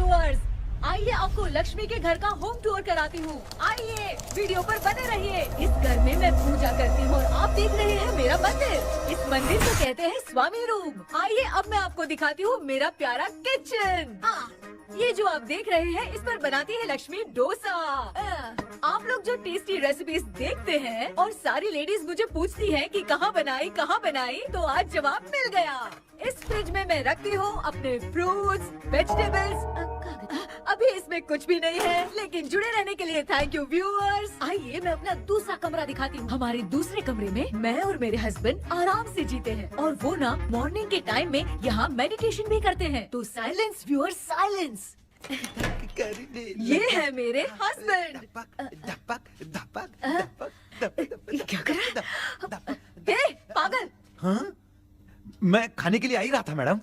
Viewers, आइए आपको लक्ष्मी के घर का होम टूर कराती हूँ। आइए वीडियो पर बने रहिए। इस घर में मैं पूजा करती हूँ और आप देख रहे हैं मेरा मंदिर। इस मंदिर को कहते हैं स्वामी रूम। आइए अब मैं आपको दिखाती हूँ मेरा प्यारा किचन। ये जो आप देख रहे हैं इस पर बनाती है लक्ष्मी डोसा। आप लोग जो टेस्टी रेसिपीज देखते हैं और सारी लेडीज मुझे पूछती हैं कि कहाँ बनाई, तो आज जवाब मिल गया। इस फ्रिज में मैं रखती हूँ अपने फ्रूट्स, वेजिटेबल्स। अभी इसमें कुछ भी नहीं है, लेकिन जुड़े रहने के लिए थैंक यू व्यूअर्स। आइए मैं अपना दूसरा कमरा दिखाती हूँ। हमारे दूसरे कमरे में मैं और मेरे हस्बैंड आराम से जीते हैं और वो ना मॉर्निंग के टाइम में यहाँ मेडिटेशन भी करते हैं। तो साइलेंस व्यूअर्स, साइलेंस। ये है मेरे हस्बैंड। क्या कर रहा है? पागल। हाँ? मैं खाने के लिए आ ही रहा था मैडम।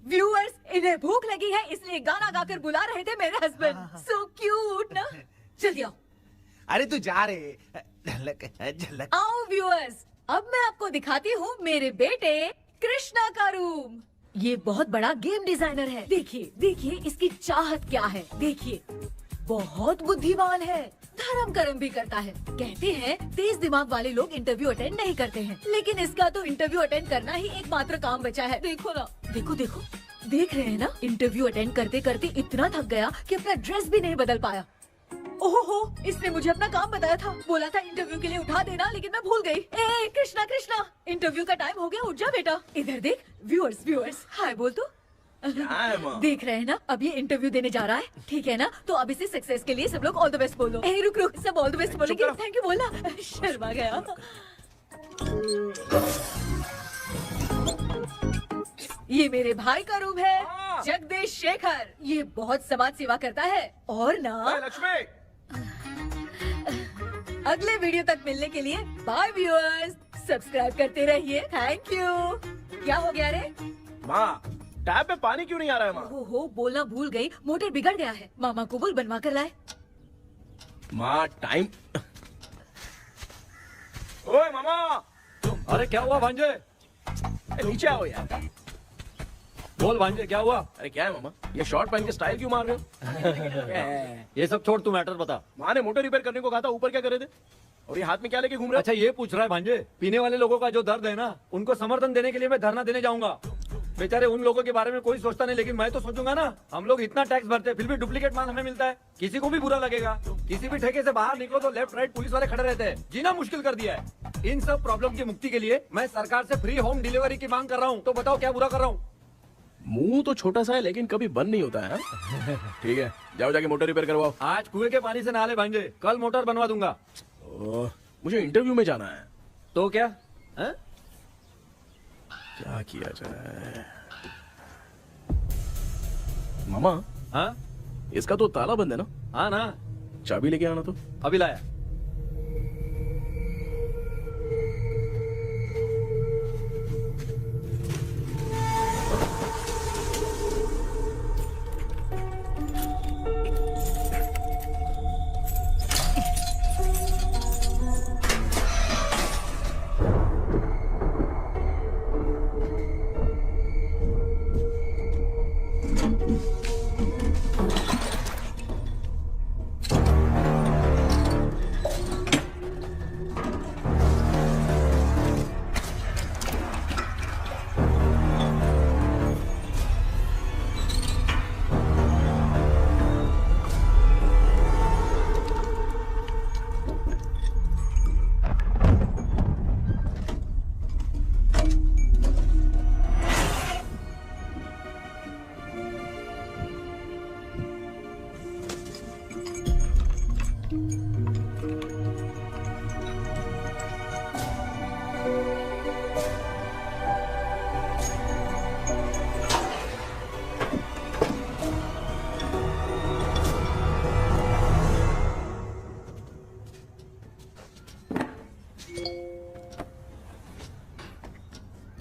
व्यूअर्स, इन्हें भूख लगी है इसलिए गाना गाकर बुला रहे थे मेरे हस्बैंड। सो क्यूट ना। जल्दी आओ। अरे तू जा रे। झलक। आओ व्यूअर्स, अब मैं आपको दिखाती हूँ मेरे बेटे कृष्णा का रूम। ये बहुत बड़ा गेम डिजाइनर है। देखिए देखिए इसकी चाहत क्या है। देखिए बहुत बुद्धिमान है, धर्म कर्म भी करता है। कहते हैं तेज दिमाग वाले लोग इंटरव्यू अटेंड नहीं करते हैं, लेकिन इसका तो इंटरव्यू अटेंड करना ही एकमात्र काम बचा है। देखो ना, देखो देखो, देख रहे हैं ना। इंटरव्यू अटेंड करते करते इतना थक गया कि अपना ड्रेस भी नहीं बदल पाया। ओहो, इसने मुझे अपना काम बताया था। बोला था इंटरव्यू के लिए उठा देना, लेकिन मैं भूल गई। ए कृष्णा कृष्णा, इंटरव्यू का टाइम हो गया, उठ जा बेटा। इधर देख। व्यूअर्स व्यूअर्स, हाय बोल तो। देख रहे हैं ना, अब ये इंटरव्यू देने जा रहा है, ठीक है ना। तो अब इसे सक्सेस के लिए सब लोग ऑल द बेस्ट बोलो। ए रुक रुक, सब ऑल द बेस्ट बोलेंगे। थैंक यू बोलना। शर्मा गया। ये मेरे भाई का रूम है, जगदीश शेखर। ये बहुत समाज सेवा करता है और ना लक्ष्मी। अगले वीडियो तक मिलने के लिए बाय व्यूअर्स। सब्सक्राइब करते रहिए। Thank you. क्या हो गया रे? माँ, टैप में पानी क्यों नहीं आ रहा है माँ? हो बोलना भूल गई, मोटर बिगड़ गया है। मामा को बोल बनवा कर लाए। माँ टाइम। ओए मामा। अरे क्या हुआ भांजे? नीचे आओ यार। बोल भांजे क्या हुआ? अरे क्या है मामा, ये शॉर्ट पहन के स्टाइल क्यों मार रहे हो? ये सब छोड़, तू मैटर बता। माँ ने मोटर रिपेयर करने को कहा था, ऊपर क्या करे थे? और ये हाथ में क्या लेके घूम रहे हो? अच्छा ये पूछ रहा है भांजे, पीने वाले लोगों का जो दर्द है ना, उनको समर्थन देने के लिए मैं धरना देने जाऊंगा। बेचारे उन लोगों के बारे में कोई सोचता नहीं, लेकिन मैं तो सोचूंगा ना। हम लोग इतना टैक्स भरते हैं, फिर भी डुप्लीकेट माल हमें मिलता है। किसी को भी बुरा लगेगा। किसी भी ठेके से बाहर निकलो तो लेफ्ट राइट पुलिस वाले खड़े रहते हैं। जीना मुश्किल कर दिया है। इन सब प्रॉब्लम की मुक्ति के लिए मैं सरकार से फ्री होम डिलीवरी की मांग कर रहा हूँ। तो बताओ क्या बुरा कर रहा हूँ? मुंह तो छोटा सा है लेकिन कभी बंद नहीं होता है। ठीक है, जाओ जाके मोटर रिपेयर करवाओ। आज कुएं के पानी से नहा ले भांजे, कल मोटर बनवा दूंगा। मुझे इंटरव्यू में जाना है। तो क्या है? क्या किया जाए? मामा, हाँ इसका तो ताला बंद है ना? हाँ ना। चाबी लेके आना तो। अभी लाया।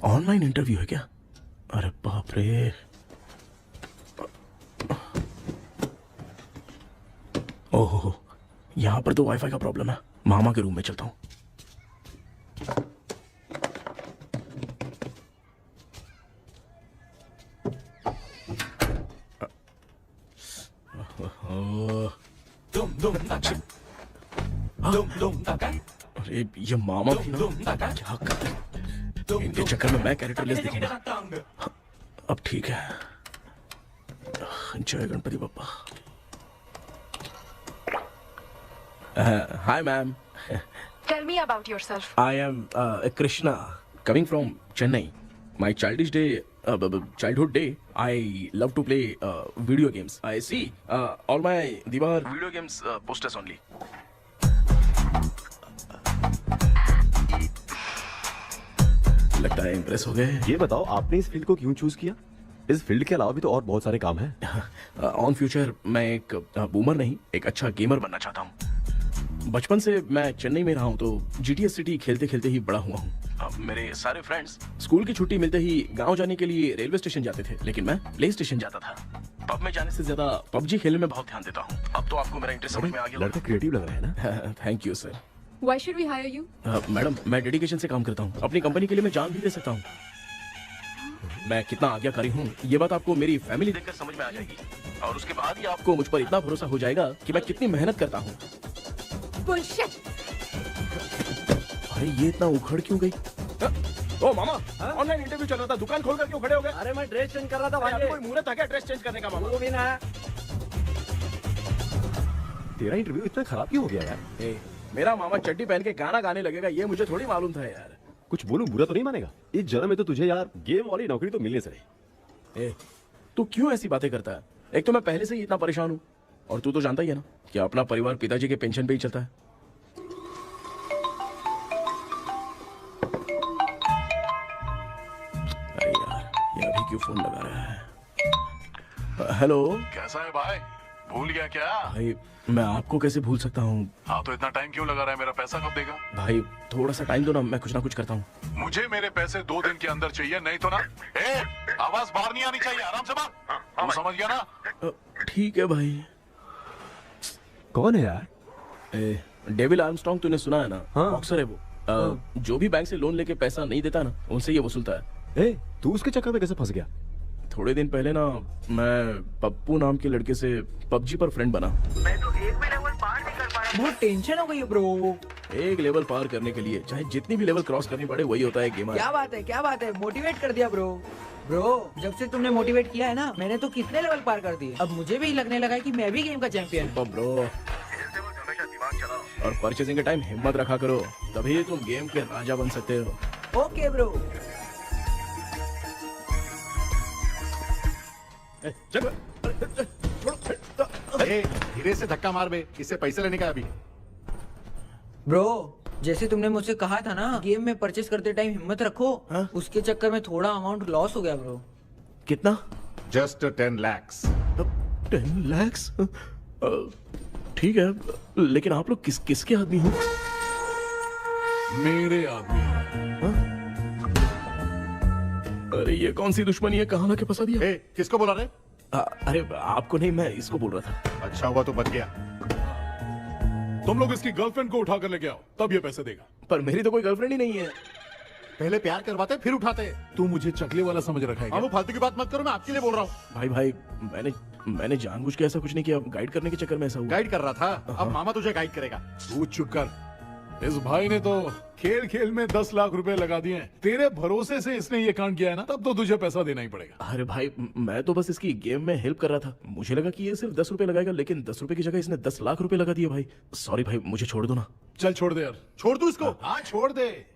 ऑनलाइन इंटरव्यू है क्या? अरे बाप रे। ओहो, यहाँ पर तो वाईफाई का प्रॉब्लम है। मामा के रूम में चलता हूँ। अरे ये मामा थी ना, क्या कर इनके चक्कर में मैं कैरेक्टरलेस दिखूंगा। अब ठीक है। जय Ganpati Bappa. Hi ma'am. Tell me about yourself. I am Krishna, coming from Chennai. My childhood day, I love to play video games. I see all my Diwar video games posters only. लगता है impress हो गए। ये बताओ आपने इस field को क्यों चूज किया? इस फील्ड के अलावा भी तो और बहुत सारे काम हैं। ऑन फ्यूचर मैं एक बूमर नहीं, एक अच्छा गेमर बनना चाहता हूँ। बचपन से मैं चेन्नई में रहा हूँ तो जीटीएस सिटी खेलते खेलते ही बड़ा हुआ हूँ। मेरे सारे फ्रेंड्स स्कूल की छुट्टी मिलते ही गांव जाने के लिए रेलवे स्टेशन जाते थे, लेकिन मैं प्ले स्टेशन जाता था। पब में जाने से ज्यादा पबजी खेलने में बहुत ध्यान देता हूँ। अब तो आपको मेरा इंटरेस्ट समझ में आ गया। लड़का क्रिएटिव लग रहा है ना। Thank you sir. Why should we hire you? Madam मैं डेडिकेशन से काम करता हूँ, अपनी कंपनी के लिए मैं जान भी दे सकता हूँ। मैं कितना आज्ञाकारी हूँ ये बात आपको मेरी फैमिली देखकर समझ में आ जाएगी, और उसके बाद ही आपको मुझ पर इतना भरोसा हो जाएगा कि मैं कितनी मेहनत करता हूँ। Bullshit! अरे ये इतना उखड़ क्यों गई? ओ मामा, ऑनलाइन इंटरव्यू चल रहा था, दुकान खोलकर क्यों खड़े हो गए? अरे मैं ड्रेस चेंज कर रहा था भाई भाई। कोई मुहूर्त था क्या ड्रेस चेंज करने का मामा? वो भी ना। तेरा इंटरव्यू इतना खराब क्यों हो गया यार? ए, मेरा मामा चड्डी पहन के गाना गाने लगेगा ये मुझे थोड़ी मालूम था यार। कुछ बोलूं बुरा तो नहीं मानेगा? इस जन्म में तो तुझे यार गेम वाली नौकरी तो मिलने से रही। ए, तू क्यों ऐसी बातें करता है? एक तो मैं पहले से ही इतना परेशान हूँ, और तू तो जानता ही है ना कि अपना परिवार पिताजी के पेंशन पे ही चलता है। अरे यार ये अभी क्यों फोन लगा रहा है? हेलो कैसा है भाई? भूल गया क्या? भाई, मैं आपको कैसे भूल सकता हूँ? हाँ तो इतना टाइम क्यों लगा रहा है? मेरा पैसा कब देगा? भाई थोड़ा सा टाइम दो ना, मैं कुछ ना कुछ करता हूँ। मुझे मेरे पैसे 2 दिन के अंदर चाहिए, नहीं तो ना आवाज बाहर नहीं आनी चाहिए। आराम से बात, तू समझ गया ना? ठीक है भाई। कौन है यार? डेविल आर्मस्ट्रॉन्ग तूने सुना है ना? हाँ। बॉक्सर है वो। जो भी बैंक से लोन लेके पैसा नहीं देता ना, उनसे ये वसूलता है। तू उसके चक्कर में कैसे फंस गया? थोड़े दिन पहले ना मैं पप्पू नाम के लड़के से पबजी पर फ्रेंड बना। बहुत टेंशन हो गई है ब्रो। एक लेवल पार करने के लिए चाहे जितनी भी लेवल क्रॉस करनी पड़े, वही होता है गेमर। क्या बात है, मोटिवेट कर दिया ब्रो। ब्रो जब से तुमने मोटिवेट किया है ना, मैंने तो कितने लेवल पार कर दिए। अब मुझे भी लगने लगा है कि मैं भी गेम का चैंपियन हूँ। ब्रो, और परचेसिंग के टाइम हिम्मत रखा करो, तभी तुम गेम के राजा बन सकते हो। Okay bro. धीरे से धक्का मार बे, इससे पैसे लेने का अभी। ब्रो जैसे तुमने मुझसे कहा था ना, गेम में परचेस करते टाइम हिम्मत रखो। हाँ? उसके चक्कर में थोड़ा अमाउंट लॉस हो गया ब्रो। कितना? Just 10 lakhs। 10 lakhs? ठीक है, लेकिन आप लोग किसके आदमी हो? मेरे आदमी। अरे ये कौन सी दुश्मनी है, कहाँ लाके फंसा दिया? किसको बोला रे? अरे आपको नहीं, मैं इसको बोल रहा था। अच्छा हुआ तो बच गया। तुम लोग इसकी गर्लफ्रेंड को उठा कर लेके आओ, तब ये पैसे देगा। पर मेरी तो कोई गर्लफ्रेंड ही नहीं है। पहले प्यार करवाते फिर उठाते। तू मुझे चकले वाला समझ रखा है क्या? वो फालतू की बात मत करो, मैं आपके लिए बोल रहा हूँ। भाई मैंने जानबूझ के ऐसा कुछ नहीं किया, गाइड करने के चक्कर में ऐसा हुआ। गाइड कर रहा था, अब मामा तुझे गाइड करेगा। तू चुप कर। इस भाई ने तो खेल खेल में 10 लाख रुपए लगा दिए हैं। तेरे भरोसे से इसने ये कांड किया है ना, तब तो तुझे पैसा देना ही पड़ेगा। अरे भाई, मैं तो बस इसकी गेम में हेल्प कर रहा था। मुझे लगा कि ये सिर्फ 10 रुपए लगाएगा, लेकिन 10 रुपए की जगह इसने 10 लाख रुपए लगा दिए। भाई सॉरी भाई, मुझे छोड़ दो ना। चल छोड़ दे यार। छोड़ दू इसको? हाँ छोड़ दे,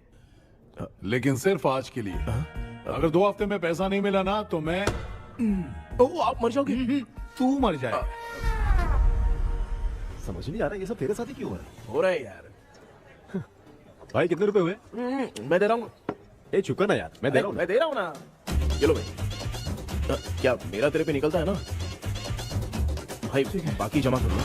लेकिन सिर्फ आज के लिए। अगर 2 हफ्ते में पैसा नहीं मिला ना तो मैं ओ, आप मर जाओगे। तू मर जाए। समझ नहीं आ रहा ये सब तेरे साथ ही क्यों हो रहा है? हो रहा है यार। भाई कितने रुपए हुए? मैं दे रहा हूँ। चुका ना यार, मैं दे रहा हूँ। मैं दे रहा हूँ ना। ये लो भाई। क्या मेरा तेरे पे निकलता है ना भाई? बाकी जमा कर लो।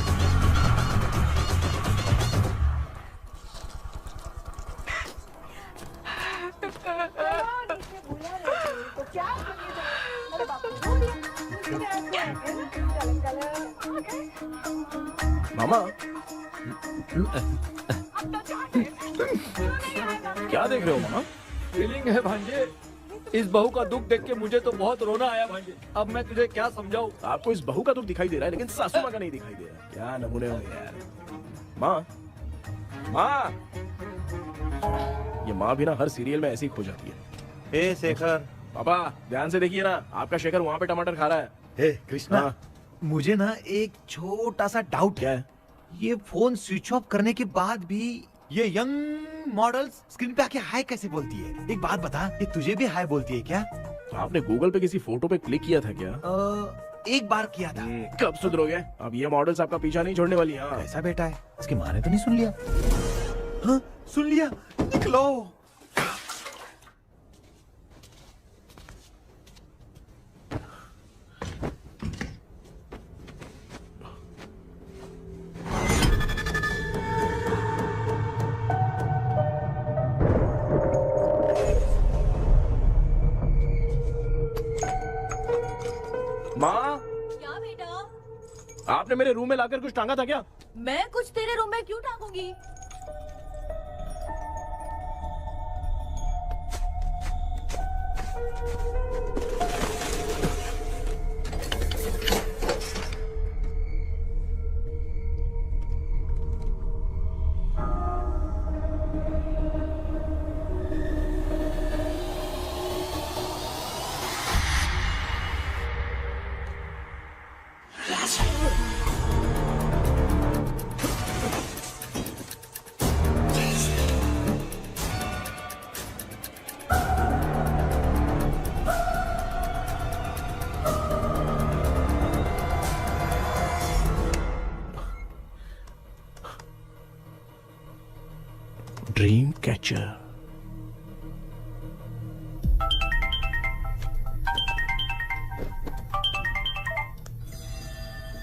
मामा क्या देख रहे हो मामा? फीलिंग है भांजे। इस बहू का दुख देख के मुझे तो बहुत रोना आया भाई। अब मैं तुझे क्या समझाऊं? आपको इस बहू का दुख दिखाई दे रहा है लेकिन सासू माँ का नहीं दिखाई दे रहा है। क्या नमूने हो यार। माँ, माँ, ये माँ भी ना हर सीरियल में ऐसी खो जाती है। ए शेखर, पापा ध्यान से देखिए ना, आपका शेखर वहाँ पे टमाटर खा रहा है। हे कृष्णा, हाँ। मुझे ना एक छोटा सा डाउट क्या है। है? ये फोन स्विच ऑफ करने के बाद भी ये यंग मॉडल्स स्क्रीन पे आके हाय कैसे बोलती है? एक बात बता, ये तुझे भी हाय बोलती है क्या? आपने गूगल पे किसी फोटो पे क्लिक किया था क्या? एक बार किया था। कब सुधरोगे? अब ये मॉडल्स आपका पीछा नहीं छोड़ने वाली। हाँ। कैसा बेटा है? इसकी माँ ने तो नहीं सुन लिया? हाँ, सुन लिया। निकलो। माँ, क्या बेटा? आपने मेरे रूम में लाकर कुछ टांगा था क्या? मैं कुछ तेरे रूम में क्यों टांगूंगी? Dream catcher.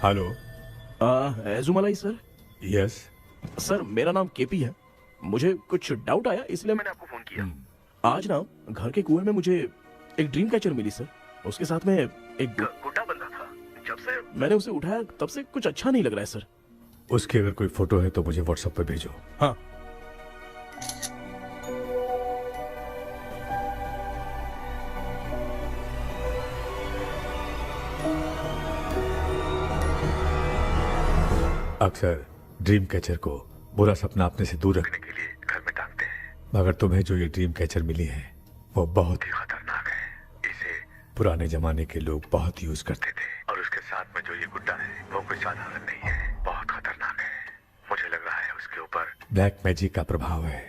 Hello. Ezhumalai sir. Yes. Sir मेरा नाम केपी है। मुझे कुछ डाउट आया इसलिए मैंने आपको फोन किया। आज ना घर के कुएं में मुझे एक ड्रीम कैचर मिली सर। उसके साथ में एक गुड्डा बंधा था। जब से मैंने उसे उठाया तब से कुछ अच्छा नहीं लग रहा है सर। उसकी अगर कोई फोटो है तो मुझे व्हाट्सएप पे भेजो। हाँ। अक्सर ड्रीम कैचर को बुरा सपना अपने से दूर रखने के लिए घर में टांगते हैं, मगर तुम्हें जो ये ड्रीम कैचर मिली है वो बहुत ही खतरनाक है। इसे पुराने जमाने के लोग बहुत यूज करते थे, और उसके साथ में जो ये गुड्डा है वो कोई साधारण नहीं है, बहुत खतरनाक है। मुझे लग रहा है उसके ऊपर ब्लैक मैजिक का प्रभाव है,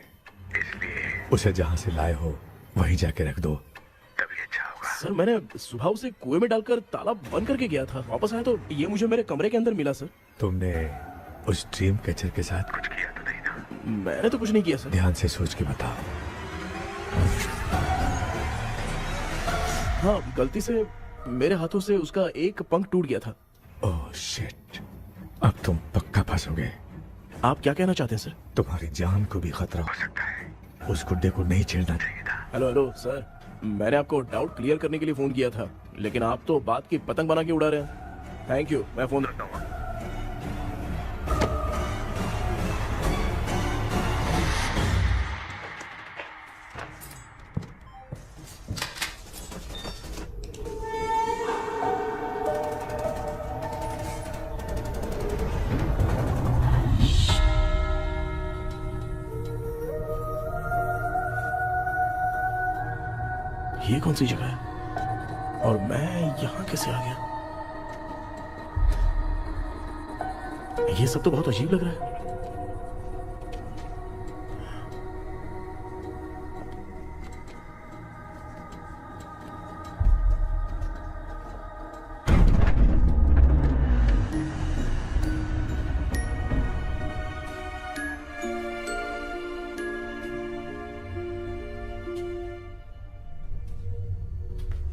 इसलिए उसे जहाँ से लाए हो वहीं जाके रख दो, तभी अच्छा होगा। सर मैंने सुबह उसे कुएं में डालकर ताला बंद करके गया था। वापस आया तो ये मुझे मेरे कमरे के अंदर मिला सर। तुमने उस ड्रीम कैचर के साथ कुछ किया तो नहीं ना? मैंने तो कुछ नहीं किया सर। ध्यान से सोच के बताओ। हाँ, गलती से मेरे हाथों से उसका एक पंख टूट गया था। ओह शिट, अब तुम पक्का फंसोगे। आप क्या कहना चाहते हैं सर? तुम्हारी जान को भी खतरा हो सकता है। उस गुड्डे को नहीं छेड़ना चाहिए था। हेलो हेलो सर, मैंने आपको डाउट क्लियर करने के लिए फोन किया था, लेकिन आप तो बात की पतंग बना के उड़ा रहे हैं। थैंक यू, मैं फोन रखता हूँ। ये कौन सी जगह है और मैं यहाँ कैसे आ गया? ये सब तो बहुत अजीब लग रहा है।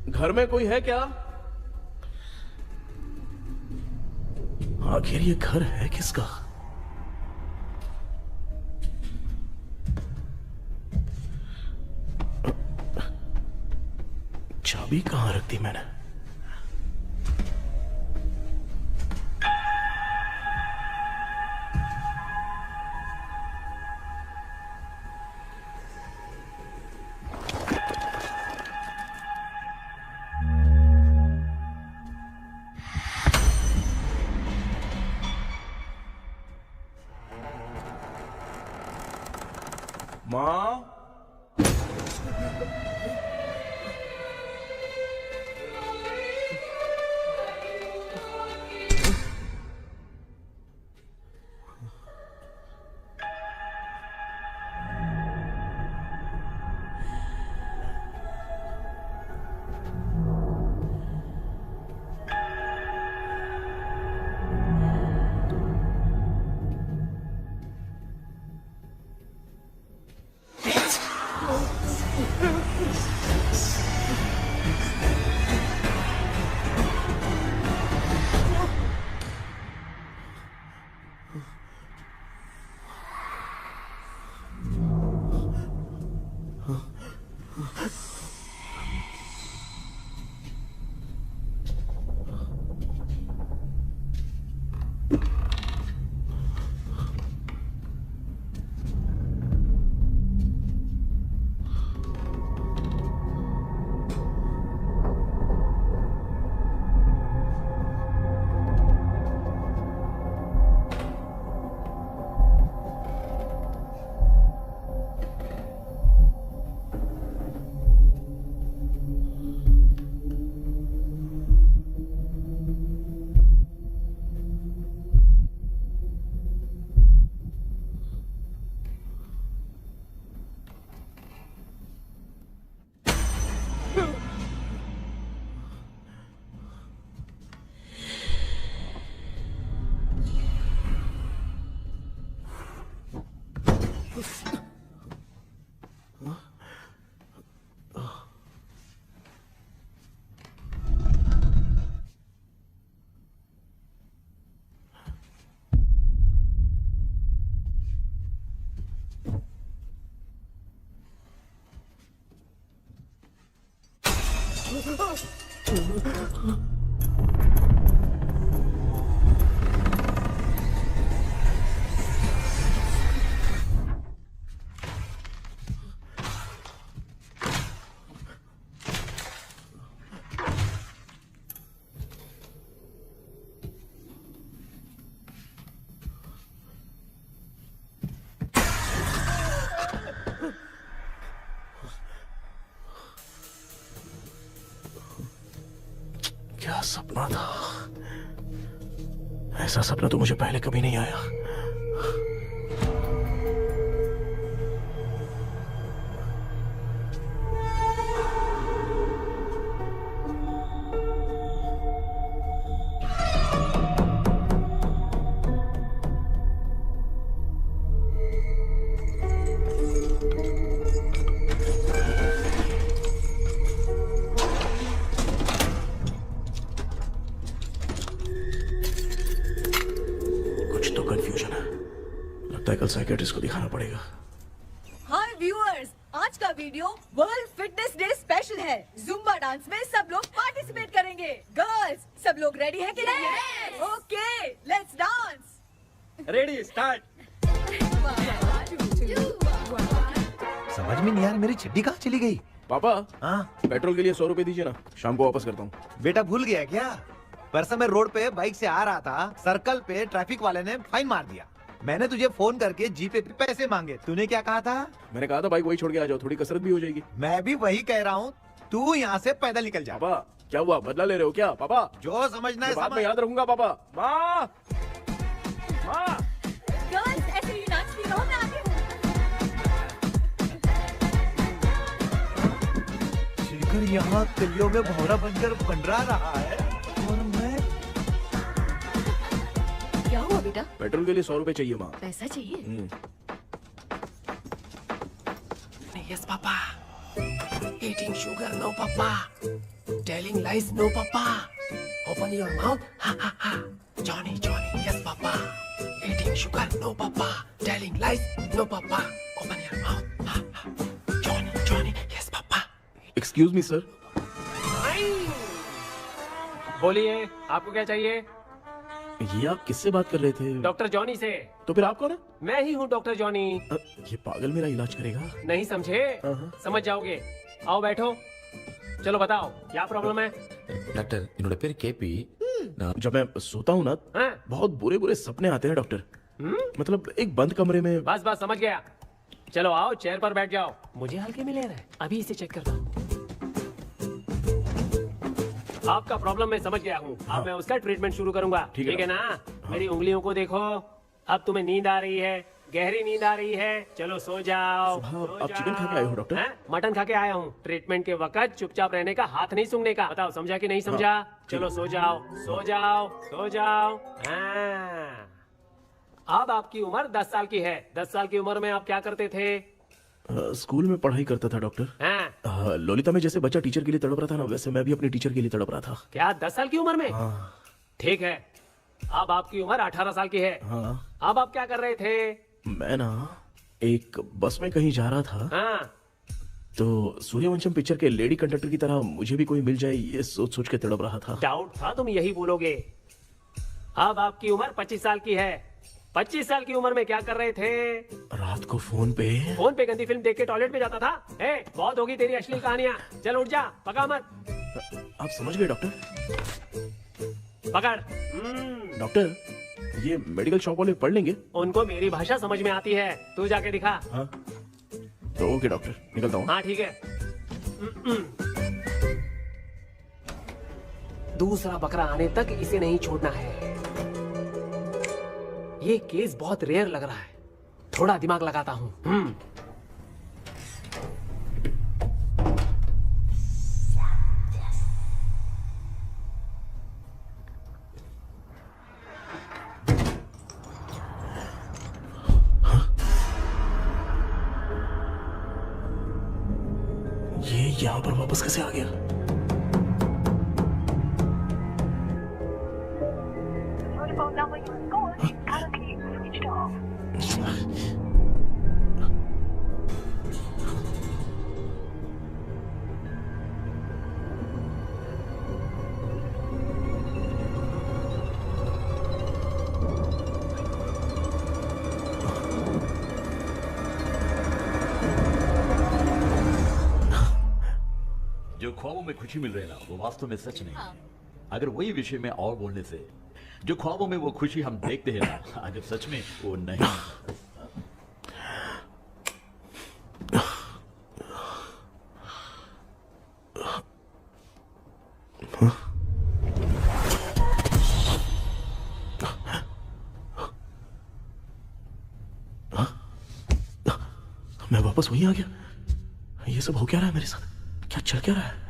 घर में कोई है क्या? आखिर ये घर है किसका? चाबी कहां रख दी मैंने? माँ क्या सपना था। ऐसा सपना तो मुझे पहले कभी नहीं आया। कंफ्यूजन है, लगता है कल साइकियाट्रिस्ट को दिखाना पड़ेगा। हाय व्यूअर्स, आज का video world fitness day special है। जुम्बा डांस में सब लोग पार्टिसिपेट करेंगे। गर्ल्स, सब लोग रेडी हैं कि नहीं? Okay, let's dance. Ready, start. समझ में नहीं यार, मेरी चड्डी कहाँ चली गई? पापा, हाँ पेट्रोल के लिए 100 रुपए दीजिए ना, शाम को वापस करता हूँ। बेटा भूल गया क्या? परसों मैं रोड पे बाइक से आ रहा था, सर्कल पे ट्रैफिक वाले ने फाइन मार दिया। मैंने तुझे फोन करके जीपे पे पैसे मांगे, तूने क्या कहा था? मैंने कहा था बाइक वही छोड़ के आ जाओ, थोड़ी कसरत भी हो जाएगी। मैं भी वही कह रहा हूँ, तू यहाँ से पैदल निकल जा। पापा क्या हुआ, बदला ले रहे हो क्या? पापा जो समझना है बाद में समझ। याद रखूंगा। पापा, माँ माँ गर्ल्स, ऐसे ही नाचती रहो, मैं आती हूँ। शेखर यहाँ कलियों में भौरा बनकर बंडरा रहा है और मैं। क्या हुआ बेटा? पेट्रोल के लिए 100 रुपए चाहिए माँ। पैसा चाहिए? Yes, Papa. Eating sugar, no, Papa. Telling lies, no, Papa. Open your mouth, ha ha ha. Johnny, Johnny, yes, Papa. Eating sugar, no, Papa. Telling lies, no, Papa. Open your mouth, ha ha. Johnny, Johnny, yes, Papa. Excuse me sir. बोलिए, आपको क्या चाहिए? ये आप किससे बात कर रहे थे? डॉक्टर जॉनी से। तो फिर आप कौन है? मैं ही हूँ डॉक्टर जॉनी। ये पागल मेरा इलाज करेगा? नहीं समझे? समझ जाओगे। आओ बैठो। चलो बताओ, क्या प्रॉब्लम है? டாக்டர் என்னோட பேர் கேபி जब मैं सोता हूँ ना, बहुत बुरे बुरे सपने आते हैं डॉक्टर। मतलब एक बंद कमरे में। बस बस समझ गया। चलो आओ, चेयर पर बैठ जाओ। मुझे हल्के में ले रहा है, अभी इसे चेक करता हूँ। आपका प्रॉब्लम मैं समझ गया हूँ। अब मैं उसका ट्रीटमेंट शुरू करूंगा, ठीक है ना? मेरी उंगलियों को देखो, अब तुम्हें नींद आ रही है, गहरी नींद आ रही है। चलो सो जाओ। आप चिकन खा के आए हो डॉक्टर? मटन खा के आया हूँ। ट्रीटमेंट के वक्त चुपचाप रहने का, हाथ नहीं सूंघने का। बताओ समझा कि नहीं समझा? चलो सो जाओ, सो जाओ, सो जाओ। हाँ। अब आपकी उम्र 10 साल की है। 10 साल की उम्र में आप क्या करते थे? स्कूल में पढ़ाई करता था डॉक्टर। ललिता में जैसे बच्चा टीचर के लिए तड़प रहा था ना, वैसे मैं भी अपने टीचर के लिए तड़प रहा था। क्या 10 साल की उम्र में? ठीक है, अब आपकी उम्र 18 साल की है। अब आप क्या कर रहे थे? मैं ना एक बस में कहीं जा रहा था, तो सूर्यवंशम पिक्चर के लेडी कंडक्टर की तरह मुझे भी कोई मिल जाए, ये सोच सोच के तड़प रहा था। डाउट था तुम यही बोलोगे। अब आपकी उम्र 25 साल की है। 25 साल की उम्र में क्या कर रहे थे? रात को फोन पे गंदी फिल्म देख के टॉयलेट में जाता था। बहुत होगी तेरी अश्लील कहानियां। चल उठ जा, पका मत। आप समझ गए डॉक्टर? पकड़। डॉक्टर, ये मेडिकल शॉप वाले पढ़ लेंगे? उनको मेरी भाषा समझ में आती है, तू जाके दिखा। तो ओके डॉक्टर, निकलता हूँ। हाँ ठीक है। दूसरा बकरा आने तक इसे नहीं छोड़ना है। ये केस बहुत रेयर लग रहा है, थोड़ा दिमाग लगाता हूँ। ये यहाँ पर वापस कैसे आ गया? जो ख्वाबों में खुशी मिल रही है ना, वो वास्तव में सच नहीं है। अगर वही विषय में और बोलने से, जो ख्वाबों में वो खुशी हम देखते हैं ना, अगर सच में वो नहीं। मैं वापस वहीं आ गया। ये सब हो क्या रहा है मेरे साथ? क्या चल क्या रहा है?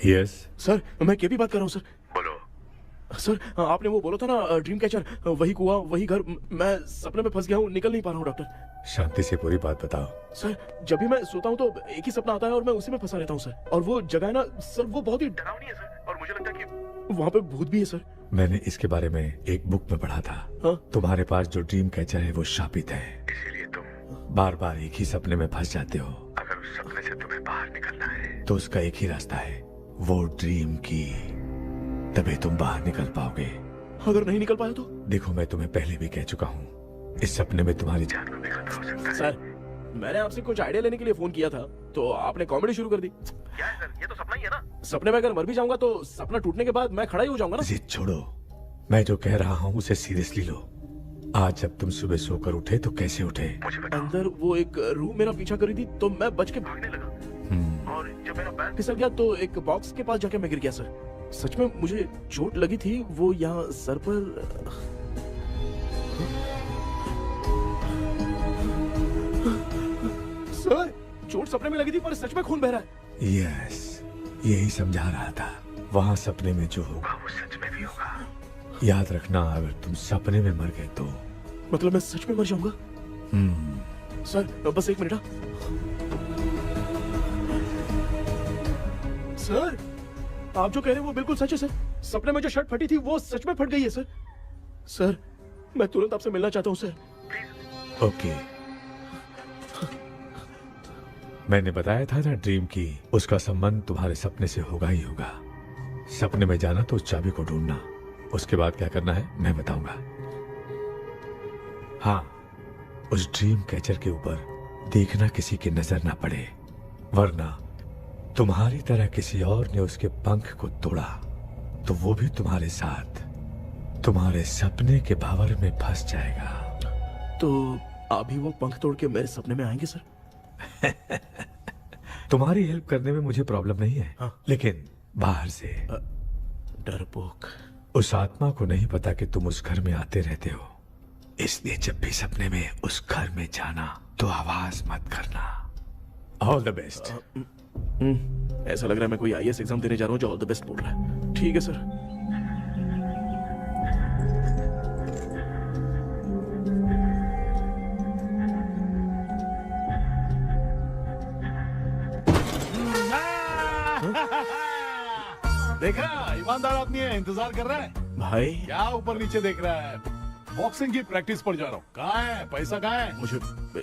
यस सर मैं केपी बात कर रहा हूँ सर। बोलो सर, आपने वो बोला था ना ड्रीम कैचर, वही कुआं वही घर, मैं सपने में फंस गया हूँ, निकल नहीं पा रहा हूँ डॉक्टर। शांति से पूरी बात बताओ। सर जब भी मैं सोता हूँ तो एक ही सपना आता है और मैं उसी में फंसा रहता हूँ सर। और वो जगह है ना सर, वो बहुत ही डरावनी है सर, और मुझे लगता है कि वहाँ पे भूत भी है सर। मैंने इसके बारे में एक बुक में पढ़ा था। हाँ? तुम्हारे पास जो ड्रीम कैचर है वो शापित है, इसीलिए तुम बार बार एक ही सपने में फंस जाते हो। अगर उस सपने से तुम्हें बाहर निकलना है तो उसका एक ही रास्ता है, वो ड्रीम की, तभी तुम बाहर निकल पाओगे। अगर नहीं निकल पाया तो? देखो मैं तुम्हें पहले भी कह चुका हूँ, इस सपने में तुम्हारी जान को भी खतरा हो सकता है। सर मैंने आपसे कुछ आइडिया लेने के लिए फोन किया था तो आपने कॉमेडी शुरू कर दी। क्या है सर, ये तो सपना ही है ना। सपने में अगर मर भी जाऊंगा तो सपना टूटने के बाद मैं खड़ा ही हो जाऊंगा ना। जिद छोड़ो, मैं जो कह रहा हूँ उसे सीरियसली लो। आज जब तुम सुबह सोकर उठे तो कैसे उठे? अंदर वो एक रूह मेरा पीछा करी थी तो मैं बच के भागने लगा, और जब मेरा पैर फिसल गया तो एक बॉक्स के पास जाके मैं गिर गया सर। सच में मुझे चोट लगी थी, वो यहाँ सर पर। सर चोट सपने में लगी थी पर सच में खून बह रहा है। यस, यही समझा रहा था, वहाँ सपने में जो होगा वो सच में भी होगा। याद रखना, अगर तुम सपने में मर गए तो मतलब मैं सच में मर जाऊंगा? सर बस एक मिनट। सर आप जो कह रहे हैं वो बिल्कुल सच है सर। सपने में जो शर्ट फटी थी वो सच में फट गई है सर। सर मैं तुरंत आपसे मिलना चाहता हूँ सर। ओके, मैंने बताया था ना ड्रीम की, उसका संबंध तुम्हारे सपने से होगा ही होगा। सपने में जाना तो उस चाबी को ढूंढना, उसके बाद क्या करना है मैं बताऊंगा। हाँ, उस ड्रीम कैचर के ऊपर देखना किसी की नजर ना पड़े, वरना तुम्हारी तरह किसी और ने उसके पंख को तोड़ा तो वो भी तुम्हारे साथ तुम्हारे सपने के भावर में फंस जाएगा। तो अभी वो पंख तोड़ के मेरे सपने में आएंगे सर? तुम्हारी हेल्प करने में मुझे प्रॉब्लम नहीं है, हाँ। लेकिन बाहर से डरपोक। उस आत्मा को नहीं पता कि तुम उस घर में आते रहते हो, इसलिए जब भी सपने में उस घर में जाना तो आवाज मत करना। All the best. ऐसा लग रहा है मैं कोई आईएएस एग्जाम देने जा रहा हूँ जो ऑल द बेस्ट बोल रहा है। ठीक है सर। देखा, ईमानदार आदमी है, इंतजार कर रहा है। भाई क्या ऊपर नीचे देख रहा है? बॉक्सिंग की प्रैक्टिस पर जा रहा हूँ। कहाँ है पैसा, कहाँ है? मुझे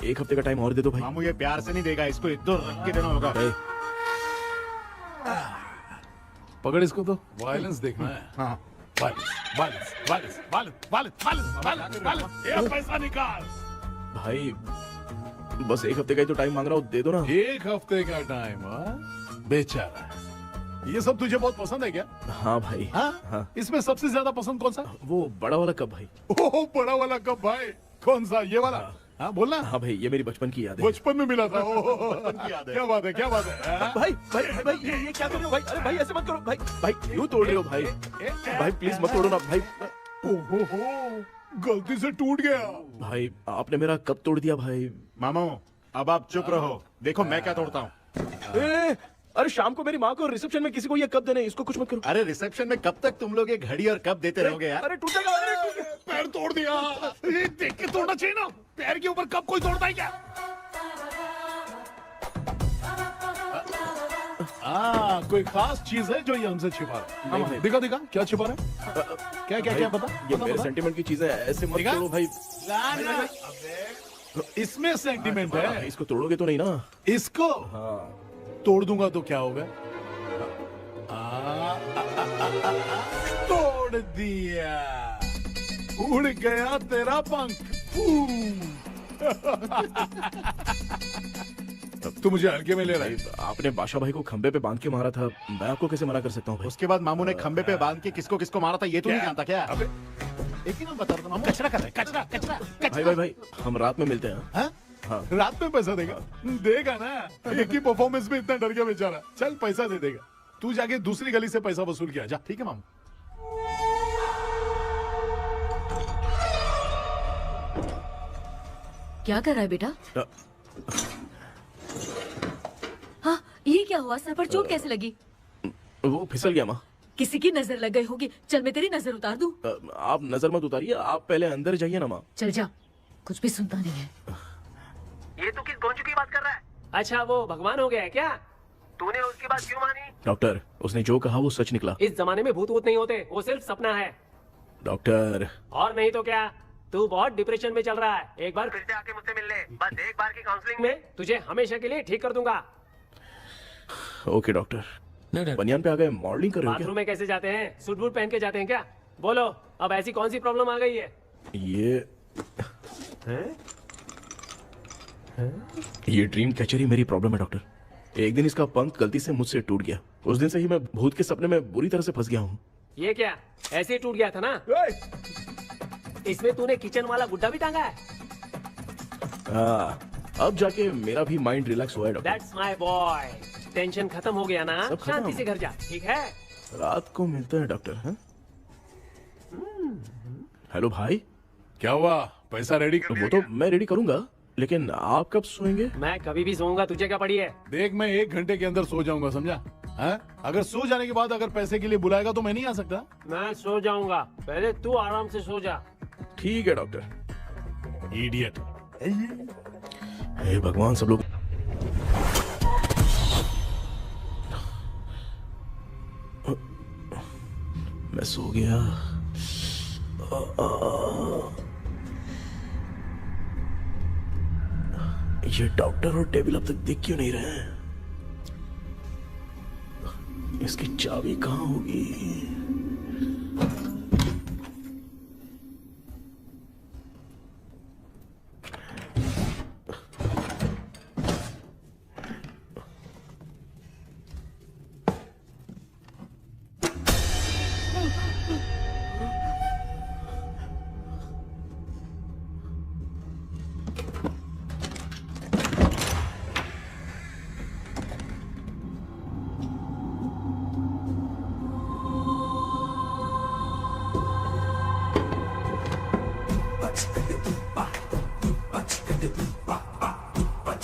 एक हफ्ते का टाइम और दे दो भाई। मामू ये प्यार से नहीं देगा, इसको एक दो रख के देना होगा। पकड़ इसको तो। वायलेंस देखना है। हाँ, violence violence violence violence violence violence violence violence. ये पैसा निकाल। भाई बस एक हफ्ते का ही तो टाइम मांग रहा हूँ, दे दो ना। एक हफ्ते का टाइम? बेचारा, ये सब तुझे बहुत पसंद है क्या? हाँ भाई। हाँ? इसमें सबसे ज्यादा पसंद कौन सा? वो बड़ा वाला कप भाई। ओह बड़ा वाला कप भाई, कौन सा? ये वाला? हाँ बोलना। हाँ भाई, ये मेरी बचपन की याद है। बचपन में मिला था। क्या बात है, क्या बात है। भाई भाई भाई ये क्या कर रहे हो भाई? अरे भाई ऐसे मत करो भाई। भाई क्यों तोड़ रहे हो भाई? भाई प्लीज मत तोड़ो ना भाई। ओहो, गलती से टूट गया। भाई आपने मेरा कप तोड़ दिया भाई। मामू अब आप चुप रहो, देखो मैं क्या तोड़ता हूँ। अरे शाम को मेरी माँ को रिसेप्शन में किसी को ये कप देने, इसको कुछ मत करो। अरे रिसेप्शन में कब तक तुम लोग ये घड़ी और कप देते रहोगे यार? अरे टूटेगा, अरे टूटेगा। पैर तोड़ दिया। ये देख के तोड़ना चाहिए ना, पैर के ऊपर कप कोई तोड़ता है क्या? कोई खास चीज है जो ये हमसे छिपा रहा है? दिखा दिखा, क्या छिपा रहा है? क्या क्या क्या बता? ये मेरे सेंटिमेंट की चीजें ऐसे मत करो भाई। इसमें सेंटिमेंट है। इसको तोड़ोगे तो नहीं ना? इसको तोड़ दूंगा तो क्या होगा? तोड़ दिया। उड़ गया तेरा पंख। तू मुझे हल्के में ले रहा है। आपने बादशाह भाई को खंबे पे बांध के मारा था, मैं आपको कैसे मना कर सकता हूँ भाई? उसके बाद मामू ने खंबे पे बांध के किसको किसको मारा था ये तो नहीं जानता क्या? अबे एक ही नाम बता रहा था मामू। कचरा कर रहा है, कचरा कचरा भाई भाई भाई, हम रात में मिलते हैं। हाँ? रात में पैसा देगा? देगा ना, एक ही परफॉर्मेंस में इतना डर गया बेचारा। चल पैसा दे देगा, तू जाके दूसरी गली से पैसा वसूल किया जा। ठीक है मामू। क्या कर रहा है बेटा? हाँ, ये क्या हुआ? सर पर चोट कैसे लगी? वो फिसल गया माँ। किसी की नजर लग गई होगी। चल मैं तेरी नजर उतार दूं। आप नजर मत उतारिए, आप पहले अंदर जाइए ना माँ। चल जा, कुछ भी सुनता नहीं है। ये तू किस गोंचू की बात कर रहा है? अच्छा वो भगवान हो गया है क्या? तूने उसकी बात क्यों मानी? डॉक्टर, उसने जो कहा वो सच निकला। इस जमाने में भूत वूत नहीं होते, वो सिर्फ सपना है। डॉक्टर, और नहीं तो क्या, तू बहुत डिप्रेशन में चल रहा है। एक बार फिर से आके मुझसे मिल ले, बस एक बार की काउंसलिंग में तुझे हमेशा के लिए ठीक कर दूंगा। Okay doctor. बनियान पे आ गए, मॉडलिंग कर रहे हो बाथरूम में कैसे जाते हैं? सूट बूट पहन के जाते हैं क्या? बोलो, अब ऐसी कौन सी प्रॉब्लम आ गई है? ये ड्रीम कैचर ही मेरी प्रॉब्लम है डॉक्टर। एक दिन इसका पंख गलती से मुझसे टूट गया। उस दिन से ही मैं भूत के सपने में बुरी तरह से फंस गया हूँ। ये क्या ऐसे ही टूट गया था ना? इसमें तूने किचन वाला गुड्डा भी टांगा है? अब जाके मेरा भी माइंड रिलैक्स हुआ है doctor. That's my boy. Tension खत्म हो गया ना? सब खत्म। शांति से घर जा, ठीक है? रात को मिलते हैं डॉक्टर। हाँ? हेलो भाई, क्या हुआ? पैसा रेडी कर वो तो मैं रेडी करूंगा, लेकिन आप कब सोएंगे? मैं कभी भी सोऊंगा, तुझे क्या पड़ी है? देख, मैं 1 घंटे के अंदर सो जाऊंगा, समझा? अगर सो जाने के बाद अगर पैसे के लिए बुलाएगा तो मैं नहीं आ सकता। मैं सो जाऊंगा, पहले तू आराम से सो जा। ठीक है डॉक्टर। इडियट। हे भगवान, सब लोग मैं सो गया। ये डॉक्टर और टेबल अब तक दिख क्यों नहीं रहे हैं? इसकी चाबी कहाँ होगी?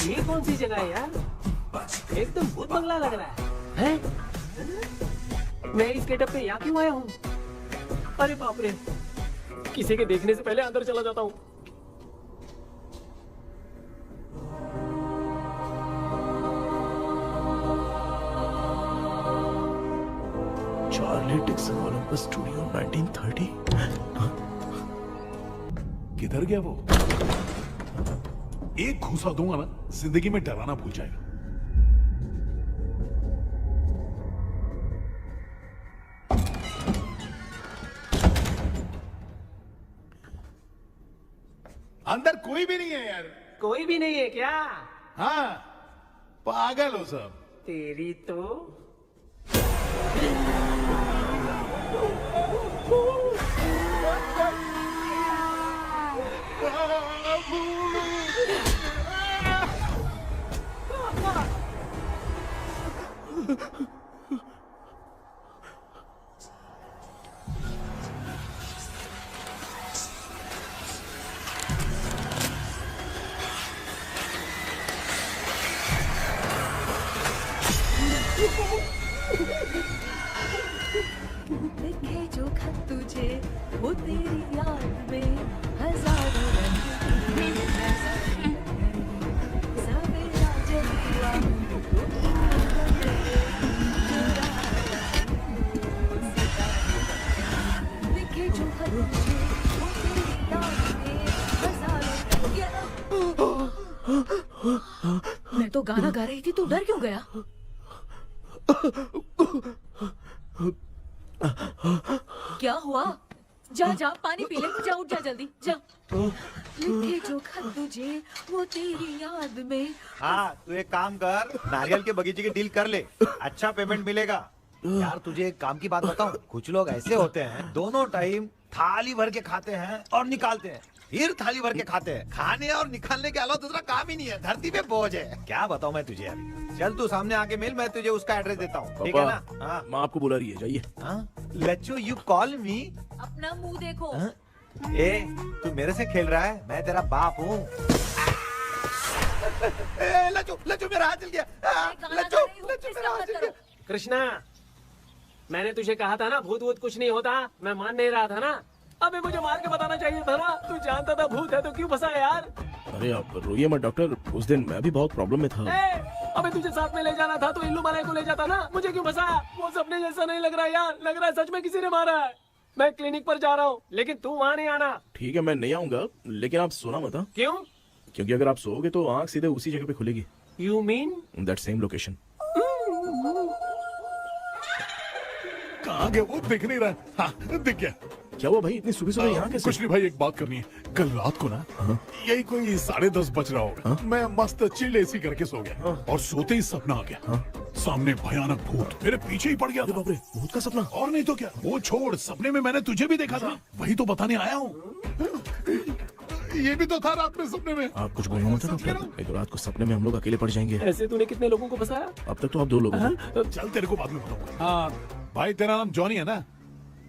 ये कौन सी जगह है यार? एकदम भूत बंगला लग रहा है। हैं? मैं इस गेटअप पे यहाँ क्यों आया हूँ? अरे बाप रे, किसी के देखने से पहले अंदर चला जाता हूँ। Charlie Dixon Olympus studio 1930। किधर गया वो? एक घूसा दूंगा ना, जिंदगी में डराना भूल जाएगा। अंदर कोई भी नहीं है यार। कोई भी नहीं है क्या? हाँ, पागल हो सब। तेरी तो लिखे जो खत तुझे वो तेरी याद में हजारों रंग की सवेरा जब हुआ लिखे जो खत तुझे वो तेरी याद में हजारों मैं तो गाना गा रही थी, तू डर क्यों गया? क्या हुआ? जा जा पानी पी ले, जा उठ जा जल्दी जा। लिखे जो खत तुझे वो तेरी याद में। हाँ तू एक काम कर, नारियल के बगीचे की डील कर ले, अच्छा पेमेंट मिलेगा। यार तुझे एक काम की बात बताऊं, कुछ लोग ऐसे होते हैं दोनों टाइम थाली भर के खाते हैं और निकालते हैं, फिर थाली भर के खाते हैं। खाने और निकालने के अलावा दूसरा काम ही नहीं है, धरती पे बोझ है। क्या बताऊं मैं तुझे अभी। चल तू सामने आके मिल, मैं तुझे उसका एड्रेस देता हूँ, ठीक है ना? हाँ माँ आपको बुला रही है, जाइए। लच्चू यू कॉल मी। अपना मुंह देखो। ए तू मेरे से खेल रहा है, मैं तेरा बाप हूँ। लच्चू लच्चू मेरा हाथ जल गया। लच्चू लच्चू मेरा हाथ जल गया। कृष्णा, मैंने तुझे कहा था ना भूत वूत कुछ नहीं होता, मैं मान नहीं रहा था ना। अबे मुझे मार के बताना चाहिए था ना, तू जानता था भूत है तो क्यों फंसा यार। अरे आप रोइए मत डॉक्टर, उस दिन मैं भी बहुत प्रॉब्लम में था। अबे तुझे साथ में ले जाना था तो इल्लू मलाई को ले जाता ना, मुझे क्यों फंसाया? वो सपने जैसा नहीं लग रहा यार, लग रहा है सच में किसी ने मारा है। मैं क्लिनिक पर जा रहा हूँ, लेकिन तू वहाँ नहीं आना। ठीक है मैं नहीं आऊंगा, लेकिन आप सोना मत। क्यों? क्योंकि अगर आप सोओगे तो आंख सीधे उसी जगह पे खुलेगी। You mean that same location. कहाँ गया वो, दिख नहीं रहा। हाँ दिख गया। क्या हुआ भाई, इतनी सुबह सुबह यहाँ कैसे? कुछ नहीं भाई, एक बात करनी है। कल रात को ना यही कोई 10:30 बज रहा होगा, मैं मस्त चिल एसी करके सो गया और सोते ही सपना आ गया। सामने भयानक भूत मेरे पीछे ही पड़ गया। बाप रे, भूत का सपना? और नहीं तो क्या, वो छोड़, सपने में मैंने तुझे भी देखा था, वही तो बताने आया हूँ। ये भी तो था रात में सपने में। आप कुछ बोलना मत डॉक्टर, एक रात को सपने में हम लोग अकेले पड़ जाएंगे। ऐसे तूने कितने लोगों को फंसाया? अब तक तो आप 2 लोग हो। चल तेरे को बाद में बताऊंगा। हाँ भाई, तेरा नाम जॉनी है ना?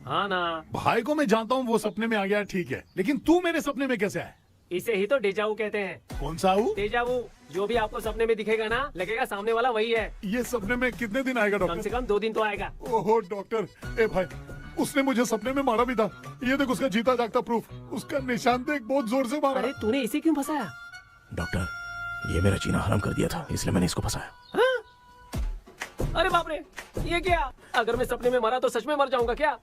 हाँ ना। भाई को मैं जानता हूँ, वो सपने में आ गया, ठीक है, लेकिन तू मेरे सपने में कैसे आया? इसे ही तो डेजावू कहते हैं। कौन सा हूँ? डेजावू, जो भी आपको सपने में दिखेगा ना, लगेगा सामने वाला वही है। ये सपने में कितने दिन आएगा डॉक्टर? कम से कम 2 दिन तो आएगा। ओहो डॉक्टर, ए भाई, उसने मुझे सपने में मारा भी था। ये देख उसका जीता जागता प्रूफ, उसका निशान देख, बहुत जोर से मारा। अरे तूने इसे क्यों फंसाया? डॉक्टर, ये मेरा जीना हराम कर दिया था, इसलिए मैंने इसको फंसाया। अरे बाप रे, ये क्या? अगर मैं सपने में मरा तो सच में मर जाऊंगा क्या?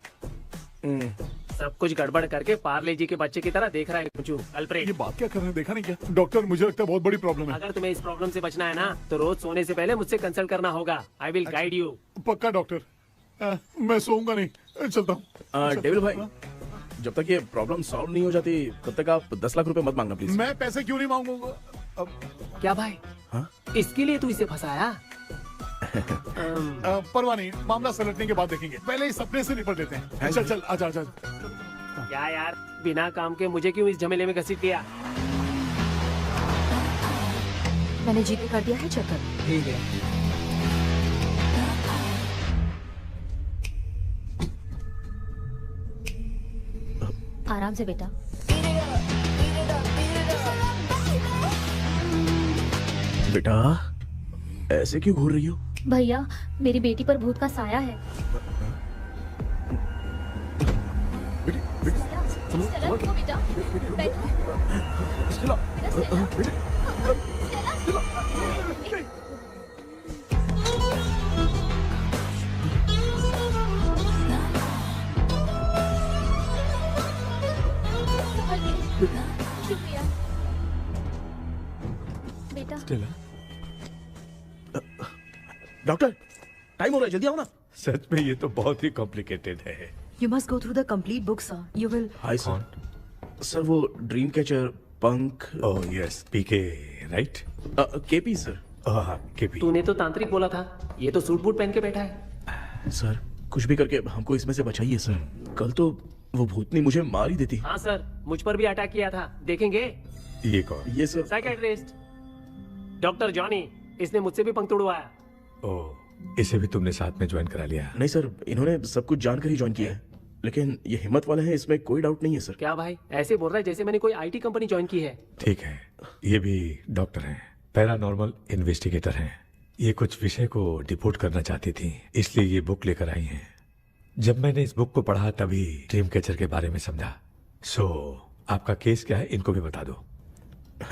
सब कुछ गड़बड़ करके पार्ले जी के बच्चे की तरह देख रहा है कुचू अल्फ्रेड। ये बात क्या कर रहे हैं, देखा नहीं क्या? डॉक्टर मुझे लगता है बहुत बड़ी प्रॉब्लम है। अगर तुम्हें इस प्रॉब्लम से बचना है ना, तो रोज सोने से पहले मुझसे कंसल्ट करना होगा। I will guide you. पक्का डॉक्टर, मैं सोऊंगा नहीं, चलता हूँ। डेविल भाई, जब तक ये प्रॉब्लम सॉल्व नहीं हो जाती तब तक आप 10 लाख रुपए मत मांगना प्लीज। मैं पैसे क्यों नहीं मांगूंगा? क्या भाई? हाँ? इसके लिए तू इसे फंसाया? परवाह नहीं, मामला सलटने के बाद देखेंगे, पहले इस सपने से निपट लेते हैं। चल चल, आजा आजा। क्या यार, बिना काम के मुझे क्यों इस झमेले में घसीट दिया? मैंने जीपे कर दिया है, चेक कर। ठीक है। आराम से बेटा। बेटा ऐसे क्यों घूर रही हो? भैया, मेरी बेटी पर भूत का साया है। स्टेला, रुको बेटा, बैठो। स्टेला। शुक्रिया बेटा। डॉक्टर, टाइम हो रहा है, जल्दी आओ ना। सच में ये तो बहुत ही कॉम्प्लिकेटेड है। You must go through the complete book, sir. You will. Hi sir. Sir वो ड्रीम कैचर, पंख। ओह यस, पीके राइट? KP sir. हाँ केपी। तूने तो तांत्रिक बोला था, ये तो सूट बूट पहन के बैठा है। सर कुछ भी करके हमको इसमें से बचाइए सर, कल तो वो भूतनी मुझे मार ही देती। हाँ सर, मुझ पर भी अटैक किया था, देखेंगे? ये कौन? ये सर साइकियाट्रिस्ट डॉक्टर जॉनी, इसने मुझसे भी पंख तोड़वाया। ओह, इसे भी तुमने साथ में ज्वाइन करा लिया? नहीं सर, इन्होंने सब कुछ जानकर ही ज्वाइन किया है, लेकिन ये हिम्मत वाले हैं, इसमें कोई डाउट नहीं है सर। क्या भाई, ऐसे बोल रहा है जैसे मैंने कोई आईटी कंपनी ज्वाइन की है। ठीक है, ये भी डॉक्टर हैं, पैरानॉर्मल इन्वेस्टिगेटर हैं। ये कुछ विषय को डिपोर्ट करना चाहती थी, इसलिए ये बुक लेकर आई हैं। जब मैंने इस बुक को पढ़ा तभी ड्रीम कैचर के बारे में समझा। सो आपका केस क्या है, इनको भी बता दो।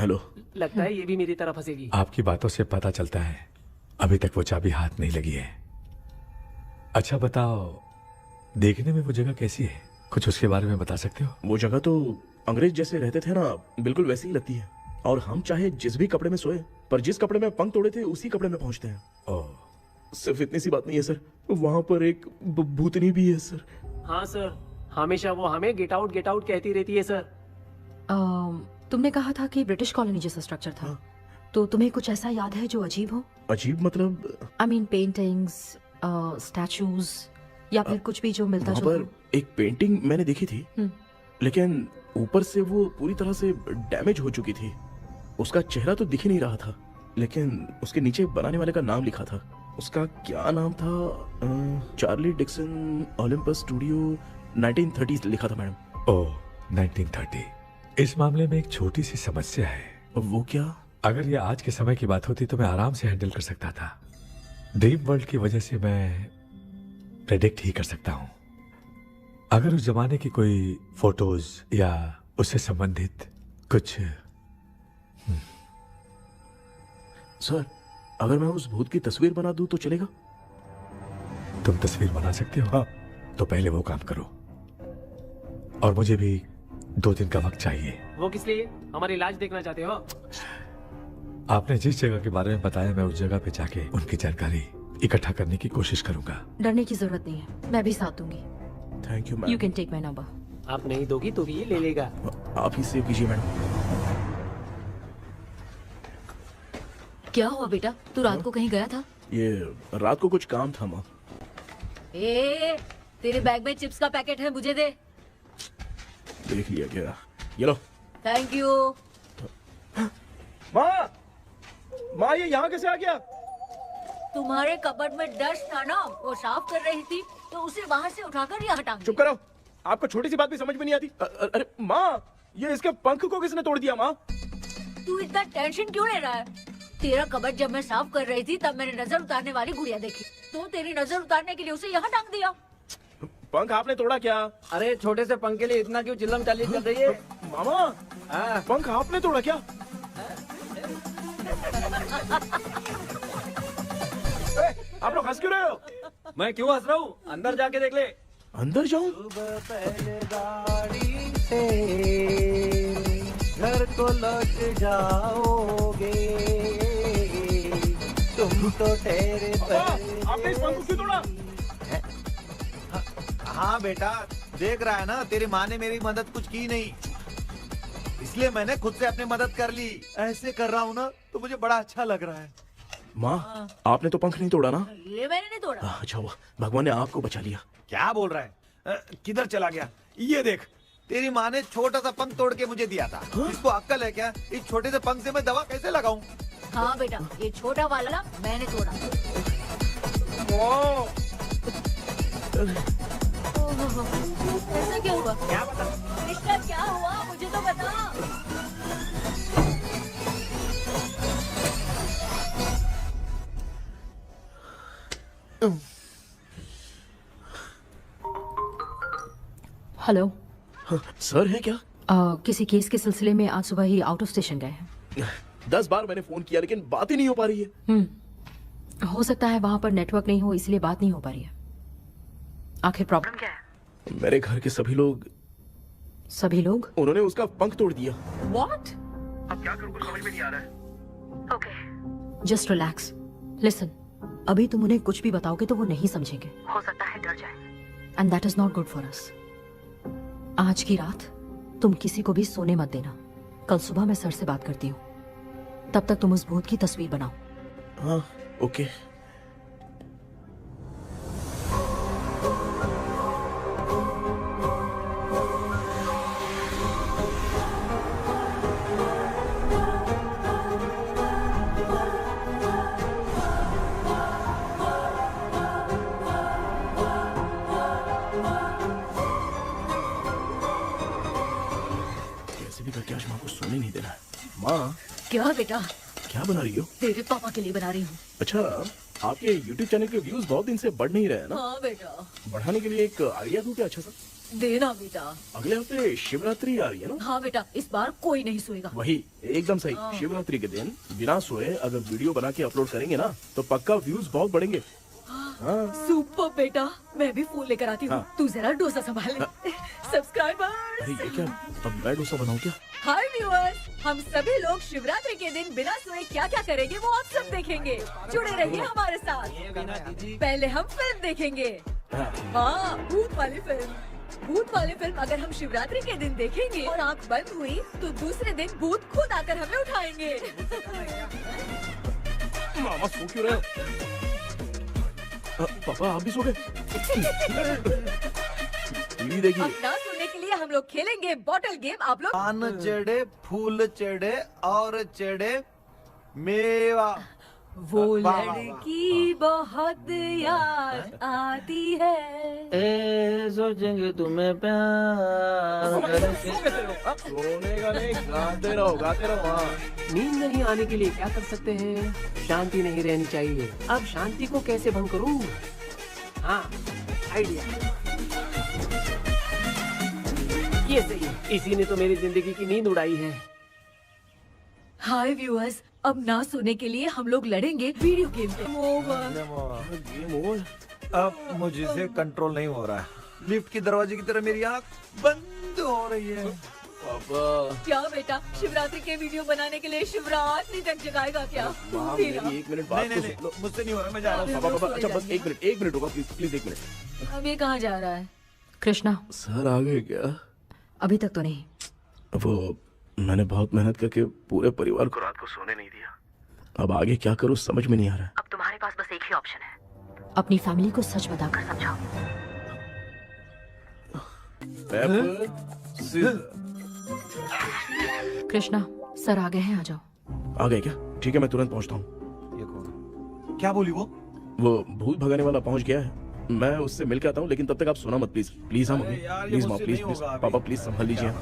हेलो। लगता है ये भी मेरी तरह फंसेगी। आपकी बातों से पता चलता है अभी तक वो चाबी हाथ नहीं लगी है। अच्छा बताओ, देखने में वो जगह कैसी है, कुछ उसके बारे में बता सकते हो? वो जगह तो अंग्रेज जैसे रहते थे ना, बिल्कुल वैसी ही लगती है। और हम चाहे जिस भी कपड़े में सोए, पर जिस कपड़े में पंख तोड़े थे उसी कपड़े में पहुंचते हैं। ओह, सिर्फ इतनी सी बात नहीं है सर, वहां पर एक भूतनी भी है सर। हाँ सर, हमेशा वो हमें गेट आउट कहती रहती है सर। तुमने कहा था कि ब्रिटिश कॉलोनी जैसा स्ट्रक्चर था, तो तुम्हें कुछ ऐसा याद है जो अजीब हो? अजीब मतलब? आई मीन पेंटिंग्स, स्टैचूज या फिर कुछ भी जो मिलता वहाँ जुलता पर एक पेंटिंग मैंने देखी थी, लेकिन ऊपर से वो पूरी तरह से डैमेज हो चुकी थी। उसका चेहरा तो दिख ही नहीं रहा था, लेकिन उसके नीचे बनाने वाले का नाम लिखा था। उसका क्या नाम था? चार्ली डिक्सन ओलंपस स्टूडियो 1930 लिखा था मैडम। ओह 1930। इस मामले में एक छोटी सी समस्या है। वो क्या? अगर ये आज के समय की बात होती तो मैं आराम से हैंडल कर सकता था। ड्रीम वर्ल्ड की वजह से मैं प्रेडिक्ट ही कर सकता हूँ। अगर उस जमाने की कोई फोटोज या उससे संबंधित कुछ। सर, अगर मैं उस भूत की तस्वीर बना दूं तो चलेगा? तुम तस्वीर बना सकते हो? हाँ। तो पहले वो काम करो, और मुझे भी 2 दिन का वक्त चाहिए। वो किस लिए? हमारी इलाज देखना चाहते हो? आपने जिस जगह के बारे में बताया, मैं उस जगह पे जाके उनकी जानकारी इकट्ठा करने की कोशिश करूंगा। डरने की जरूरत नहीं है, मैं भी साथ दूंगी। Thank you ma'am. You can take my number. आप नहीं दोगी तो भी ये ले लेगा। आप ही सेव कीजिए मैडम। क्या हुआ बेटा, तू रात को कहीं गया था? ये रात को कुछ काम था माँ। ए, तेरे बैग में चिप्स का पैकेट है, मुझे दे। देख लिया क्या? ये लो। Thank you. माँ, माँ ये यहाँ कैसे आ गया? तुम्हारे कबर्ड में डस्ट था ना, वो साफ कर रही थी तो उसे वहाँ से उठाकर यहाँ टांग चुप करो, आपको छोटी सी बात भी समझ में नहीं आती। अरे माँ, ये इसके पंख को किसने तोड़ दिया? माँ तू इतना टेंशन क्यों ले रहा है? तेरा कबर्ड जब मैं साफ कर रही थी तब मैंने नजर उतारने वाली गुड़िया देखी, तो तेरी नजर उतारने के लिए उसे यहाँ टांग दिया। पंख आपने तोड़ा क्या? अरे छोटे से पंख के लिए इतना क्यों चिल्लम चाली कर रही है? मामा, पंख आपने तोड़ा क्या? आप लोग हंस क्यों रहे हो? मैं क्यों हंस रहा हूँ? अंदर जाके देख ले। अंदर जाऊं? घर को लौट जाओगे तुम तो ठहरे। आपने इस पंख को क्यों तोड़ा? हाँ बेटा, देख रहा है ना, तेरी माँ ने मेरी मदद कुछ की नहीं, इसलिए मैंने खुद से अपनी मदद कर ली। ऐसे कर रहा हूँ ना तो मुझे बड़ा अच्छा लग रहा है। माँ, आपने तो पंख नहीं तोड़ा ना? ये मैंने नहीं तोड़ा। अच्छा हुआ, भगवान ने आपको बचा लिया। क्या बोल रहा है? किधर चला गया? ये देख, तेरी माँ ने छोटा सा पंख तोड़ के मुझे दिया था। इसको अक्ल है क्या? इस छोटे से पंख से मैं दवा कैसे लगाऊं? हाँ बेटा, ये छोटा वाला मैंने तोड़ा। ऐसा क्या हुआ? क्या बता? रिश्ता क्या हुआ, मुझे तो बता। हेलो। सर है क्या? किसी केस के सिलसिले में आज सुबह ही आउट ऑफ स्टेशन गए हैं। 10 बार मैंने फोन किया लेकिन बात ही नहीं हो पा रही है। हो सकता है वहाँ पर नेटवर्क नहीं हो, इसलिए बात नहीं हो पा रही है। आखिर प्रॉब्लम क्या है? मेरे घर के सभी लोग उन्होंने उसका पंख तोड़ दिया। What? अब क्या करूँ, कुछ समझ में नहीं आ रहा है। Okay. Just relax. Listen. अभी तुम उन्हें कुछ भी बताओगे तो वो नहीं समझेंगे। हो सकता है डर जाए। And that is not good for us. आज की रात तुम किसी को भी सोने मत देना। कल सुबह मैं सर से बात करती हूँ। तब तक तुम उस भूत की तस्वीर बनाओ। हाँ, ओके। करके आज माँ को सोने नहीं देना है। माँ, क्या बेटा? क्या बना रही हो? तेरे पापा के लिए बना रही हूँ। अच्छा, आपके YouTube चैनल के व्यूज बहुत दिन से बढ़ नहीं रहे हैं ना? हाँ बेटा। बढ़ाने के लिए एक आइडिया दूं क्या अच्छा सा? देना बेटा। अगले हफ्ते शिवरात्रि आ रही है ना? हाँ बेटा, इस बार कोई नहीं सोएगा। वही, एकदम सही। शिवरात्रि के दिन बिना सोए अगर वीडियो बना के अपलोड करेंगे ना तो पक्का व्यूज बहुत बढ़ेंगे। हाँ। सुपर बेटा, मैं भी फोन लेकर आती हूँ। हाँ। तू जरा डोसा संभाल ले। सब्सक्राइबर्स। अरे ये क्या, अब मैं डोसा बनाऊं क्या? हाय व्यूअर्स, हम सभी लोग शिवरात्रि के दिन बिना सोए क्या क्या करेंगे वो आप सब देखेंगे। जुड़े रहिए हमारे साथ। पहले हम फिल्म देखेंगे। हाँ, भूत वाली फिल्म। भूत वाली फिल्म अगर हम शिवरात्रि के दिन देखेंगे और आँख बंद हुई तो दूसरे दिन भूत खुद आकर हमें उठाएंगे। मामा सो क्यों रहे हो? पापा आप भी सो गए? टीवी देखिए। अब ना सोने के लिए हम लोग खेलेंगे बॉटल गेम। आप लोग पान चढ़े, फूल चढ़े और चढ़े मेवा। वो वाह, वाह, वाह। लड़की बहुत याद आती है। ए सोचेंगे तुम्हें प्यार सोने का नहीं, गाते रहो हाँ। नींद नहीं आने के लिए क्या कर सकते हैं? शांति नहीं रहनी चाहिए। अब शांति को कैसे भंग करूं? हाँ, आइडिया। ये सही है। इसी ने तो मेरी जिंदगी की नींद उड़ाई है। हाय व्यूअर्स, अब ना सोने के लिए हम लोग लड़ेंगे वीडियो गेम पे। अब मुझसे कंट्रोल नहीं हो रहा है। लिफ्ट की दरवाजे की तरह मेरी आँख बंद हो रही है। पापा क्या बेटा, शिवरात्रि के वीडियो बनाने के लिए शिवरात्रि तक जगाएगा क्या? माँ, फिर मेरी एक मिनट बात नहीं तो नहीं सुन लो। मुझसे नहीं हो रहा, मैं जा रहा हूँ। पापा अच्छा बस एक मिनट होगा प्लीज एक मिनट। अब ये कहाँ जा रहा है? कृष्णा, सर आ गए क्या? अभी तक तो नहीं। वो मैंने बहुत मेहनत करके पूरे परिवार को रात को सोने नहीं दिया। अब आगे क्या करूँ समझ में नहीं आ रहा है। अब तुम्हारे पास बस एक ही ऑप्शन है, अपनी फैमिली को सच बताकर समझाओ। कृष्णा, सर आ गए हैं, आ जाओ। आ गए क्या? ठीक है मैं तुरंत पहुंचता हूँ। ये कौन? क्या बोली वो? वो भूत भगाने वाला पहुंच गया है, मैं उससे मिल के आता हूँ, लेकिन तब तक आप सोना मत प्लीज। प्लीज हाँ मम्मी, यार, ये प्लीज माँ, मुझसे प्लीज नहीं प्लीज होगा अभी। पापा प्लीज संभाल लीजिए।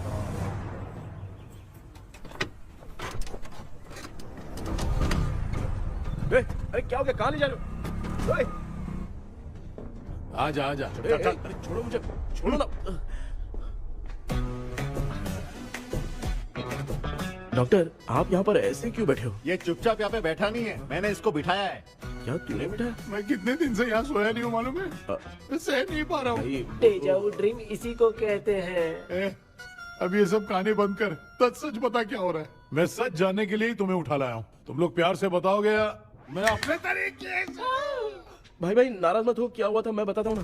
अरे क्या हो गया? कहाँ ले जा रहे हो? ओए, आजा आजा ए, ए, अरे छोड़ो मुझे, छोड़ो ना। डॉक्टर आप यहाँ पर ऐसे क्यों बैठे हो? ये चुपचाप यहाँ पे बैठा नहीं है, मैंने इसको बिठाया है। क्या तूने बैठा? मैं कितने दिन से यहाँ सोया नहीं हूँ मालूम है। मैं सह नहीं पा रहा हूँ। भाई, डेजाऊ ड्रीम इसी को कहते हैं। ए, अब ये सब कहानी बंद कर, सच बता क्या हो रहा है। मैं सच जानने के लिए ही तुम्हें उठा लाया हूँ। तुम लोग प्यार से बताओगे या मैं अपने तरीके से। भाई नाराज मत हो, क्या हुआ था मैं बताता हूँ ना।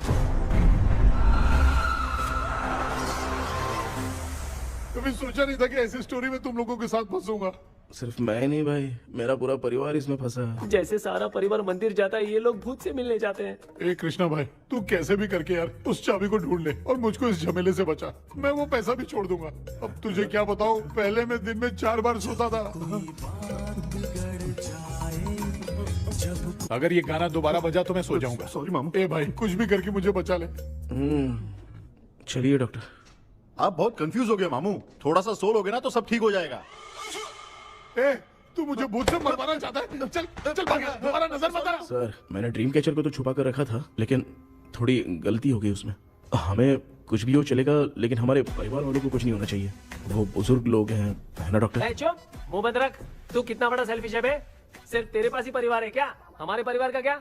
कभी सोचा नहीं था कि ऐसी स्टोरी में तुम लोगों के साथ फंसूंगा। सिर्फ मैं नहीं भाई, मेरा पूरा परिवार इसमें फंसा है। जैसे सारा परिवार मंदिर जाता है, ये लोग भूत से मिलने जाते हैं। ए कृष्णा भाई, तू कैसे भी करके यार उस चाबी को ढूंढ ले और मुझको इस झमेले से बचा। मैं वो पैसा भी छोड़ दूंगा। अब तुझे क्या बताऊं, पहले मैं दिन में 4 बार सोता था। अगर ये गाना दोबारा बजा तो मैं सो जाऊंगा। सॉरी मामू। ए भाई कुछ भी करके मुझे बचा ले। चलिए डॉक्टर। आप बहुत कंफ्यूज हो गए मामू, थोड़ा सा सो लोगे ना तो सब ठीक हो जाएगा। ए तू मुझे भूत से मरवाना चाहता है? चल चल भाग, दोबारा नजर मत आना। सर मैंने ड्रीम कैचर को तो छुपा कर रखा था, लेकिन थोड़ी गलती हो गई उसमें। हमें कुछ भी हो चलेगा, लेकिन हमारे परिवार वालों को कुछ नहीं होना चाहिए। वो बुजुर्ग लोग हैं, है ना डॉक्टर? चुप, मुंह बंद रख। तू कितना बड़ा सेल्फिश है बे? सिर्फ तेरे पास ही परिवार है क्या? हमारे परिवार का क्या?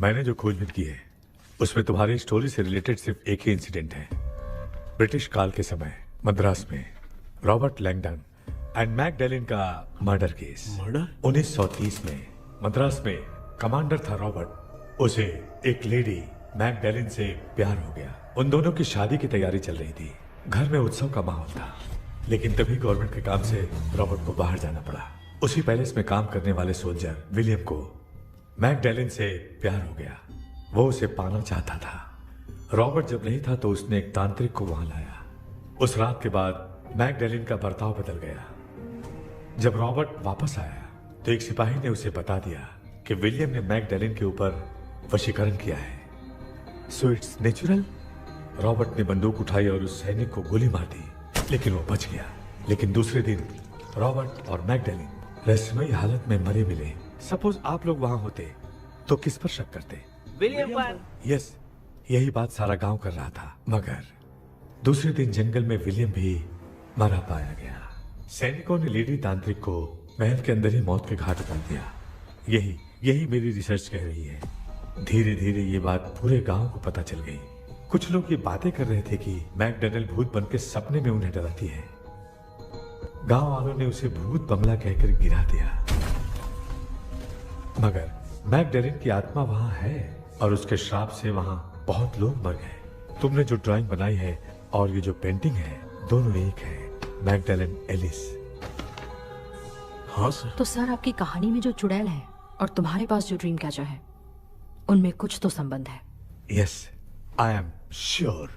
मैंने जो खोजबीन की है उसमें तुम्हारी स्टोरी से रिलेटेड सिर्फ एक ही इंसिडेंट है। ब्रिटिश काल के समय मद्रास में रॉबर्ट लैंगडन एंड मैकडैलिन का मर्डर केस। मर्डर? 1930 में मद्रास में कमांडर था रॉबर्ट, उसे एक लेडी मैकडैलिन से प्यार हो गया। उन दोनों की शादी की तैयारी चल रही थी, घर में उत्सव का माहौल था, लेकिन तभी गवर्नमेंट के काम से रॉबर्ट को बाहर जाना पड़ा। उसी पैलेस में काम करने वाले सोल्जर विलियम को मैकडैलिन से प्यार हो गया, वो उसे पाना चाहता था। रॉबर्ट जब नहीं था तो उसने एक तांत्रिक को वहां लाया। उस रात के बाद मैकडैलिन का बर्ताव बदल गया। जब रॉबर्ट वापस आया तो एक सिपाही ने उसे बता दिया कि विलियम ने मैकडैलिन के ऊपर वशीकरण किया है। So it's natural. रॉबर्ट ने बंदूक उठाई और उस सैनिक को गोली मार दी, लेकिन वो बच गया। लेकिन दूसरे दिन रॉबर्ट और मैकडैलिन रहस्यमयी हालत में मरे मिले। सपोज आप लोग वहां होते तो किस पर शक करते? विलियम पर। यस, यही बात सारा गांव कर रहा था। मगर दूसरे दिन जंगल में विलियम भी मरा पाया गया। सैनिकों ने लेडी तांत्रिक को महल के अंदर ही मौत के घाट उतार दिया। यही मेरी रिसर्च कह रही है। धीरे धीरे ये बात पूरे गांव को पता चल गई। कुछ लोग ये बातें कर रहे थे कि मैकडैलिन भूत बनकर सपने में उन्हें डराती है। गांव वालों ने उसे भूत बंगला कहकर गिरा दिया। मगर मैकडैलिन की आत्मा वहां है और उसके श्राप से वहां बहुत लोग मर गए। तुमने जो ड्राइंग बनाई है और ये जो पेंटिंग है दोनों एक है, मैगडेलन एलिस। हाँ सर। तो सर आपकी कहानी में जो चुड़ैल है और तुम्हारे पास जो ड्रीम कैचर है उनमें कुछ तो संबंध है। Yes, I am sure.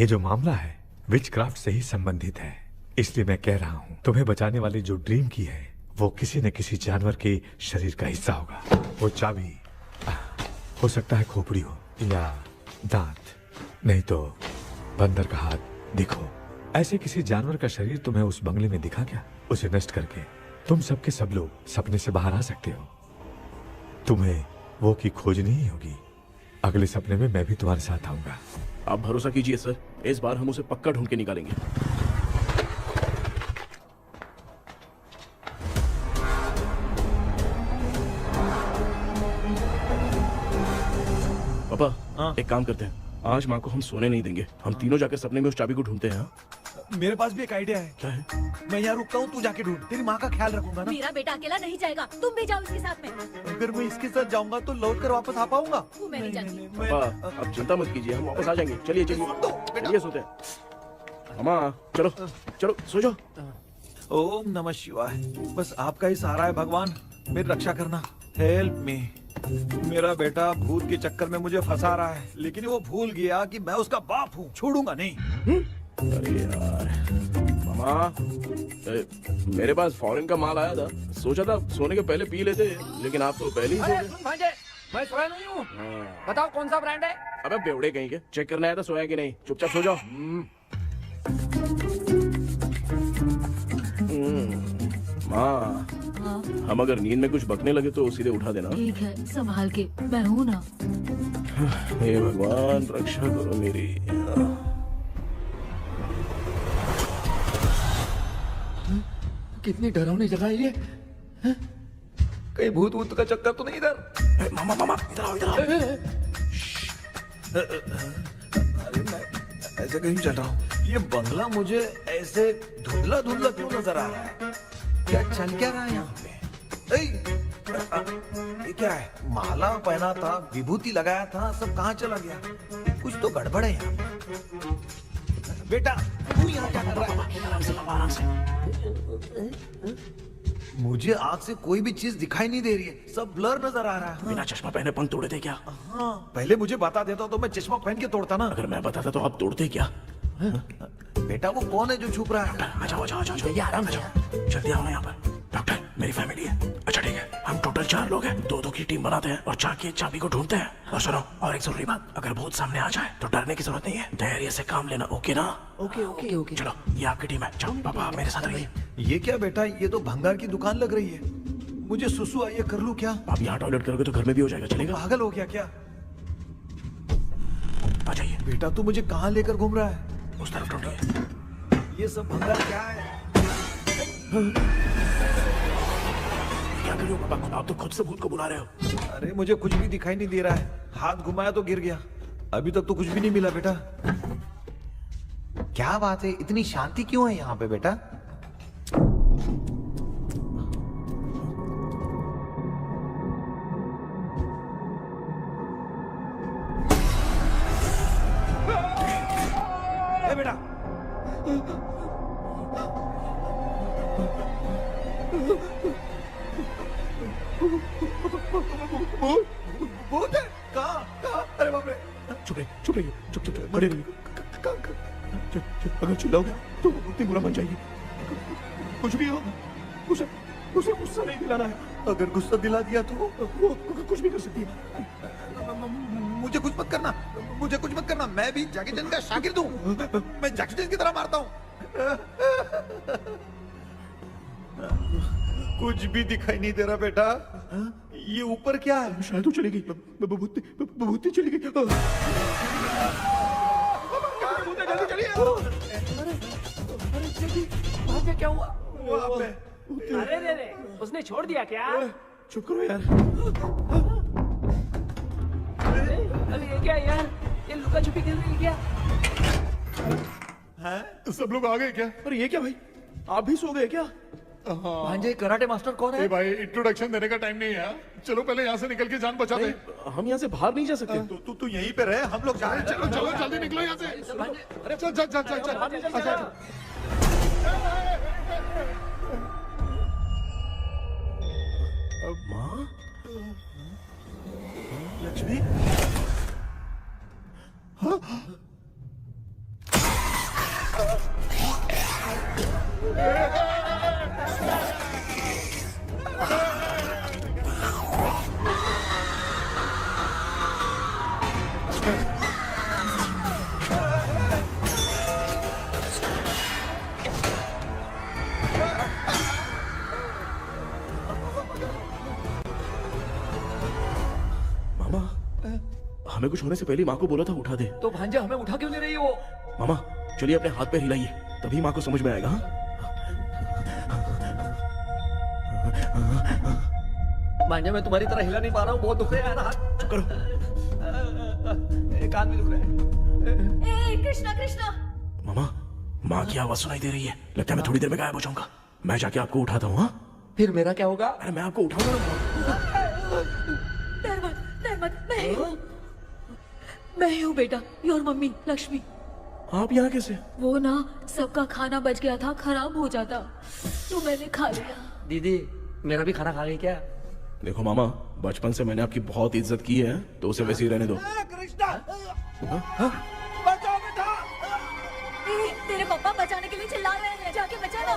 ये जो मामला है विचक्राफ्ट से ही संबंधित है, इसलिए मैं कह रहा हूँ तुम्हें बचाने वाली जो ड्रीम की है वो किसी न किसी जानवर के शरीर का हिस्सा होगा। वो चाबी हो सकता है खोपड़ी हो या दांत, नहीं तो बंदर का हाथ। देखो, ऐसे किसी जानवर का शरीर तुम्हें उस बंगले में दिखा क्या? उसे नष्ट करके तुम सबके सब लोग सपने से बाहर आ सकते हो। तुम्हें वो की खोजनी ही होगी। अगले सपने में मैं भी तुम्हारे साथ आऊंगा। आप भरोसा कीजिए सर, इस बार हम उसे पक्का ढूंढ के निकालेंगे। पापा, एक काम करते हैं, आज माँ को हम सोने नहीं देंगे। हम तीनों जाकर सपने में उस चाबी को ढूंढते हैं। मेरे पास भी एक आइडिया है। क्या है? मैं यहाँ रुकता हूँ, तू जाके ढूंढ। तेरी माँ का ख्याल रखूंगा ना। मेरा बेटा अकेला नहीं जाएगा, तुम भी जाओ इसके साथ में। अगर मैं इसके साथ जाऊंगा तो लौट कर वापस आ पाऊंगा? वो मैं नहीं जानती। पापा, अब चिंता मत कीजिए, हम वापस आ जाएंगे। चलिए चलिए चलिए, सोते हैं। अम्मा चलो चलो सो जाओ। ओम नमः शिवाय। बस आपका ही सहारा है भगवान, मेरी रक्षा करना। Help me. मेरा बेटा भूत के चक्कर में मुझे फंसा रहा है, लेकिन वो भूल गया कि मैं उसका बाप हूँ। छोड़ूंगा नहीं। अरे यार मामा, मेरे पास फॉरेन का माल आया था, सोचा था सोने के पहले पी लेते, लेकिन आप तो पहले ही सो अरे गए। सुन भांजे, मैं सोया नहीं हूँ। बताओ कौन सा ब्रांड है? अबे बेवड़े कहीं के, चेक करना है तो सोया कि नहीं। चुपचाप सो जाओ। माँ, हम अगर नींद में कुछ बकने लगे तो सीधे उठा देना। ठीक है, संभाल के, मैं हूँ ना। हे भगवान, रक्षा करो मेरी। कितनी डरावनी जगह है ये। कहीं भूत भूत का चक्कर तो नहीं इधर? मामा मामा, इधर आओ इधर आओ। अरे मैं ऐसे कहीं चल रहा हूँ। ये बंगला मुझे ऐसे धुंधला धुंधला क्यों नजर आ रहा है? क्या चल क्या रहा है यहाँ पे? ये क्या है? माला पहना था, विभूति लगाया था, सब कहाँ चला गया? कुछ तो गड़बड़ है यहाँ पे। बेटा, तू यहाँ क्या कर रहा है? आराम से। मुझे आँख से कोई भी चीज दिखाई नहीं दे रही है, सब ब्लर नजर आ रहा है। बिना चश्मा पहने पंख तोड़े थे क्या? हाँ, पहले मुझे बता देता तो मैं चश्मा पहन के तोड़ता ना। अगर मैं बताता तो आप तोड़ते क्या? बेटा वो कौन है जो छुप रहा है? आ जाओ आ जाओ आ जाओ, ये आराम से जाओ। जल्दी आओ ना यहाँ पर। डॉक्टर, मेरी फैमिली है। अच्छा ठीक है, हम टोटल 4 लोग हैं। 2-2 की टीम बनाते हैं और जाके चाबी को ढूंढते हैं। और सुनो, और एक जरूरी बात, अगर भूत सामने आ जाए तो डरने की जरूरत नहीं है, धैर्य से काम लेना। ओके ना? Okay okay okay. चलो, ये आपकी टीम है। जाओ पापा, मेरे साथ रहिए। ये क्या बेटा, ये तो भंगार की दुकान लग रही है। मुझे सुसु आई है, कर लूं क्या? आप यहाँ टॉयलेट करोगे तो घर में भी हो जाएगा, चलेगा? पागल हो गया क्या? आ जाइए। बेटा तू मुझे कहाँ लेकर घूम रहा है? उस तरफ ढूंढिए। ये सब भंगार क्या है? क्या कर रहे हो पापा? आप तो खुद से भूत को बुला रहे हो। अरे मुझे कुछ भी दिखाई नहीं दे रहा है, हाथ घुमाया तो गिर गया। अभी तक तो कुछ भी नहीं मिला बेटा। क्या बात है, इतनी शांति क्यों है यहाँ पे बेटा? बेटा भूत है? कहाँ? अरे बाप रे! चुप रहिए चुप रहिए, चुप चुप चुप खड़े रहिए। अगर चिल्लाओगे तो वो इतनी बुरा बन जाएगी। कुछ भी हो, उसे उसे गुस्सा नहीं दिलाना है। अगर गुस्सा दिला दिया तो वो कुछ भी कर सकती है। मुझे कुछ मत करना, मुझे कुछ मत करना। मैं भी जैकी चैन का शागिर्द हूँ। मैं जैकी चैन की तरह मारता हूँ। कुछ भी दिखाई नहीं दे रहा बेटा। ये ऊपर क्या है? शायद वो चली गई। भूती चली गई। जल्दी चलिए। भांजे क्या हुआ? वहाँ पे अरे रे रे, उसने छोड़ दिया क्या? चुप करो यार। अरे ये क्या यार, ये लुका छुपी खेल रही है क्या? हैं? सब लोग आ गए क्या? अरे ये क्या भाई, आप भी सो गए क्या? भांजे कराटे मास्टर कौन ए है? भाई इंट्रोडक्शन देने का टाइम नहीं है। चलो पहले यहाँ से निकल के जान बचा दे। हम यहाँ से बाहर नहीं जा सकते। तू यहीं पे रहे, हम लोग जा रहे हैं। चलो चलो जल्दी निकलो यहाँ से। चल चल चल चल चल। अच्छा। माँ, लक्ष्मी, मामा, हमें कुछ होने से पहले माँ को बोला था उठा दे। तो भांजे हमें उठा क्यों ले रही हो? मामा चलिए अपने हाथ पे हिलाइए, तभी माँ को समझ में आएगा। हाँ? भांजे मैं तुम्हारी तरह हिला नहीं पा रहा हूँ, बहुत दुख रहा है यार हाथ। चुप करो। कान भी दुख रहा है। ए कृष्णा कृष्णा, मामा, माँ की आवाज सुनाई दे रही है, लगता है मैं थोड़ी देर में गायब हो जाऊंगा। मैं जाके आपको उठाता हूँ। हाँ, फिर मेरा क्या होगा? अरे मैं आपको उठाऊंगा। डर मत, मैं ही हूँ बेटा, योर मम्मी लक्ष्मी। आप यहाँ कैसे? वो ना सबका खाना बच गया था, खराब हो जाता तो मैंने खा लिया। दीदी मेरा भी खाना खा गई क्या? देखो मामा, बचपन से मैंने आपकी बहुत इज्जत की है, तो उसे वैसे ही रहने दो। तेरे पापा बचाने के लिए चिल्ला रहे हैं, जाके बचा ना।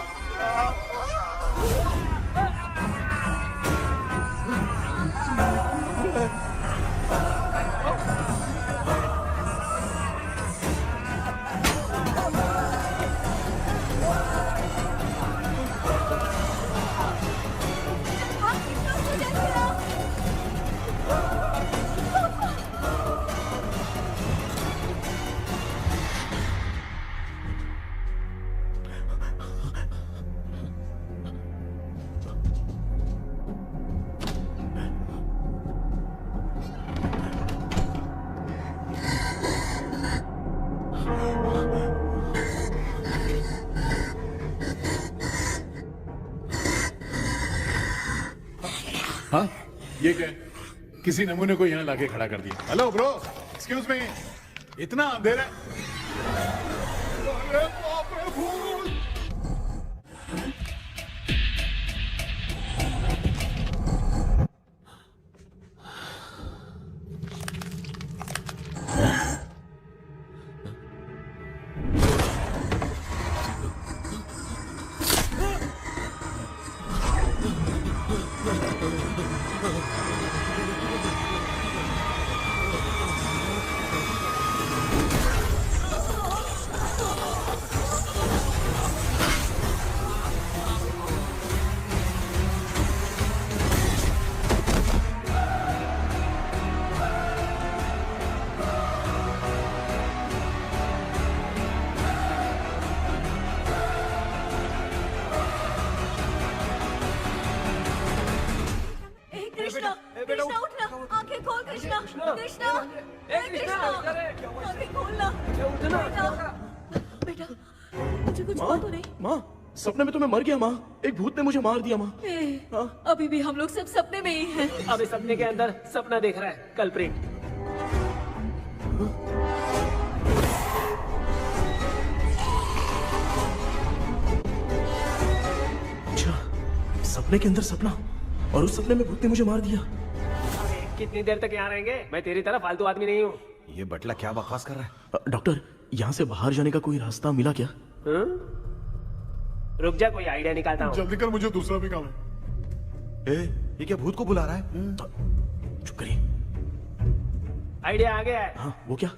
हाँ ये क्या? किसी नमूने को यहाँ लाके खड़ा कर दिया। हेलो ब्रो, एक्सक्यूज मी, इतना अंधेरा है। अरे बाप रे, भूत! कृष्णा कृष्णा उठना, आंखें खोल कृष्णा कृष्णा कृष्णा, आंखें खोलना बेटा, मुझे कुछ हुआ तो नहीं? माँ, सपने में तो मैं मर गया माँ, एक भूत ने मुझे मार दिया माँ। अभी भी हम लोग सब सपने में ही हैं। अब इस सपने के अंदर सपना देख रहा है कल्प्रिट। अच्छा, सपने के अंदर सपना, और उस सपने में भूत ने मुझे मार दिया। कितनी देर तक यहाँ रहेंगे? मैं तेरी तरह फालतू आदमी नहीं हूँ। ये बटला क्या बकवास कर रहा है? डॉक्टर, यहाँ से बाहर जाने का कोई रास्ता मिला क्या? रुक जा, कोई आइडिया निकालता हूँ। जल्दी कर, मुझे दूसरा भी काम है। ये क्या भूत को बुला रहा है? चुप करिए। आइडिया आ गया है। हाँ, वो क्या?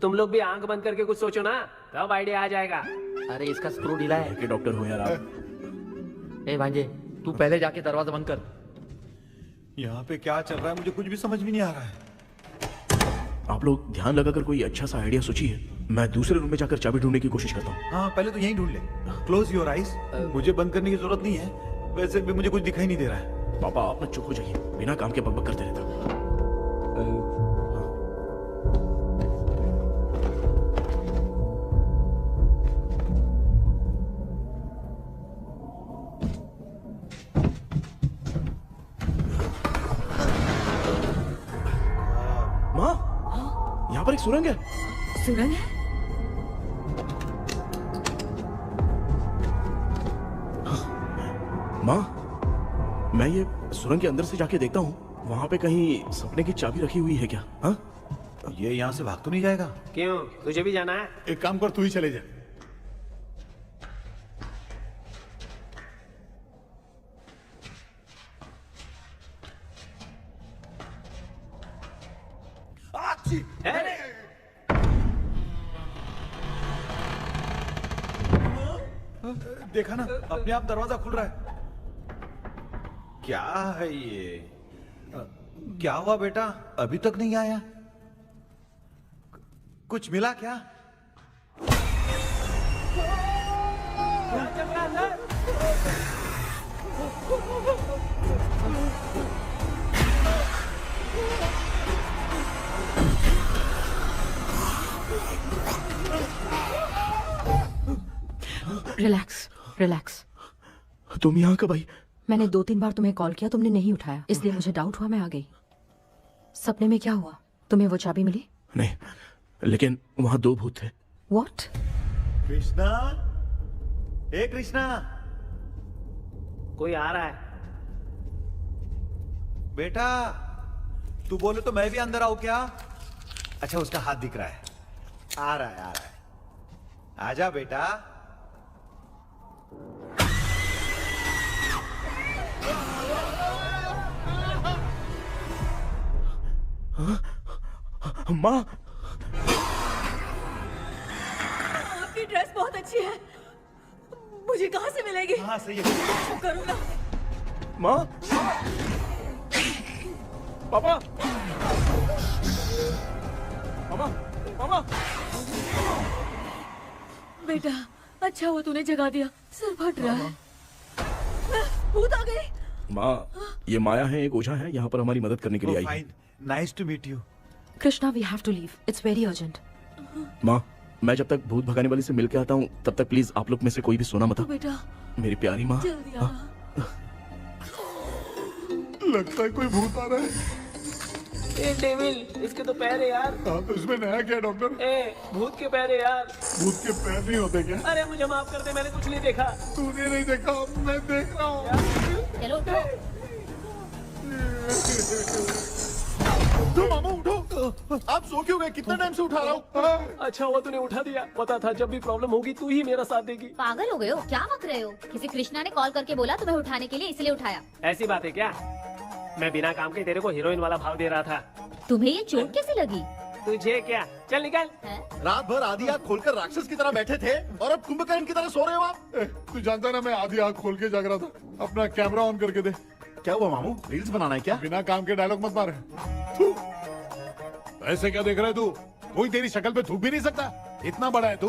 तुम लोग भी आंख बंद करके कुछ सोचो ना, तब आइडिया आ जाएगा। अरे इसका स्क्रू ढीला है। के डॉक्टर हो यार आप। ए भांजे, तू पहले जाके दरवाजा बंद कर। यहाँ पे क्या चल रहा है मुझे कुछ भी समझ में नहीं आ रहा है। आप लोग ध्यान लगाकर कोई अच्छा सा आइडिया सोचिए, मैं दूसरे रूम में जाकर चाबी ढूंढने की कोशिश करता हूँ। हाँ, पहले तो यहीं ढूंढ ले। Close your eyes. मुझे बंद करने की जरूरत नहीं है, वैसे भी मुझे कुछ दिखाई नहीं दे रहा है। पापा आप ना चुप हो जाइए, बिना काम के बकबक करते रहते हो। पर एक सुरंग है। सुरंग है? माँ, मैं ये सुरंग के अंदर से जाके देखता हूँ, वहाँ पे कहीं सपने की चाबी रखी हुई है क्या? हाँ? ये यहाँ से भाग तो नहीं जाएगा? क्यों, तुझे भी जाना है? एक काम कर, तू ही चले जा। देखा ना, अपने आप दरवाजा खुल रहा है। क्या है ये? क्या हुआ बेटा, अभी तक नहीं आया? कुछ मिला क्या? Relax relax. तुम यहाँ कब आई? मैंने 2-3 बार तुम्हें कॉल किया, तुमने नहीं उठाया, इसलिए मुझे डाउट हुआ, मैं आ गई। सपने में क्या हुआ? तुम्हें वो चाबी मिली? नहीं, लेकिन वहाँ 2 भूत थे। व्हाट? कृष्णा, ए कृष्णा, कोई आ रहा है। बेटा तू बोले तो मैं भी अंदर आऊं क्या? अच्छा, उसका हाथ दिख रहा है, आ रहा है, आ रहा है। आजा बेटा। माँ, आपकी ड्रेस बहुत अच्छी है, मुझे कहाँ से मिलेगी? हाँ सही है। करूँगा। माँ, पापा, मामा, मामा। बेटा अच्छा हुआ तूने जगा दिया, सर फट रहा है। भूत आ गई। माँ, ये माया है, एक ओझा है, यहाँ पर हमारी मदद करने के लिए आई है। Fine, nice to meet you. Krishna, we have to leave, it's very urgent. माँ, मैं जब तक भूत भगाने वाली से मिल के आता हूँ, तब तक प्लीज आप लोग में से कोई भी सोना मत। बेटा मेरी प्यारी माँ। जल्दी आना। लगता है कोई भूत आ रहा है। ए डेविल, इसके तो पैर है यार। हाँ, तो इसमें नया क्या डॉक्टर? ए, भूत के पैर है यार। भूत के पैर नहीं होते क्या? अरे मुझे माफ कर दे, मैंने कुछ नहीं देखा। तूने नहीं देखा, मैं देख रहा हूँ। चलो उठो। उठो मामा, उठो। आप सो क्यों गए? कितना टाइम से उठा रहा हूँ। अच्छा हुआ तूने उठा दिया, पता था जब भी प्रॉब्लम होगी तू ही मेरा साथ देगी। पागल हो गए हो क्या? बक रहे हो? किसी कृष्णा ने कॉल करके बोला तुम्हें उठाने के लिए, इसलिए उठाया। ऐसी बात है क्या? मैं बिना काम के तेरे को हीरोइन वाला भाव दे रहा था। तुम्हें ये चोट कैसे लगी? तुझे क्या, चल निकल। रात भर आधी आंख खोलकर राक्षस की तरह बैठे थे और अब कुंभकर्ण की तरह सो रहे हो आप। तू जानता है ना, मैं आधी आंख खोल के जाग रहा था। अपना कैमरा ऑन करके दे। क्या हुआ मामू, रील्स बनाना है क्या? बिना काम के डायलॉग मत मार। थू। ऐसे क्या देख रहा है तू? कोई तेरी शक्ल पे थूक भी नहीं सकता, इतना बड़ा है तू।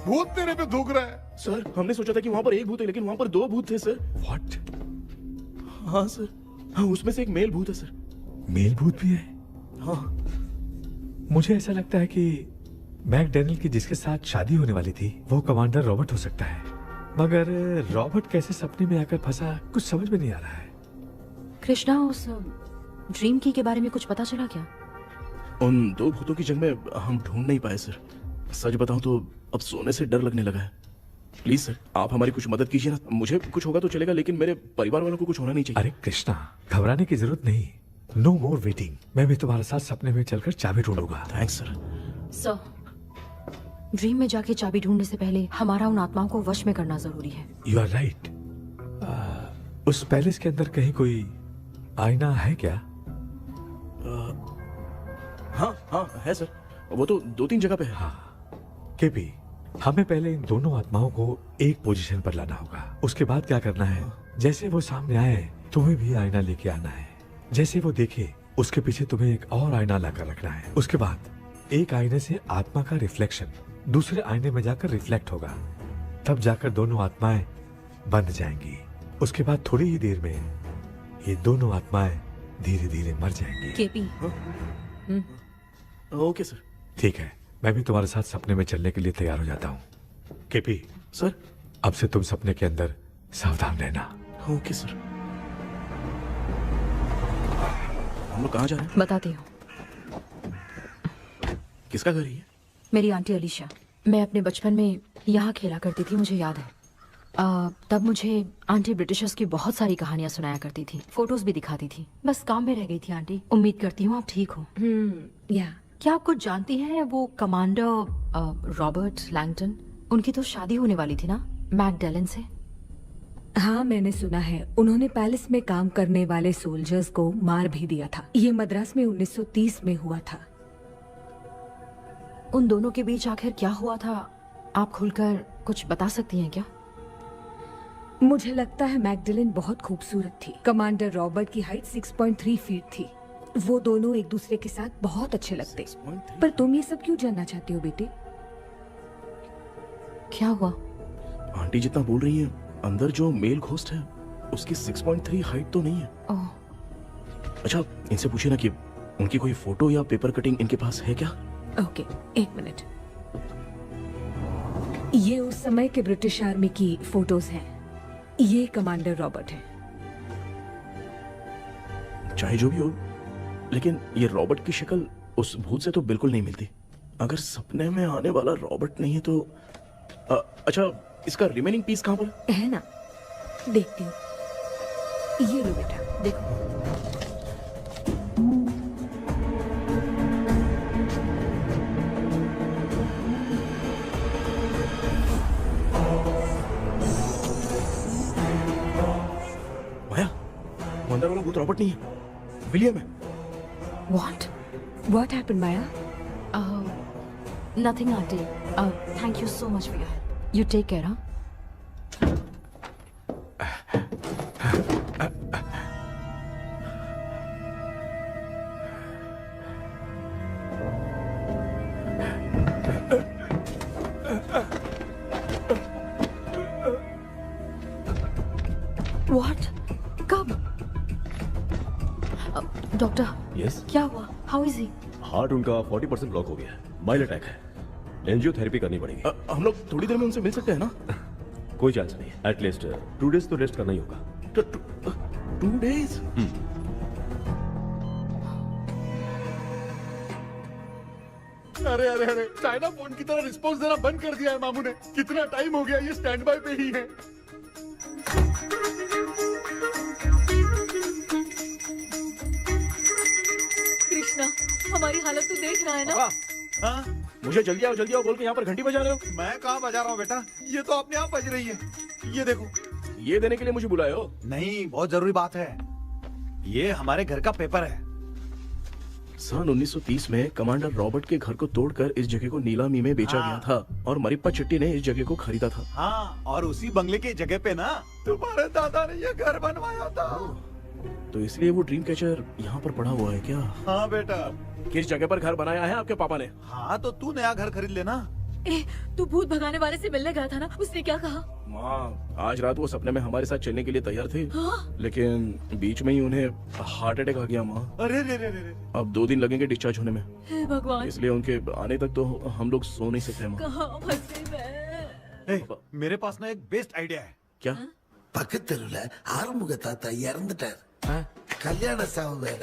भूत तेरे पे थूक रहा है। सर, हमने सोचा था कि वहाँ पर एक भूत है, लेकिन वहाँ पर 2 भूत थे सर। व्हाट? हाँ सर, हाँ, उसमें से एक मेल भूत है सर। मेल भूत भी है? हाँ। मुझे ऐसा लगता है कि मैकडैनियल की जिसके साथ शादी होने वाली थी वो कमांडर रॉबर्ट हो सकता है, मगर रॉबर्ट कैसे सपने में आकर फंसा, कुछ समझ में नहीं आ रहा है। कृष्णा, उस ड्रीम की के बारे में कुछ पता चला क्या? उन 2 भूतों की जंग में हम ढूंढ नहीं पाए सर। सच बताऊं तो अब सोने से डर लगने लगा है। प्लीज सर, आप हमारी कुछ मदद कीजिए ना। मुझे कुछ होगा तो चलेगा, लेकिन मेरे परिवार वालों को कुछ होना नहीं चाहिए। अरे कृष्णा, घबराने की जरूरत नहीं, नो मोर वेटिंग। मैं भी तुम्हारे साथ सपने में चलकर चाबी ढूंढूंगा। Thanks sir. सर, ड्रीम में जाके चाबी ढूंढने से पहले हमारा उन आत्माओं को वश में करना जरूरी है। You are right. उस पैलेस के अंदर कहीं कोई आईना है क्या? हाँ हाँ है सर, वो तो 2-3 जगह पे है। हाँ केपी, हमें पहले इन दोनों आत्माओं को एक पोजीशन पर लाना होगा। उसके बाद क्या करना है, जैसे वो सामने आए तुम्हें भी आईना लेके आना है। जैसे वो देखे उसके पीछे तुम्हें एक और आईना लाकर रखना है। उसके बाद एक आईने से आत्मा का रिफ्लेक्शन दूसरे आईने में जाकर रिफ्लेक्ट होगा, तब जाकर दोनों आत्माएं बंध जाएंगी। उसके बाद थोड़ी ही देर में ये दोनों आत्माएं धीरे धीरे मर जाएंगी। KP, okay sir. ठीक है, मैं भी तुम्हारे साथ सपने में चलने के लिए तैयार हो जाता हूँ। केपी सर, अब से तुम सपने के अंदर सावधान रहना। Okay sir. हम लोग कहाँ जा रहे हैं? बताती हूँ। किसका घर है ये? मेरी आंटी अलीशा। मैं अपने बचपन में यहाँ खेला करती थी, मुझे याद है। तब मुझे आंटी ब्रिटिशर्स की बहुत सारी कहानियां सुनाया करती थी, फोटोज भी दिखाती थी। बस काम में रह गई थी आंटी। उम्मीद करती हूँ आप ठीक हो। या क्या आप कुछ जानती हैं वो कमांडर रॉबर्ट लैंगटन? उनकी तो शादी होने वाली थी ना मैकडेलन से। हाँ, मैंने सुना है उन्होंने पैलेस में काम करने वाले सोल्जर्स को मार भी दिया था। ये मद्रास में 1930 में हुआ था। उन दोनों के बीच आखिर क्या हुआ था, आप खुलकर कुछ बता सकती हैं क्या? मुझे लगता है मैकडेलन बहुत खूबसूरत थी। कमांडर रॉबर्ट की हाइट 6.3 फीट थी। वो दोनों एक दूसरे के साथ बहुत अच्छे लगते। पर तुम ये सब क्यों जानना चाहती हो बेटे? क्या हुआ? आंटी जितना बोल रही है, अंदर जो मेल घोस्ट है उसकी 6.3 हाइट तो नहीं है। ओह, अच्छा, इनसे पूछिए ना कि उनकी कोई फोटो या पेपर कटिंग इनके पास है क्या? ओके, एक मिनट। ये उस समय के ब्रिटिश आर्मी की फोटोज हैं। ये कमांडर रॉबर्ट है। चाहे जो भी हो, लेकिन ये रॉबर्ट की शक्ल उस भूत से तो बिल्कुल नहीं मिलती। अगर सपने में आने वाला रॉबर्ट नहीं है तो अच्छा, इसका रिमेनिंग पीस कहाँ पर है ना? देखती हूँ। ये लो बेटा, देखो। माया, वो अंदर वाला भूत रॉबर्ट नहीं है, विलियम है। What happened, Maya? Nothing, auntie. Thank you so much for your help. You take care, huh? What? कब? डॉक्टर, यस, क्या हुआ? How is he? हार्ट उनका 40% ब्लॉक हो गया है। माइल्ड अटैक है। एंजियोथेरेपी करनी पड़ेगी। हम लोग थोड़ी देर में उनसे मिल सकते हैं ना? कोई चांस नहीं। एटलीस्ट 2 डेज तो रेस्ट करना ही होगा। 2 days? अरे अरे अरे, चाइना फोन की तरह रिस्पॉन्स देना बंद कर दिया है मामू ने। कितना टाइम हो गया, ये स्टैंड बाय पे ही है। कृष्णा, हमारी हालत तो देख रहा है ना। हाँ? मुझे जल्दी आओ बोल के यहाँ पर घंटी बजा रहे हो। मैं कहाँ बजा रहा हूँ बेटा, ये तो अपने आप बज रही है। ये देखो। ये देने के लिए मुझे बुलाए हो? नहीं, बहुत जरूरी बात है। ये हमारे घर का पेपर है। सन 1930 में कमांडर रॉबर्ट के घर को तोड़कर इस जगह को नीलामी में बेचा गया था और मरिप्पा चिट्टी ने इस जगह को खरीदा था। हाँ, और उसी बंगले की जगह पे ना तुम्हारे दादा ने ये घर बनवाया था। तो इसलिए वो ड्रीम कैचर यहाँ पर पड़ा हुआ है क्या? हाँ बेटा। किस जगह पर घर बनाया है आपके पापा ने? हाँ, तो तू नया घर खरीद लेना। तू भूत भगाने वाले से मिलने गया था ना, उसने क्या कहा? माँ, आज रात वो सपने में हमारे साथ चलने के लिए तैयार थे। हाँ? लेकिन बीच में ही उन्हें हार्ट अटैक आ गया माँ। अरे रे रे रे रे। अब 2 दिन लगेंगे डिस्चार्ज होने में। हे भगवान, इसलिए उनके आने तक तो हम लोग सो नहीं सकते माँ। कहाँ फंसे मैं? मेरे पास ना एक बेस्ट आइडिया है। क्या? பக்கத்தெருவுல ஆறுமுக தாத்தா இறந்துட்டார். கல்யாண சாவு வேற.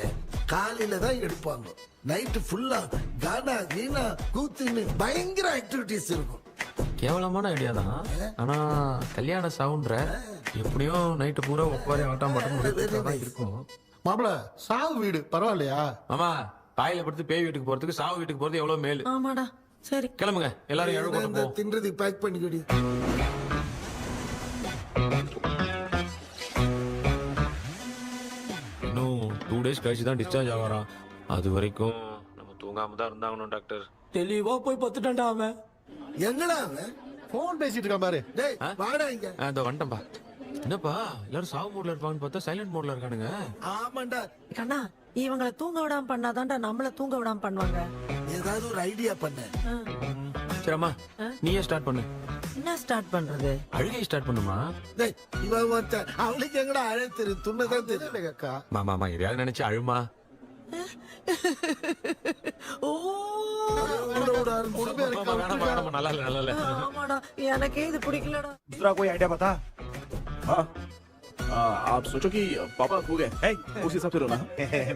காலையில தான் எடுப்பாங்க. நைட் ஃபுல்லா கானா கீனா கூத்துன்னு பயங்கர ஆக்டிவிட்டிஸ் இருக்கும். கேவலமான ஐடியா தான். ஆனா கல்யாண சவுண்ட்ற எப்படியும் நைட்டு பூரா ஒப்பாரி ஆட்டம் பாட்டம் இருக்கும். மாப்பிள, சாவு வீடு பரவாயில்லையா? மாமா, பாயில படுத்து பேய் வீட்டுக்கு போறதுக்கு சாவு வீட்டுக்கு போறது எவ்வளவு மேல். ஆமாடா, சரி கிளம்புங்க, எல்லாரும் எழு கொண்டு போ. தின்றதுக்கு பேக் பண்ணிக்கடி. இன்னும் 2 டேஸ் கழிச்சு தான் டிஸ்சார்ஜ் ஆவாராம். அது வரைக்கும் நம்ம தூங்காம தான் இருந்தாகணும் டாக்டர். தெளிவா போய் பத்துட்டான்டா அவன். எங்கடா அவன்? फोन பேசிட்டு இருக்கான் பாரு. டேய், வாடா இங்க. இதோ வந்துட்டேன்பா. என்னப்பா எல்லாரும் சாவு மூட்ல இருப்பாங்கன்னு பார்த்தா சைலண்ட் மோட்ல இருக்கானுங்க. ஆமாண்டா. கண்ணா, இவங்களை தூங்க விடாம பண்ணாதான்டா நம்மள தூங்க விடாம பண்ணுவாங்க. ஏதாவது ஒரு ஐடியா பண்ண. சரிம்மா, நீயே ஸ்டார்ட் பண்ணு. என்ன ஸ்டார்ட் பண்றது? அழுகை ஸ்டார்ட் பண்ணுமா? டேய், இவன் ஒருத்தன். அவளுக்கு எங்கடா அழ தெரியும்? துண்ணதான் தெரியல அக்கா. மாமா எதையாவது நினைச்சு அழுமா. நல்லா இல்ல. ஆமாடா, எனக்கே இது பிடிக்கலடா. दूसरा कोई आइडिया बता। हाँ, आप सोचो कि पापा खो गए, उस हिसाब से रोना।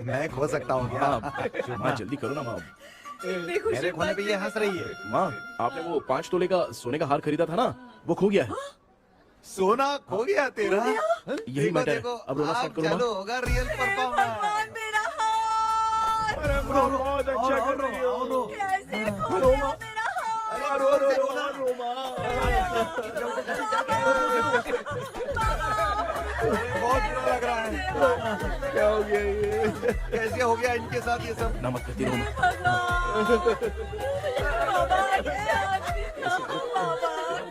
मैं खो सकता हूँ क्या? माँ, जल्दी करो ना माँ। इतनी खुशी मेरे खोने पे ये हंस रही है। माँ, आपने वो 5 तोले का सोने का हार खरीदा था ना, वो खो गया है। सोना खो गया तेरा? यही मैटर है। अब रोना स्टार्ट करो चलो माँ। होगा रियल परफॉर्मेंस। मेरा हार बहुत अच्छा कर रही हो। कैसे खो गया मेरा हार? बहुत बुरा लग रहा है। क्या हो गया ये? कैसे हो गया इनके साथ ये सब? ना मत करती रो।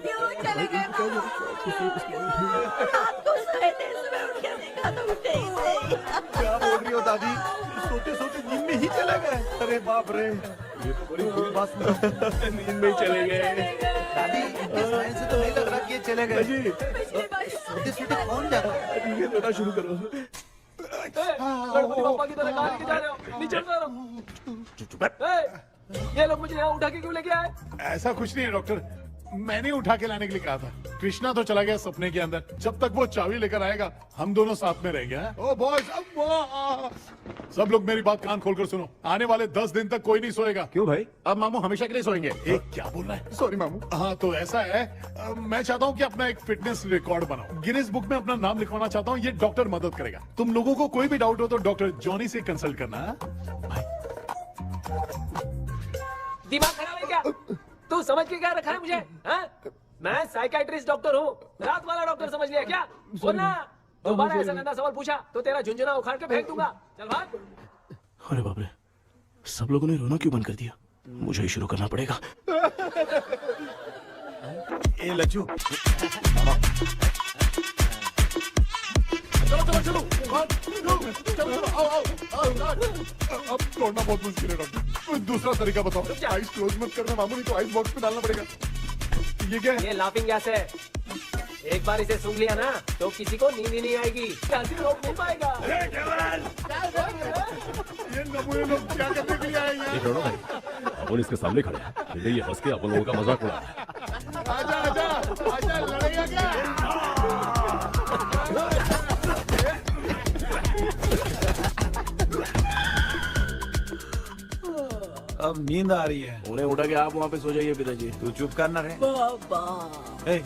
क्यों चले गए रात को सोए थे, सुबह उठ के देखा तो उठे ही नहीं। क्या बोल रही हो दादी? सोते सोते नींद में ही चले गए? अरे बाप रे, ये तो बड़ी बुरी बात सुना। नींद में ही चले गए। दादी इस लाइन से तो नहीं लग रहा कि ये चले गए। सोते सोते कौन जाता है? ठीक है, रोना शुरू करो। गणपति बापा की तरह कहाँ लेके जा रहे हो? नीचे उतारो। ये लोग मुझे यहाँ उठा के क्यों लेके आए? ऐसा कुछ नहीं है डॉक्टर, मैंने उठा के लाने के लिए कहा था। कृष्णा तो चला गया सपने के अंदर, जब तक वो चाबी लेकर आएगा हम दोनों साथ में रहेंगे। ओ बॉयज, सब लोग मेरी बात कान खोलकर सुनो, आने वाले 10 दिन तक कोई नहीं सोएगा। क्यों भाई? अब मामू हमेशा के लिए सोएंगे। एक क्या बोल रहा है? सॉरी मामू। हाँ तो ऐसा है, मैं चाहता हूँ कि अपना एक फिटनेस रिकॉर्ड बनाओ, गिनीज बुक में अपना नाम लिखवाना चाहता हूँ। ये डॉक्टर मदद करेगा। तुम लोगों को कोई भी डाउट हो तो डॉक्टर जॉनी से कंसल्ट करना। दिमाग खराब है क्या? तू समझ के क्या रखा है मुझे? हाँ? मैं साइकाइट्रिस्ट डॉक्टर हूँ, रात वाला डॉक्टर समझ लिया क्या? बोलना, दोबारा ऐसा गंदा सवाल पूछा तो तेरा झुंझुना उखाड़ के फेंक दूंगा। चल भाग। अरे बाप रे, सब लोगों ने रोना क्यों बंद कर दिया? मुझे ही शुरू करना पड़ेगा। ए लज्जू, चलो चलो चलो, आओ। अब तोड़ना बहुत मुश्किल है डॉक्टर, दूसरा तरीका बताओ। आइस क्लोज मत करना मामू, नहीं तो आइस बॉक्स में डालना पड़ेगा। ये क्या है? ये लाफिंग गैस है। एक बार इसे सूंघ लिया ना तो किसी को नींद ही नहीं आएगी, हंसी रोक नहीं पाएगा। ये नमूने लोग क्या करने के लिए आए हैं? ये छोड़ो भाई, अपन इसके सामने खड़े हैं, फिर ये हंस के अपन लोगों का मजाक उड़ा रहा है। आजा, लड़ेगा क्या? अब नींद आ रही है। उन्हें उठा के आप वहाँ पे सो जाइए पिताजी। तू चुप करना रे। ए,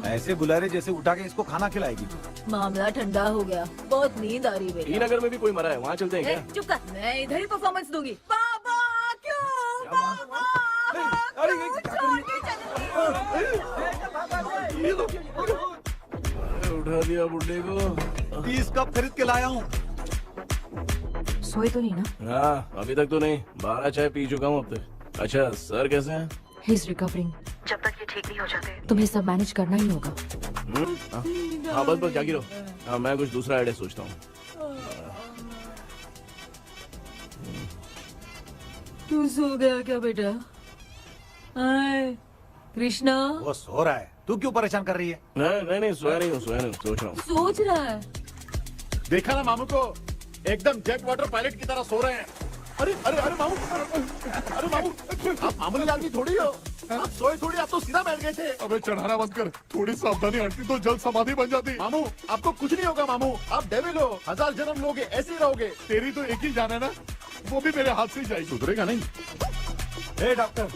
ऐसे बुला रहे जैसे उठा के इसको खाना खिलाएगी। मामला ठंडा हो गया, बहुत नींद आ रही टी नगर में भी कोई मरा है, वहाँ चलते हैं क्या? चुप कर, मैं इधर ही परफॉर्मेंस दूंगी। बाबा क्यों? बाबा अरे ये क्या कर रही है? उठा दिया बुड्ढे को। 20 कप खरीद के लाया हूँ। सोए तो नहीं ना? हाँ, अभी तक तो नहीं, 12 चाय पी चुका हूँ अब तक। अच्छा, सर कैसे हैं? He is recovering. जब तक ये ठीक नहीं हो जाते तुम्हें सब मैनेज करना ही होगा। हाँ बस जागी रहो। हाँ, मैं कुछ दूसरा आइडिया सोचता हूँ। तू सो गया क्या बेटा? आए, कृष्णा वो सो रहा है, तू क्यों परेशान कर रही है? नहीं, सोया नहीं हूँ, सोच रहा हूँ। सोच रहा है। देखा ना मामू को, एकदम जेट वाटर पायलट की तरह सो रहे हैं। अरे मामू, अरे मामू, आप मामूली आदमी थोड़ी हो, आप सोए थोड़ी, आप तो सीधा बैठ गए थे। अबे चढ़ाना बंद कर, थोड़ी सावधानी हटती तो जल्द समाधि बन जाती। मामू आपको कुछ नहीं होगा मामू, आप डेविल हो, 1000 जन्म लोगे, ऐसे ही रहोगे। तेरी तो एक ही जान है ना, वो भी मेरे हाथ से ही जाएगी। सुधरेगा नहीं। ए डॉक्टर,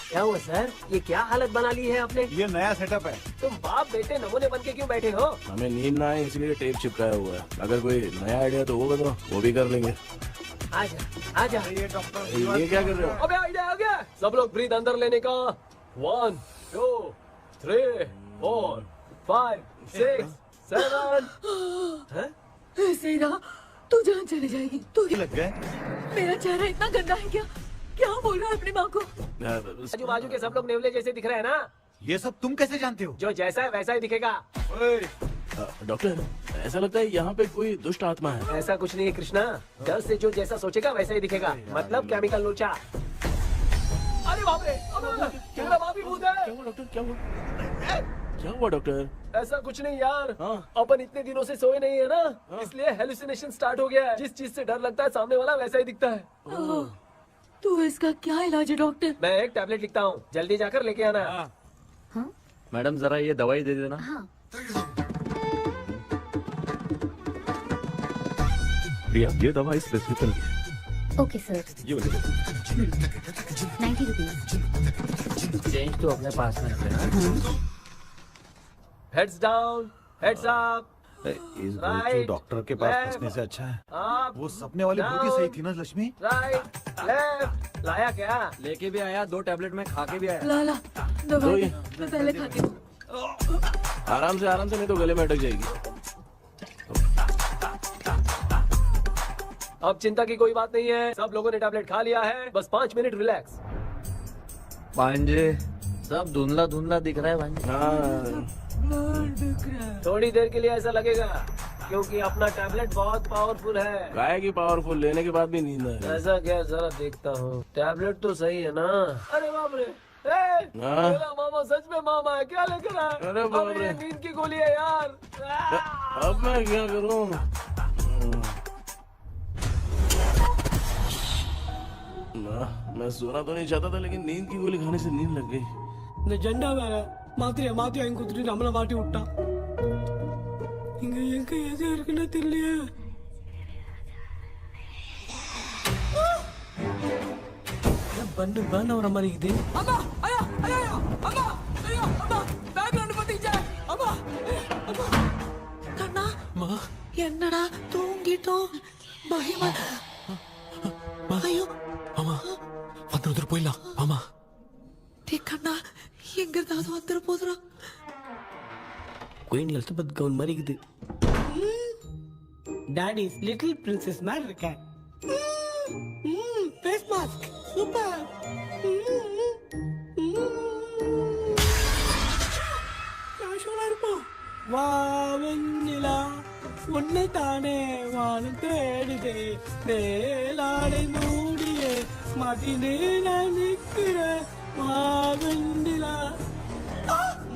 क्या हुआ सर? ये क्या हालत बना ली है आपने? ये नया सेटअप है। तुम बाप बेटे नमूने बन के क्यों बैठे हो? हमें नींद ना आए इसलिए टेप चिपकाया हुआ है। अगर कोई नया आइडिया तो वो बताओ, वो भी कर लेंगे। आजा। ये डॉक्टर ये क्या कर रहे हो? अबे आइडिया आ गया। सब लोग ब्रीथ अंदर लेने का। 1 2 3 4 5 6 7। ऐसे ही रहा तू जान चली जाएगी। तू लग गए। मेरा चेहरा इतना गंदा है क्या? क्या बोल रहा है अपनी माँ को? आजू बाजू के सब लोग नेवले जैसे दिख रहे हैं ना? ये सब तुम कैसे जानते हो? जो जैसा है वैसा ही दिखेगा। डॉक्टर, ऐसा लगता है यहाँ पे कोई दुष्ट आत्मा है। ऐसा कुछ नहीं है कृष्णा, डर से जो जैसा सोचेगा वैसा ही दिखेगा, मतलब केमिकल लोचा। अरे बाप रे, मेरा बाप ही भूत है। क्या हुआ डॉक्टर? क्या हुआ डॉक्टर? ऐसा कुछ नहीं यार, हाँ। अपन इतने दिनों से सोए नहीं है ना, इसलिए हेलुसिनेशन स्टार्ट हो गया है। जिस चीज से डर लगता है सामने वाला वैसा ही दिखता है। तो इसका क्या इलाज है डॉक्टर? मैं एक टैबलेट लिखता हूँ, जल्दी जाकर लेके आना। मैडम जरा ये दवाई दे देना। प्रिया, ये दवा इस प्रिस्क्रिप्शन की है, ओके सर, ये वाली 90 रुपीज। चेंज तो अपने पास में रखना। Heads down, heads up. इस Right, डॉक्टर के पास left, फंसने से अच्छा है अप, वो सपने वाली बूटी सही थी ना लक्ष्मी। Right, left. लाया क्या? लेके भी आया, 2 टैबलेट में खा के भी आया। लाला दवाई मैं पहले खाती हूँ। आराम से नहीं तो गले में अटक जाएगी। अब चिंता की कोई बात नहीं है, सब लोगों ने टैबलेट खा लिया है, बस 5 मिनट रिलैक्स। भांजे सब धुंधला धुंधला दिख रहा है भांजे। थोड़ी देर के लिए ऐसा लगेगा क्योंकि अपना टैबलेट बहुत पावरफुल है। गाय की पावरफुल लेने के बाद भी नींद है। ऐसा क्या, जरा देखता हूँ। टैबलेट तो सही है ना? अरे बाप रे, हाँ। मेरा मामा सच में मामा है, क्या लेकर आया? अरे बाप अब रे। ये नींद की गोली है यार। अब मैं क्या करूं? मैं सोना तो नहीं चाहता था, लेकिन नींद की गोली खाने से नींद लग गई। நிஜண்டா வேற மாத்திரையா வாங்கி கொடுத்துட்டு நம்மள மாட்டி விட்டான். இங்க எங்க எது இருக்குன்னு தெரியலையே. பண்ண வர மாதிரி இருக்குது. அம்மா ஐயா ஐயா அம்மா ஐயா அம்மா பேக்ரவுண்ட் பத்திச்சே அம்மா அம்மா கண்ணா அம்மா என்னடா தூங்கிட்டோம் பயமா ஐயோ அம்மா வந்துட்டு போயிடலாம் அம்மா. கண்ணா எங்க இருந்தாவது வந்துட போதுரா. குயின் எலிசபெத் கவுன் மாதிரி இருக்குது. டாடி லிட்டில் பிரின்சஸ் மாதிரி இருக்கேன். Face mask super. கேஷுவலா இருப்போம். வா வெண்ணிலா உன்னை தானே வானம் தேடுதே மேலாடை மூடியே மாட்டினே நான் நிற்கிறேன். மாவெண்டிலா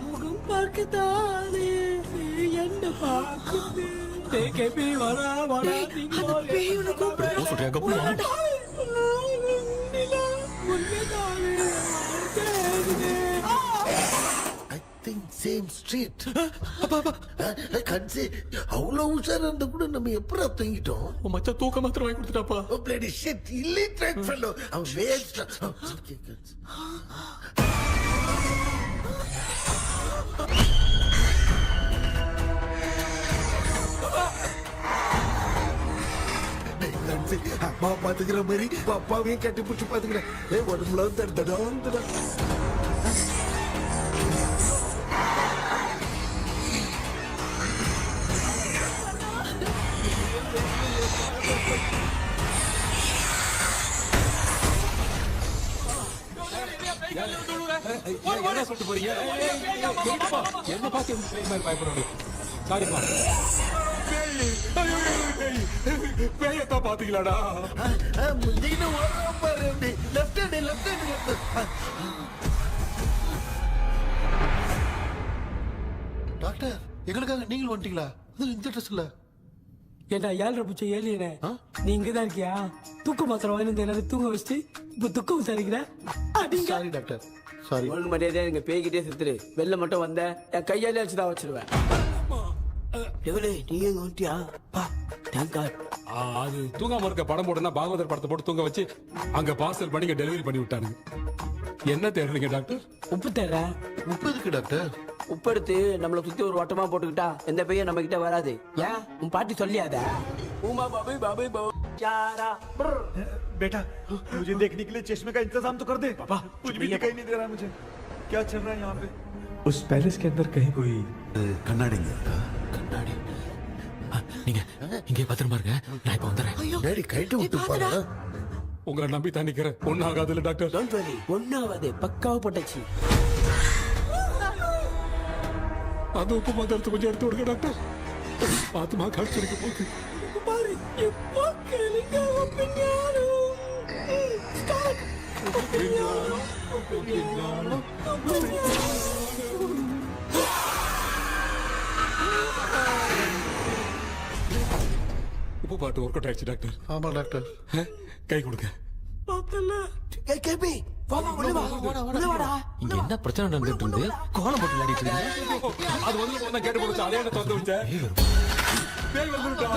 முகம் பார்க்கத்தானே என்ன பார்க்குது தேக்கபி வரா வரா பேயுன கூப்பிடுறா சொல்றியா கப்பு மாவெண்டிலா உன்னைதானே தேடுதே. I think same street. கன்சி அவ்வளவு உஷாரா இருந்தா கூட நம்ம எப்படா தூங்கிட்டோம்? மச்சா தூக்க மாத்திரம் வாங்கி கொடுத்துட்டாப்பா. bloody shit, illiterate fellow. அவன் வேஸ்ட். அம்மா பாத்துக்கிற மாதிரி அப்பாவையும் கட்டி பிடிச்சி பாத்துக்கிறேன். உடம்புல தடா என்ன சொல்லிட்டு போறீங்க? என்ன பார்த்து பயப்படுறீங்க? சாரிப்பா. பேயத்தான் பாத்தீங்களாடா? முந்தின ஓரம் பாரு. Left hand left hand. Doctor எங்களுக்காக நீங்கள் வந்துட்டீங்களா? அது இந்த ட்ரெஸ் இல்ல. ஏண்டா 7:30 பூச்ச ஏலியனே, நீ இங்கதான் இருக்கியா? தூக்க மாத்திரம் வாங்கி எல்லாரும் தூங்க வச்சுட்டு இப்ப துக்கம் விசாரிக்கிற. Sorry doctor, sorry. ஒழுங்கு மரியாதையா எங்க பேய்கிட்டே செத்துரு. வெளில மட்டும் வந்த என் கையாலே வச்சுதான் வச்சிருவேன். எவ்வளவு நீ எங்க வந்துட்டியா? Thank God. அது தூங்காம இருக்க படம் போடுனா பாகவதர் படத்தை போட்டு தூங்க வச்சு அங்க பார்சல் பண்ணி டெலிவரி பண்ணி விட்டானுங்க. என்ன தேடுறீங்க டாக்டர்? உப்பு தேடுற. உப்பு இருக்கு டாக்டர். உப்பு எடுத்து நம்மள சுத்தி ஒரு வட்டமா போட்டுக்கிட்டா எந்த பையன் நம்ம கிட்ட வராது. ஏன் உன் பாட்டி சொல்லியாத? உமா பாபு பாபு பாபு चारा बेटा मुझे देखने के लिए चश्मे का इंतजाम तो कर दे। पापा कुछ भी दिखाई नहीं दे रहा है मुझे, क्या चल रहा है यहाँ पे? उस पैलेस के अंदर कहीं कोई கண்ணாடி கண்ணாடி நீங்க இங்கே பத்திரமா இருங்க, நான் இப்ப வந்துடுறேன். டேடி கைட்டு விட்டு போறா. உங்களை நம்பி தான் நிக்கிறேன். ஒன்னும் ஆகாதுல்ல டாக்டர்? டோன்ட் வரி, ஒன்னாவது பக்காவா போட்டாச்சு. அது உப்பு மாத்திரத்தை கொஞ்சம் எடுத்து விடுங்க டாக்டர். பாத்துமா காய்ச்சலுக்கு போக்கு பாரு இப்போ கேளுங்க. உப்பு பாட்டு ஒர்க் அவுட் ஆயிடுச்சு டாக்டர். ஆமா டாக்டர். கை கொடுங்க. கேபி வாடா வாடா. இங்க என்ன பிரச்சனை நடந்துட்டு இருந்து கோலம் போட்டு விளையாடிட்டு இருக்கீங்க? அது வந்து போனா கேட்டு போச்சு. அதே என்ன தந்து வச்சேன். பேய் வந்துட்டா.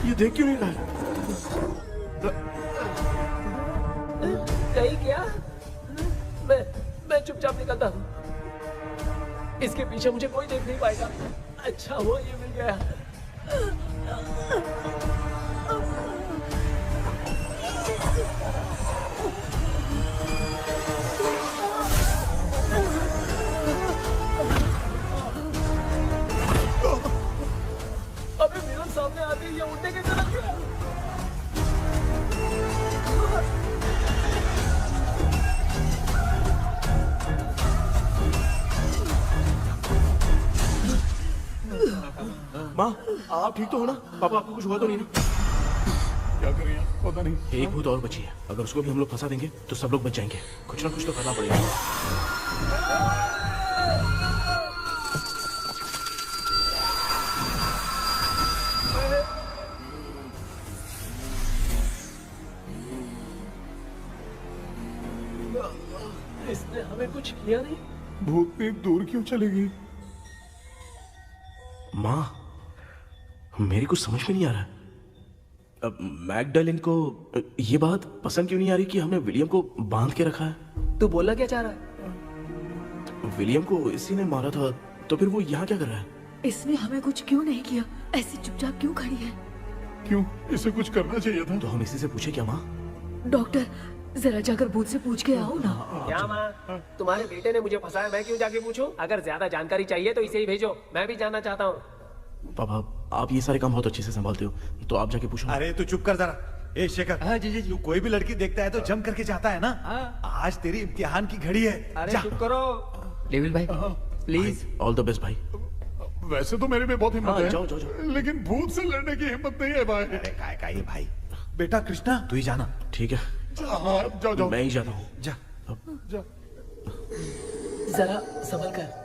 ये देख क्यों नहीं रहा है? कहीं क्या? मैं चुपचाप निकलता हूँ। इसके पीछे मुझे कोई देख नहीं पाएगा। अच्छा हुआ ये मिल गया। अबे मिरर सामने आते ही ये उड़ने कैसे लग गया? माँ, आप ठीक तो हो ना? पापा आपको कुछ हुआ तो नहीं ना? क्या करें यार, पता नहीं। एक भूत और बची है। अगर उसको भी हम लोग फंसा देंगे तो सब लोग बच जाएंगे। कुछ ना कुछ तो करना पड़ेगा। इसने हमें कुछ किया नहीं। भूतनी दूर क्यों चली गई? माँ, मेरी कुछ समझ में नहीं आ रहा। अब मैगडालिन को ये बात पसंद क्यों नहीं आ रही कि हमने विलियम को बांध के रखा है? तू बोलना क्या चाह रहा है? विलियम को इसी ने मारा था, तो फिर वो यहाँ क्या कर रहा है? इसने हमें कुछ क्यों नहीं किया? ऐसी चुपचाप क्यों खड़ी है? क्यों? इसे कुछ करना चाहिए था। तो हम इसी से पूछे क्या माँ? डॉक्टर, जरा जाकर भूत से पूछ के आओ ना। क्या माँ? तुम्हारे बेटे ने मुझे फंसाया, मैं क्यों जाके पूछूं? अगर ज्यादा जानकारी चाहिए तो इसे ही भेजो, मैं भी जानना चाहता हूँ। पापा, आप ये सारे काम बहुत अच्छे से संभालते हो, तो आप जाके पूछो। अरे तू चुप कर जरा। ए शेखर, हाँ जी जी जी। तू कोई भी लड़की देखता है तो जम करके जाता है ना? आज तेरी इम्तिहान की घड़ी है। अरे जा। चुप करो। लेविल भाई प्लीज। ऑल द बेस्ट भाई। वैसे तो मेरे में बहुत हिम्मत हाँ, है, जाओ, जाओ, जाओ। लेकिन भूत से लड़ने की हिम्मत नहीं है भाई। अरे काय का ये भाई। बेटा कृष्णा, तू ही जाना। ठीक है, हाँ, जाओ जाओ। मैं ही जाता हूँ। जा। जा। जरा संभल कर।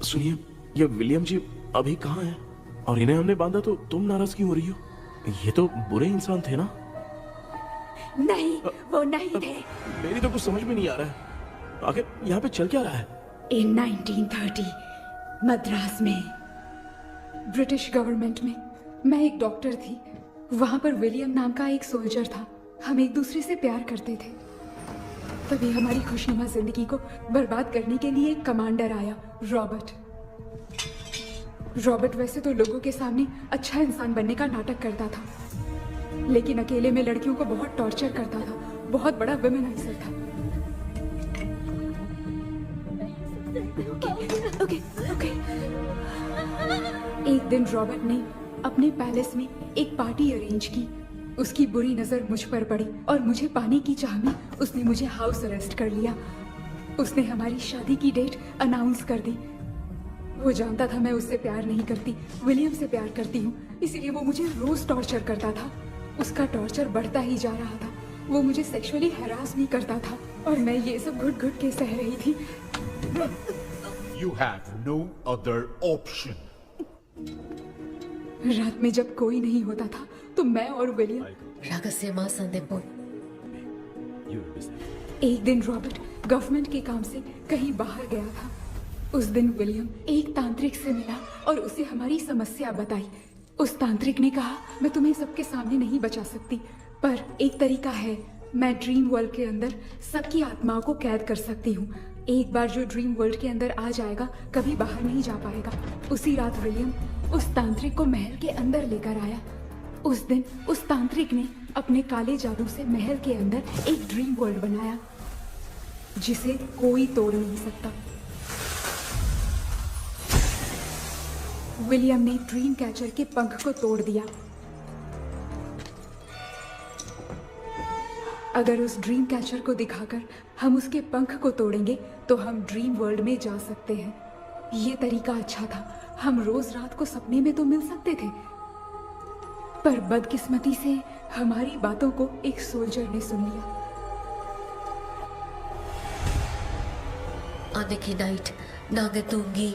सुनिए, ये विलियम जी अभी कहाँ हैं? और इन्हें हमने बांधा तो तुम नाराज क्यों हो रही हो? ये तो बुरे इंसान थे ना? नहीं, वो नहीं थे। मेरी तो कुछ समझ में नहीं आ रहा है। आखिर यहाँ पे चल क्या रहा है? इन 1930 मद्रास में ब्रिटिश गवर्नमेंट में मैं एक डॉक्टर थी। वहां पर विलियम नाम का एक सोल्जर था। हम एक दूसरे से प्यार करते थे। तभी हमारी खुशनुमा जिंदगी को बर्बाद करने के लिए एक कमांडर आया, रॉबर्ट। रॉबर्ट वैसे तो लोगों के सामने अच्छा इंसान बनने का नाटक करता था, लेकिन अकेले में लड़कियों को बहुत टॉर्चर करता था। बहुत बड़ा वुमेनाइजर था। Okay, okay. एक दिन रॉबर्ट ने अपने पैलेस में एक पार्टी अरेंज की। उसकी बुरी नजर मुझ पर पड़ी और मुझे पाने की चाह में उसने मुझे हाउस अरेस्ट कर लिया। उसने हमारी शादी की डेट अनाउंस कर दी। वो जानता था मैं उससे प्यार नहीं करती, विलियम से प्यार करती हूँ, इसीलिए वो मुझे रोज टॉर्चर करता था। उसका टॉर्चर बढ़ता ही जा रहा था। वो मुझे सेक्सुअली हैरास भी करता था और मैं ये सब घुट घुट के सह रही थी। You have no other option. रात में जब कोई नहीं होता था तो मैं और विलियम रहस्यमा संदेपुर। एक दिन रॉबर्ट गवर्नमेंट के काम से कहीं बाहर गया था। उस दिन विलियम एक तांत्रिक से मिला और उसे हमारी समस्या बताई। उस तांत्रिक ने कहा, मैं तुम्हें सबके सामने नहीं बचा सकती, पर एक तरीका है। मैं ड्रीम वर्ल्ड के अंदर सबकी आत्माओं को कैद कर सकती हूँ। एक बार जो ड्रीम वर्ल्ड के अंदर आ जाएगा कभी बाहर नहीं जा पाएगा। उसी रात विलियम उस तांत्रिक को महल के अंदर लेकर आया। उस दिन उस तांत्रिक ने अपने काले जादू से महल के अंदर एक ड्रीम वर्ल्ड बनाया जिसे कोई तोड़ नहीं सकता। विलियम ने ड्रीम कैचर के पंख को तोड़ दिया। अगर उस ड्रीम कैचर को दिखाकर हम उसके पंख को तोड़ेंगे तो हम ड्रीम वर्ल्ड में जा सकते हैं। ये तरीका अच्छा था, हम रोज रात को सपने में तो मिल सकते थे, पर बदकिस्मती से हमारी बातों को एक सोल्जर ने सुन लिया। அன்னைக்கு நைட் நாங்க தூங்கி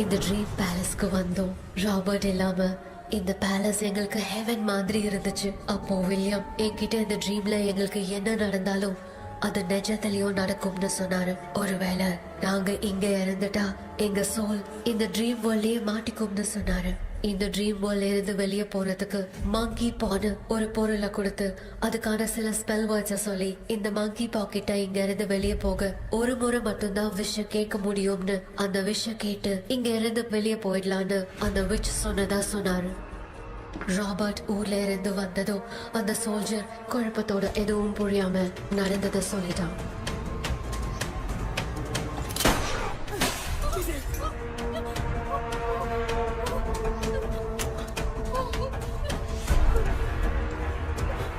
இந்த ட்ரீம் பேலஸ்க்கு வந்தோம். ராபர்ட் இல்லாம இந்த பேலஸ் எங்களுக்கு ஹெவன் மாதிரி இருந்துச்சு. அப்போ வில்லியம் என்கிட்ட இந்த ட்ரீம்ல எங்களுக்கு என்ன நடந்தாலும் அது நிஜத்திலயும் நடக்கும்னு சொன்னாரு. ஒருவேளை நாங்க இங்க இறந்துட்டா எங்க சோல் இந்த ட்ரீம் வேர்ல்ட்லயே மாட்டிக்கும்னு சொன்னாரு. இந்த ட்ரீம் வேர்ல்ட்ல இருந்து வெளியே போறதுக்கு மங்கி பான்னு ஒரு பொருளை கொடுத்து அதுக்கான சில ஸ்பெல் வேர்ட்ஸை சொல்லி இந்த மங்கி பாக்கெட்டை இங்க இருந்து வெளியே போக ஒரு முறை மட்டும்தான் விஷயம் கேட்க முடியும்னு அந்த விஷயம் கேட்டு இங்க இருந்து வெளியே போயிடலான்னு அந்த விச் சொன்னதா சொன்னாரு. ராபர்ட் ஊர்ல இருந்து வந்ததும் அந்த சோல்ஜர் குழப்பத்தோட எதுவும் புரியாம நடந்ததை சொல்லிட்டான்.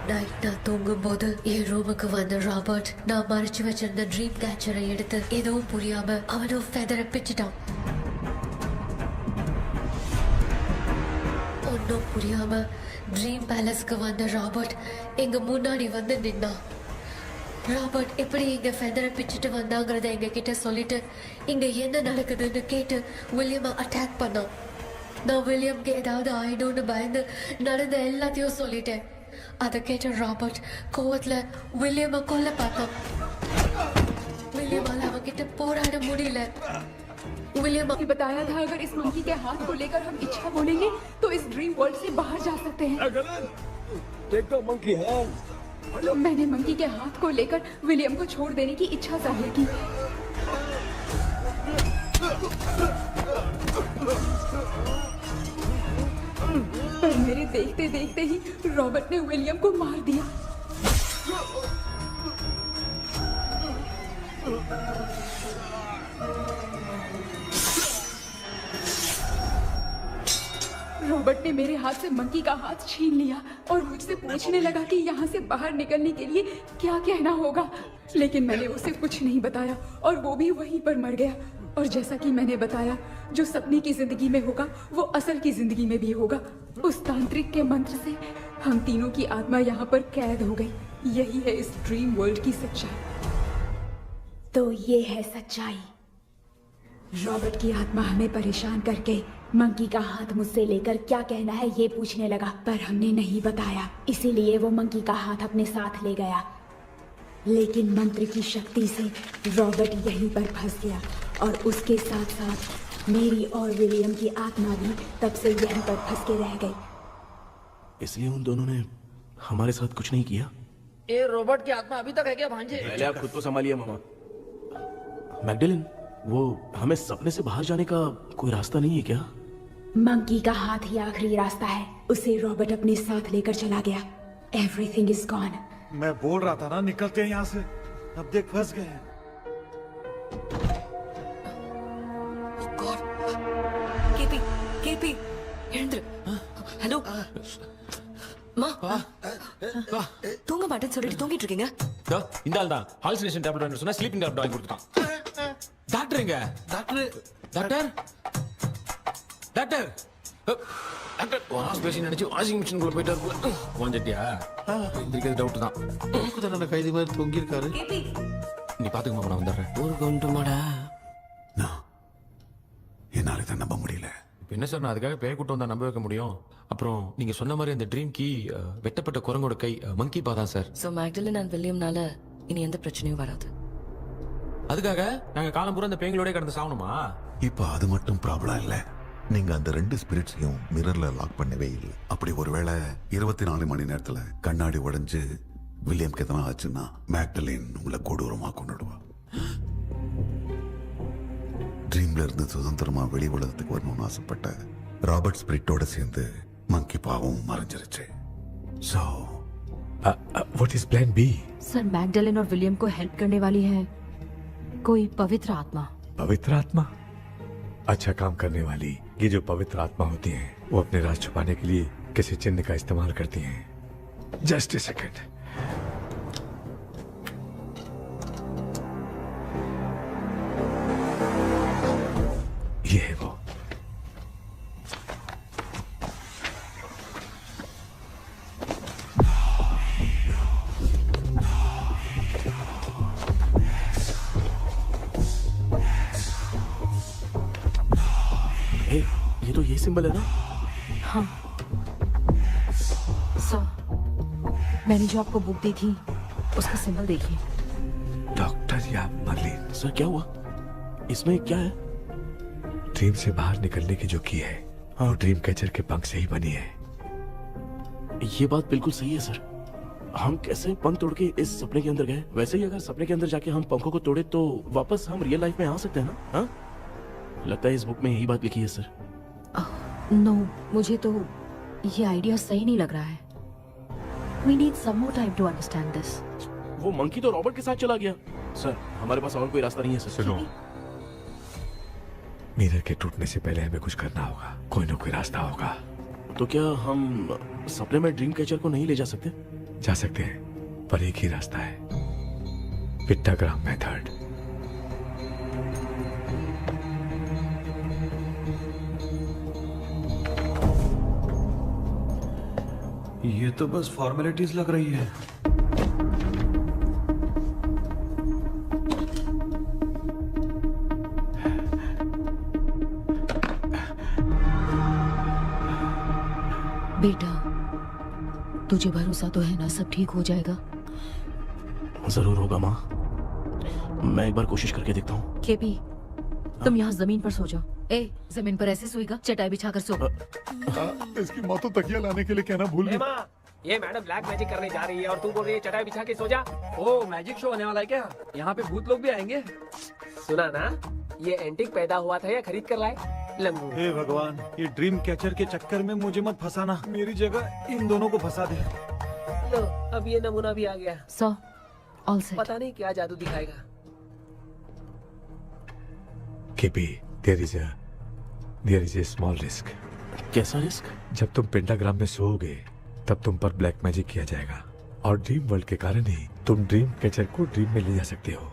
நைட் நான் தூங்கும் போது என் ரூமுக்கு வந்த ராபர்ட் நான் மறைச்சு வச்சிருந்த ட்ரீம் கேச்சரை எடுத்து எதுவும் புரியாம அவனும் ஃபெதரை பிச்சுட்டான். ஒன்னும் புரியாம ட்ரீம் பேலஸ்க்கு வந்த ராபர்ட் எங்க முன்னாடி வந்து நின்னான். ராபர்ட் எப்படி இங்க ஃபெதரை பிச்சுட்டு வந்தாங்கிறத எங்க கிட்ட சொல்லிட்டு இங்க என்ன நடக்குதுன்னு கேட்டு வில்லியமை அட்டாக் பண்ணான். நான் வில்லியம்க்கு ஏதாவது ஆயிடும்னு பயந்து நடந்த எல்லாத்தையும் சொல்லிட்டேன். அதை கேட்ட ராபர்ட் கோவத்துல வில்லியமை கொல்ல பார்த்தான். வில்லியமால அவன்கிட்ட போராட முடியல. विलियम ने बताया था अगर इस मंकी के हाथ को लेकर हम इच्छा बोलेंगे तो इस ड्रीम वर्ल्ड से बाहर जा सकते हैं। मैंने मंकी के हाथ को लेकर विलियम को छोड़ देने की इच्छा जाहिर की। पर मेरे देखते देखते ही रॉबर्ट ने विलियम को मार दिया। रॉबर्ट ने मेरे हाथ से मंकी का हाथ छीन लिया और मुझसे पूछने लगा कि यहाँ से बाहर निकलने के लिए क्या कहना होगा, लेकिन मैंने उसे कुछ नहीं बताया और वो भी वहीं पर मर गया। और जैसा कि मैंने बताया, जो सपने की जिंदगी में होगा वो असल की जिंदगी में भी होगा। उस तांत्रिक के मंत्र से हम तीनों की आत्मा यहाँ पर कैद हो गई। यही है इस ड्रीम वर्ल्ड की सच्चाई। तो ये है सच्चाई। रॉबर्ट की आत्मा हमें परेशान करके मंकी का हाथ मुझसे लेकर क्या कहना है ये पूछने लगा, पर हमने नहीं बताया, इसीलिए वो मंकी का हाथ अपने साथ ले गया। लेकिन मंत्र की शक्ति से रॉबर्ट यहीं पर फंस गया और उसके साथ साथ मेरी और विलियम की आत्मा भी तब से यहीं पर फंस के रह गई। इसलिए उन दोनों ने हमारे साथ कुछ नहीं किया। ये रॉबर्ट की आत्मा अभी तक है क्या भांजे? पहले आप खुद को संभालिए मामा। मैगडेलिन, वो हमें सपने से बाहर जाने का कोई रास्ता नहीं है क्या? मंकी का हाथ ही आखिरी रास्ता है। उसे रॉबर्ट अपने साथ लेकर चला गया। Everything is gone. मैं बोल रहा था ना निकलते हैं यहाँ से, अब देख फंस गए हैं। கேபி எழுந்துரு. ஹலோ மா, தூங்க மாட்டேன்னு சொல்லிட்டு தூங்கிட்டு இருக்கீங்க. இந்த ஆள் தான் ஹாலுசினேஷன் டேப்லெட் வாங்கி சொன்னா ஸ்லீப்பிங் டேப்லெட் வாங்கி கொடுத்துட்டான். டாக்டர் எங்க? Doctor doctor doctor doctor wash basin நினைச்சு வாஷிங் மிஷின் குள்ள போயிட்டாரு. வாஞ்சிட்டியா? இந்த டவுட் தான். உங்களுக்கு தான கைதி மாதிரி தொங்கி இருக்காரு. நீ பாத்துக்க மாமா, நான் வந்துடுறேன். ஊருக்கு வந்துமாடா. என்னால இதை நம்ப முடியல. இப்போ என்ன சார், நான் அதுக்காக பேய் கூட்டம் வந்தா நம்ப வைக்க முடியும்? அப்புறம் நீங்க சொன்ன மாதிரி அந்த ட்ரீம் கீ வெட்டப்பட்ட குரங்கோட கை மங்கி பா தான் சார். சோ மேக்டலின் அண்ட் வில்லியம்னால இனி எந்த பிரச்சனையும் வராது. அதுக்காக நாங்க காலம் பூரா அந்த பேய்களோட கடந்து சாவணுமா? இப்ப அது மட்டும் ப்ராப்ளம் இல்ல, நீங்க அந்த ரெண்டு ஸ்பிரிட்ஸையும் மிரர்ல லாக் பண்ணவே இல்லை. அப்படி ஒருவேளை 24 மணி நேரத்துல கண்ணாடி உடைஞ்சு வில்லியம்க்கு எதனா ஆச்சுன்னா மேக்டலின் உங்களை கொடூரமா கொண்டுடுவா. ட்ரீம்ல இருந்து சுதந்திரமா வெளி உலகத்துக்கு வரணும்னு ஆசைப்பட்ட ராபர்ட் ஸ்பிரிட்டோட சேர்ந்து மங்கி பாவும் மறைஞ்சிருச்சு. So what is plan B? Sir Magdalene और विलियम को हेल्प करने वाली है कोई पवित्र आत्मा। पवित्र आत्मा? अच्छा काम करने वाली ये जो पवित्र आत्मा होती हैं वो अपने राज छुपाने के लिए किसी चिन्ह का इस्तेमाल करती हैं। Just a second. है वो। ये तो ये सिंबल है ना? हाँ सर, मैंने जो आपको बुक दी थी उसका सिंबल देखिए। डॉक्टर या मर्लिन, सर क्या हुआ? इसमें क्या है? ड्रीम से बाहर निकलने की जो की है वो ड्रीम कैचर के पंख से ही बनी है। ये बात बिल्कुल सही है सर। हम कैसे पंख तोड़ के इस सपने के अंदर गए, वैसे ही अगर सपने के अंदर जाके हम पंखों को तोड़े तो वापस हम रियल लाइफ में आ सकते हैं ना? हाँ, लगता है इस बुक में यही बात लिखी है सर। नो, मुझे तो ये आइडिया सही नहीं लग रहा है। We need some more time to understand this. वो मंकी तो रॉबर्ट के साथ चला गया। सर हमारे पास और कोई रास्ता नहीं है सर। सुनो, मिरर के टूटने से पहले हमें कुछ करना होगा। कोई ना कोई रास्ता होगा। तो क्या हम सपने में ड्रीम कैचर को नहीं ले जा सकते? जा सकते हैं, पर एक ही रास्ता है, पिट्टाग्राम मेथड। ये तो बस फॉर्मेलिटीज लग रही है। बेटा, तुझे भरोसा तो है ना सब ठीक हो जाएगा? जरूर होगा माँ, मैं एक बार कोशिश करके देखता हूँ। केपी, तुम यहाँ जमीन पर सो जाओ। ए, जमीन पर ऐसे सोएगा? चटाई बिछाकर सो। इसकी माँ तो तकिया लाने के लिए कहना भूल गई। माँ, ये मैडम ब्लैक मैजिक करने जा रही है और तू बोल रही है चटाई बिछा के सो जा। ओ, मैजिक शो होने वाला है क्या? यहाँ पे भूत लोग भी आएंगे। सुना ना, ये एंटीक पैदा हुआ था या खरीद कर लाए? लंगू। हे भगवान, ये ड्रीम कैचर के चक्कर में मुझे मत फंसाना। मेरी जगह इन दोनों को फंसा दे। लो, अब ये नमूना भी आ गया। सो, ऑल सेट। पता नहीं क्या जादू दिखाएगा। KP, there is a small risk। कैसा रिस्क? जब तुम पेंटाग्राम में सोओगे तब तुम पर ब्लैक मैजिक किया जाएगा और ड्रीम वर्ल्ड के कारण ही तुम ड्रीम कैचर को ड्रीम में ले जा सकते हो।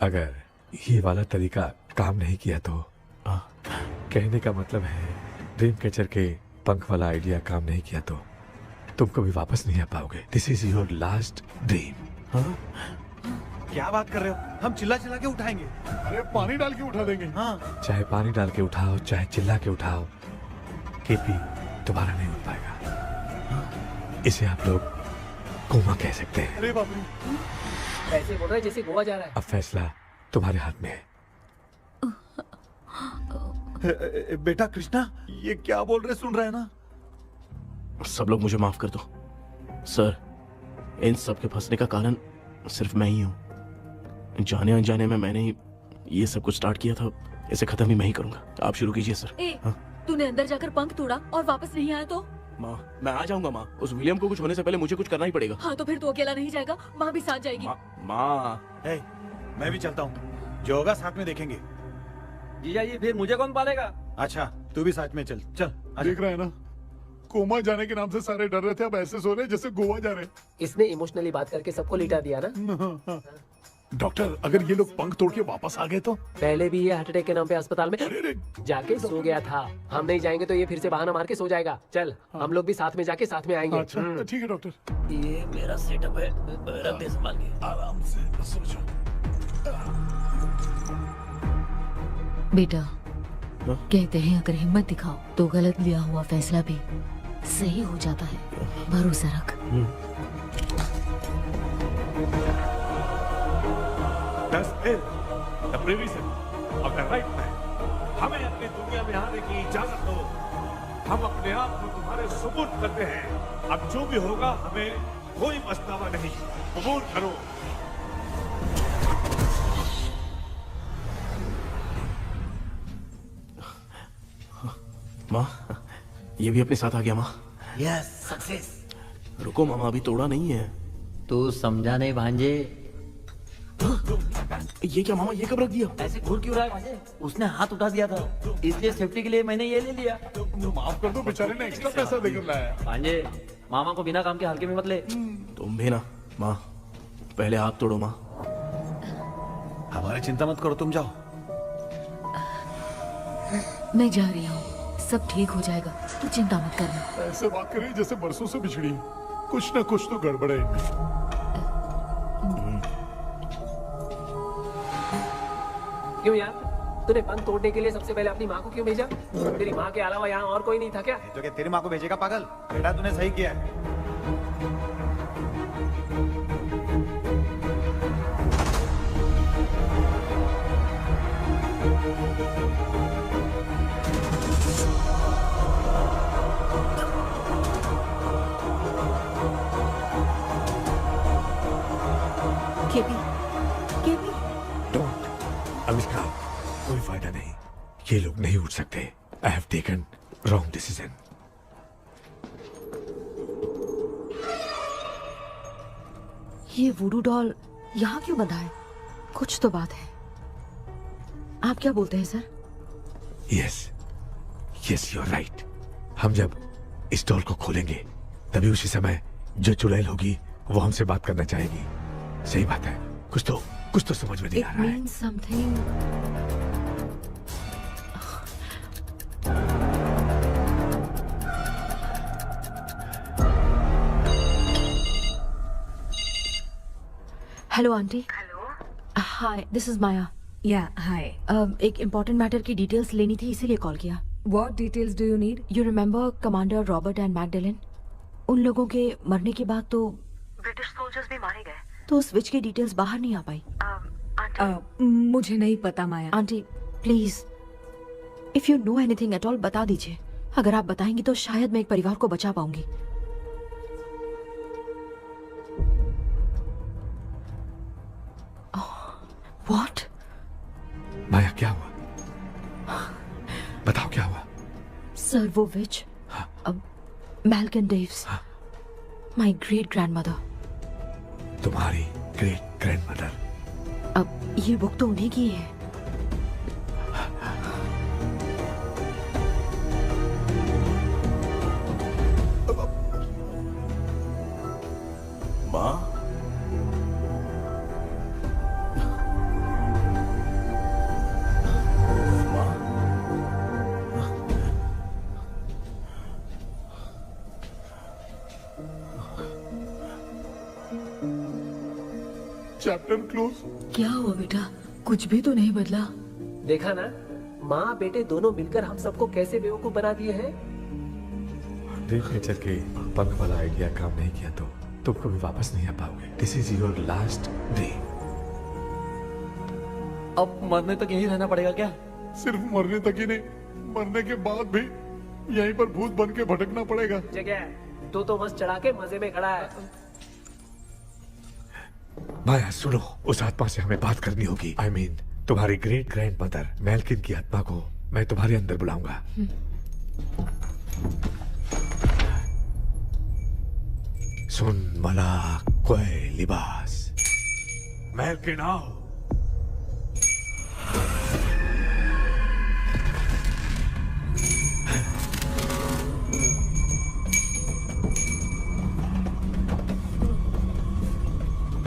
अगर ये वाला तरीका काम नहीं किया तो कहने का मतलब है ड्रीम कैचर के पंख वाला आइडिया काम नहीं किया तो तुम कभी वापस नहीं आ पाओगे। This is your last dream. क्या बात कर रहे हो? हम चिल्ला चिल्ला के उठाएंगे। अरे पानी डाल के उठा देंगे। हाँ, चाहे पानी डाल के उठाओ, चाहे चिल्ला के उठाओ, केपी दोबारा नहीं उठ पाएगा। इसे आप लोग कोमा कह सकते हैं। अरे बाप रे, ऐसे बोल रहे जैसे गोवा जा रहा है। अब फैसला तुम्हारे हाथ में है। बेटा कृष्णा, ये क्या बोल रहे सुन रहे हैं ना? सब लोग मुझे माफ कर दो सर। इन सब के फंसने का कारण सिर्फ मैं ही हूँ। जाने अनजाने में मैंने ही ये सब कुछ स्टार्ट किया था, इसे खत्म भी मैं ही करूंगा। आप शुरू कीजिए सर। ए, तूने अंदर जाकर पंख तोड़ा और वापस नहीं आया तो? माँ, मैं आ जाऊंगा माँ। उस विलियम को कुछ होने से पहले मुझे कुछ करना ही पड़ेगा। हाँ, तो फिर तू अकेला नहीं जाएगा, माँ भी साथ जाएगी। माँ, मैं भी चलता हूँ, जो होगा साथ में देखेंगे। जीजा जी, फिर मुझे कौन पालेगा? अच्छा, तू भी साथ में चल। चल देख रहा है ना, कोमा जाने के नाम से सारे डर रहे थे, अब ऐसे सो रहे जैसे गोवा जा रहे। इसने इमोशनली बात करके सबको लिटा दिया ना। डॉक्टर, अगर ये लोग पंख तोड़ के वापस आ गए तो? पहले भी ये हार्ट अटैक के नाम पे अस्पताल में जाके सो गया था। हम नहीं जाएंगे तो ये फिर से बहाना मार के सो जाएगा। चल, हम लोग भी साथ में जाके साथ में आएंगे। अच्छा, ठीक है डॉक्टर। ये मेरा सेटअप है, रख दे संभाल के। आराम से सो जाओ। बेटा, कहते हैं अगर हिम्मत दिखाओ तो गलत लिया हुआ फैसला भी सही हो जाता है। भरोसा रख। हमें अपनी दुनिया में आने की इजाजत दो। हम अपने आप को तुम्हारे सुपुर्द करते हैं। अब जो भी होगा हमें कोई पछतावा नहीं। कबूल करो। माँ, ये भी अपने साथ आ गया। माँ, यस, सक्सेस। रुको मामा, अभी तोड़ा नहीं है। तू समझा नहीं भांजे। ये क्या मामा, ये कब रख दिया? ऐसे घूर क्यों रहा है भांजे? उसने हाथ उठा दिया था, इसलिए सेफ्टी के लिए मैंने ये ले लिया। माफ कर दो, बेचारे ने एक्स्ट्रा पैसा देकर लाया। भांजे, मामा को बिना काम के हल्के में मत ले। तुम भी ना। माँ, पहले हाथ तोड़ो। माँ, हमारी चिंता मत करो, तुम जाओ। मैं जा रही हूँ, सब ठीक हो जाएगा, तू चिंता मत करना। ऐसे बात कर रही जैसे बरसों से बिछड़ी। कुछ ना कुछ तो गड़बड़ है इनमें। क्यों यार, तूने बंद तोड़ने के लिए सबसे पहले अपनी माँ को क्यों भेजा? तेरी माँ के अलावा यहाँ और कोई नहीं था क्या? तो क्या तेरी माँ को भेजेगा पागल? बेटा तूने सही किया है। केपी, केपी, डोंट अनुष्का, कोई फायदा नहीं, ये लोग नहीं उठ सकते। I have taken wrong decision. ये वुडू डॉल यहाँ क्यों बंधा है? कुछ तो बात है। आप क्या बोलते हैं sir? Yes yes, you are right. हम जब इस डॉल को खोलेंगे तभी उसी समय जो चुड़ैल होगी वो हमसे बात करना चाहेगी। सही बात है, कुछ तो समझ में नहीं आ It रहा है। means something. Hello aunty. Hello. Hi, this is Maya. Yeah hi. एक इम्पोर्टेंट मैटर की डिटेल्स लेनी थी, इसीलिए कॉल किया। What details do you need? You remember commander Robert and Magdalene? उन लोगों के मरने के बाद तो ब्रिटिश सोल्जर्स भी मारे गए। तो स्विच की डिटेल्स बाहर नहीं आ पाई। मुझे नहीं पता Maya. Aunty please, if you know anything at all बता दीजिए। अगर आप बताएंगी तो शायद मैं एक परिवार को बचा पाऊंगी। व्हाट? माया क्या हुआ? बताओ क्या हुआ? सर वो विच, मैल्कन डेव्स, माय ग्रेट ग्रैंडमदर। तुम्हारी ग्रेट ग्रैंडमदर? अब ये बुक तो उन्हीं की है। माँ, चैप्टर क्लोज। क्या हुआ बेटा? कुछ भी तो नहीं बदला। देखा ना, माँ बेटे दोनों मिलकर हम सबको कैसे बेवकूफ बना दिए हैं। ड्रीम कैचर के पंख वाला आइडिया काम नहीं किया तो तुम कभी वापस नहीं आ पाओगे। This is your last dream. अब मरने तक यही रहना पड़ेगा क्या? सिर्फ मरने तक ही नहीं, मरने के बाद भी यहीं पर भूत बन के भटकना पड़ेगा। जगह तू तो बस चढ़ा के मजे में खड़ा है। माया सुनो, उस आत्मा से हमें बात करनी होगी। आई मीन तुम्हारी ग्रेट ग्रैंड मदर मैल्किन की आत्मा को मैं तुम्हारे अंदर बुलाऊंगा। सुन मला कोई लिबास, मैल्किन आओ।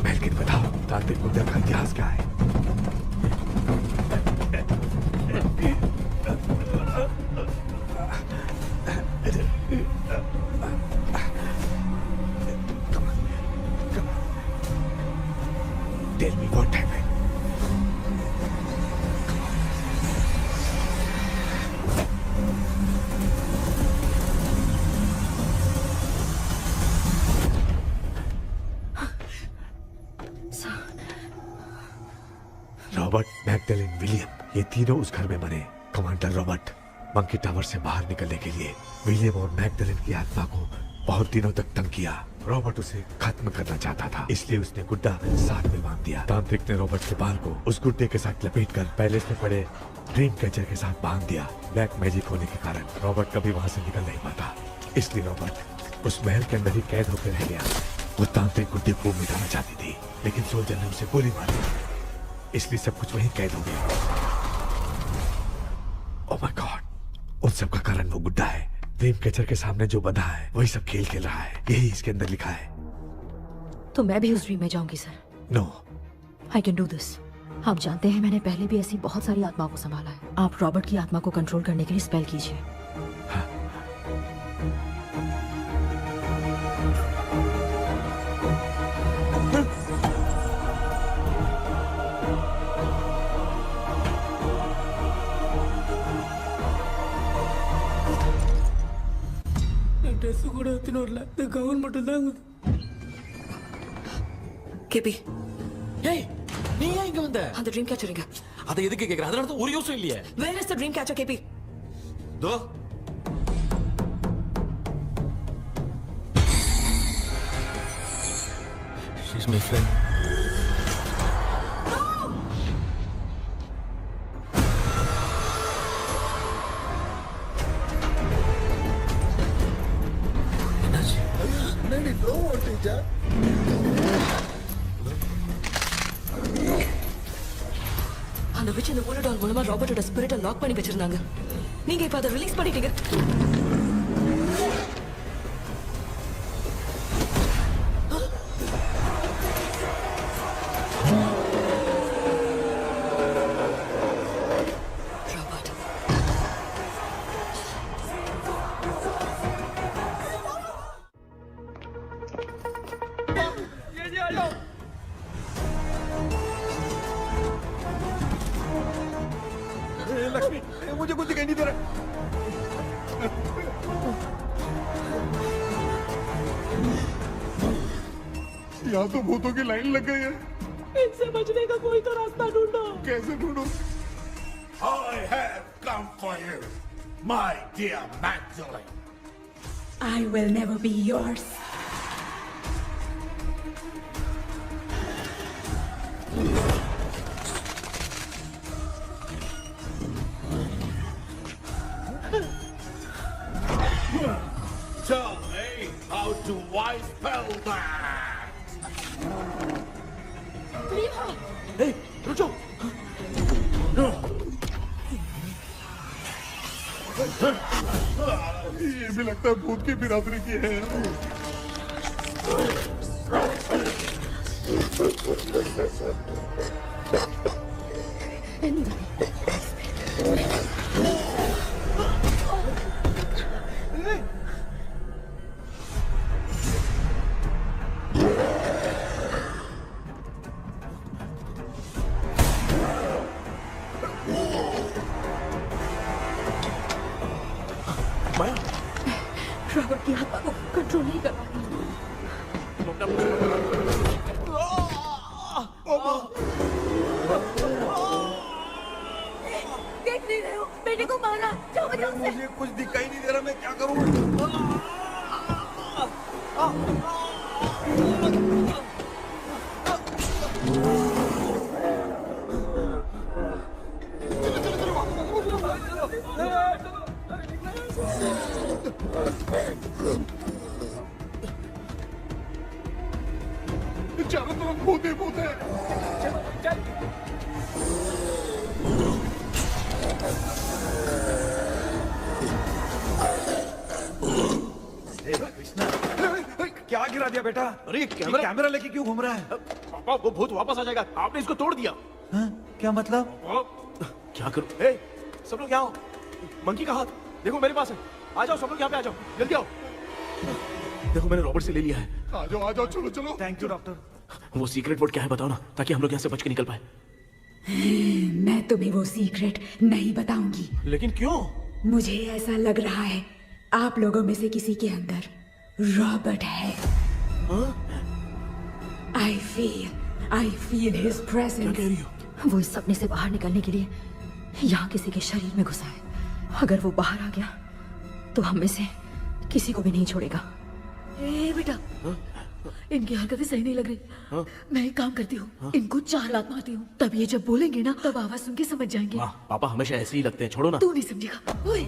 मैल्किन बताओ, तांत्रिक मुद्रा का इतिहास क्या है? Tell me what happened. Robert, Magdalene, William, ये तीनों उस घर में मरे। कमांडर रॉबर्ट मंकी टावर से बाहर निकलने के लिए विलियम और मैगडेलिन की आत्मा को बहुत दिनों तक तंग किया। रॉबर्ट उसे खत्म करना चाहता था, इसलिए उसने गुड्डा साथ में बांध दिया। तांत्रिक ने रॉबर्ट के बाल को उस गुड्डे के साथ लपेटकर पैलेस में पड़े ड्रीम कैचर के साथ बांध दिया। ब्लैक मैजिक होने के कारण रॉबर्ट कभी वहां से निकल नहीं पाता, इसलिए रॉबर्ट उस महल के अंदर ही कैद होकर रह गया। वो तांत्रिक गुड्डे को मिटाना चाहती थी, लेकिन सोल्जर ने उसे गोली मारी, इसलिए सब कुछ वहीं कैद हो गया। ओह माय गॉड, उन सब का कारण वो गुड्डा है। ड्रीम कैचर के सामने जो बंधा है वही सब खेल खेल रहा है, यही इसके अंदर लिखा है। तो मैं भी उस ड्रीम में जाऊंगी sir. No, I can do this. आप जानते हैं मैंने पहले भी ऐसी बहुत सारी आत्माओं को संभाला है। आप रॉबर्ट की आत्मा को कंट्रोल करने के लिए स्पेल कीजिए। ட்ரெஸ் கூட எடுத்துன்னு வரல இந்த கவுன் மட்டும் தான் கேபி ஏய் நீ ஏன் இங்க வந்த அந்த ட்ரீம் கேச்சருங்க அதை எதுக்கு கேக்குற அதனால தான் ஒரு யோசனை இல்லையே where is the dream catcher கேபி தோ ஷீ இஸ் மை ஃப்ரெண்ட் என்னடி த்ரோ ஓட்டிச்சா அந்த விச் இந்த ஊலடால் மூலமா ராபர்ட்டோட ஸ்பிரிட்டை லாக் பண்ணி வச்சிருந்தாங்க நீங்க இப்ப அதை ரிலீஸ் பண்ணிட்டீங்க लक्ष्मी मुझे कुछ दिखाई नहीं दे रहा। यहाँ तो भूतों की लाइन लग गई है। इनसे बचने का कोई तो रास्ता ढूंढो। कैसे ढूंढूं? I have come for you, my dear Magdalene. I will never be yours. Tell me how to wipe spell that. Hey, रुको ये भी लगता है भूत की बिरादरी की है। रॉबर्ट की आत्मा को कंट्रोल नहीं कर देख नहीं रहे हो बेटे को मारा जाओ बचाओ उसे। मुझे कुछ दिखाई नहीं दे रहा, मैं क्या करूं? चारों तरफ भूत ही भूत है। क्या गिरा दिया बेटा? अरे ये कैमरा लेके क्यों घूम रहा है? पापा वो भूत वापस आ जाएगा आपने इसको तोड़ दिया क्या मतलब? क्या करूं? ए, सब लोग यहाँ आओ मंकी का हाथ देखो मेरे पास है आ जाओ सब लोग यहाँ पे आ जाओ जल्दी आओ देखो मैंने रॉबर्ट से ले लिया है आ जाओ चलो चलो। Thank you doctor. वो सीक्रेट वर्ड क्या है बताओ ना ताकि हम लोग यहाँ से बच के निकल पाए। मैं तुम्हें वो सीक्रेट नहीं बताऊंगी। लेकिन क्यों? मुझे ऐसा लग रहा है आप लोगों में से किसी के अंदर रॉबर्ट है। I feel his presence. क्या कह रही हो? वो इस सपने से बाहर निकलने के लिए यहाँ किसी के शरीर में घुसा है। अगर वो बाहर आ गया तो हम में से किसी को भी नहीं छोड़ेगा। ए बेटा इनकी हरकतें सही नहीं लग रही। मैं एक काम करती हूँ इनको 4 लात मारती हूँ तब ये जब बोलेंगे ना तब आवाज सुन के समझ जाएंगे। पापा हमेशा ऐसे ही लगते हैं छोड़ो ना। तू नहीं समझेगा। ओए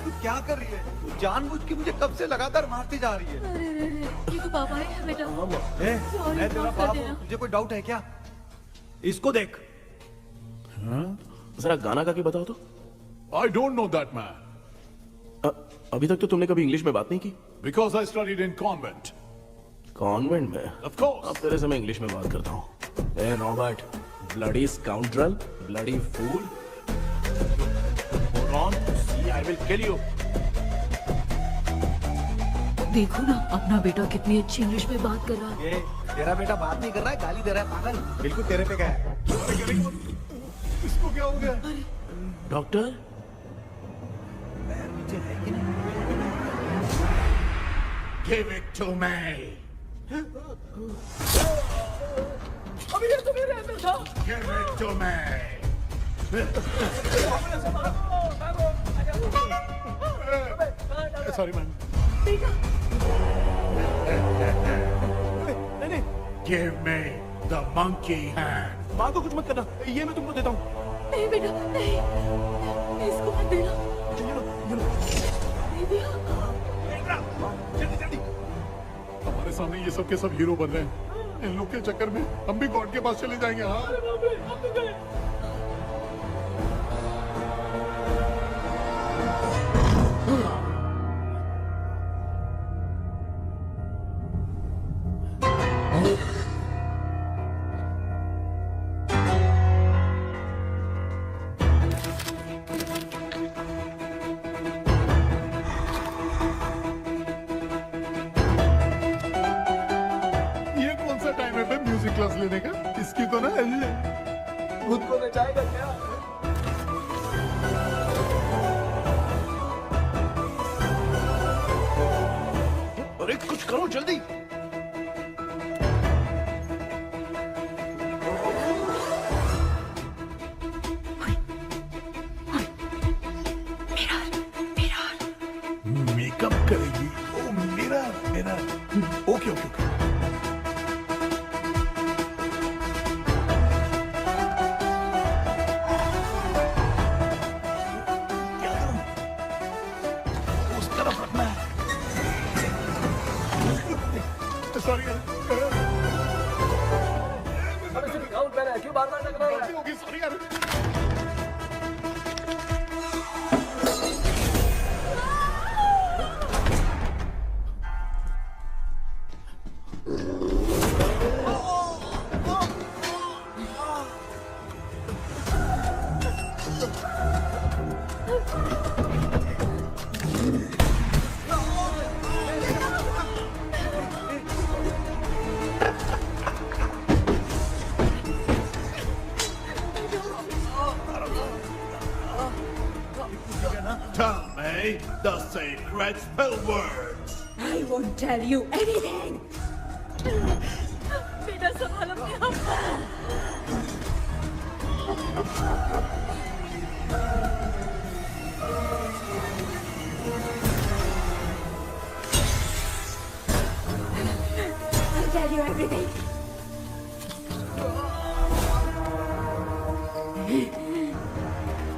तू क्या कर रही है? जानबूझ के मुझे कब से लगातार मारती जा रही है। अरे ये तो पापा है बेटा। मैं तेरा बाप हूँ, तुझे कोई डाउट है क्या? इसको देख। जरा गाना गा के बताओ तो। I don't know that man. अभी तक तो तुमने कभी इंग्लिश में बात नहीं की। Because I studied in convent. Convent में? Of course. अब तेरे से मैं इंग्लिश में बात करता हूँ. ए Robert, bloody scoundrel, bloody fool. Hold on, see, I will kill you. देखो ना अपना बेटा कितनी अच्छी इंग्लिश में बात कर रहा है. ये तेरा बेटा बात नहीं कर रहा है, गाली दे रहा है पागल. बिल्कुल तेरे पे क्या है? इसको क्या हो गया? Doctor, Give it to me. अभी ये तो मेरे अंदर था. Give it to me. Sorry, man. Give me the monkey hand. माँ को कुछ मत करना, ये मैं तुमको देता हूँ. नहीं बेटा नहीं, इसको मत देना. हमारे सामने ये सब के सब हीरो बन रहे हैं. इन लोग के चक्कर में हम भी गॉड के पास चले जाएंगे. हाँ. ये कौन सा टाइम है बे म्यूजिक क्लास लेने का? इसकी तो ना खुद को नचाएगा क्या? अरे कुछ करो जल्दी. मेकअप करेगी. ओ मेरा मेरा. Okay okay okay. क्या करूं? उस तरफ रखना है. सॉरी यार. अबे सिर्फ गाउन पहना है, क्यों बार-बार टकरा रहा है? गलती होगी. सॉरी यार. Tell me the sacred spell words. I won't tell you anything. बेटा संभाल अपने आप. I'll tell you everything.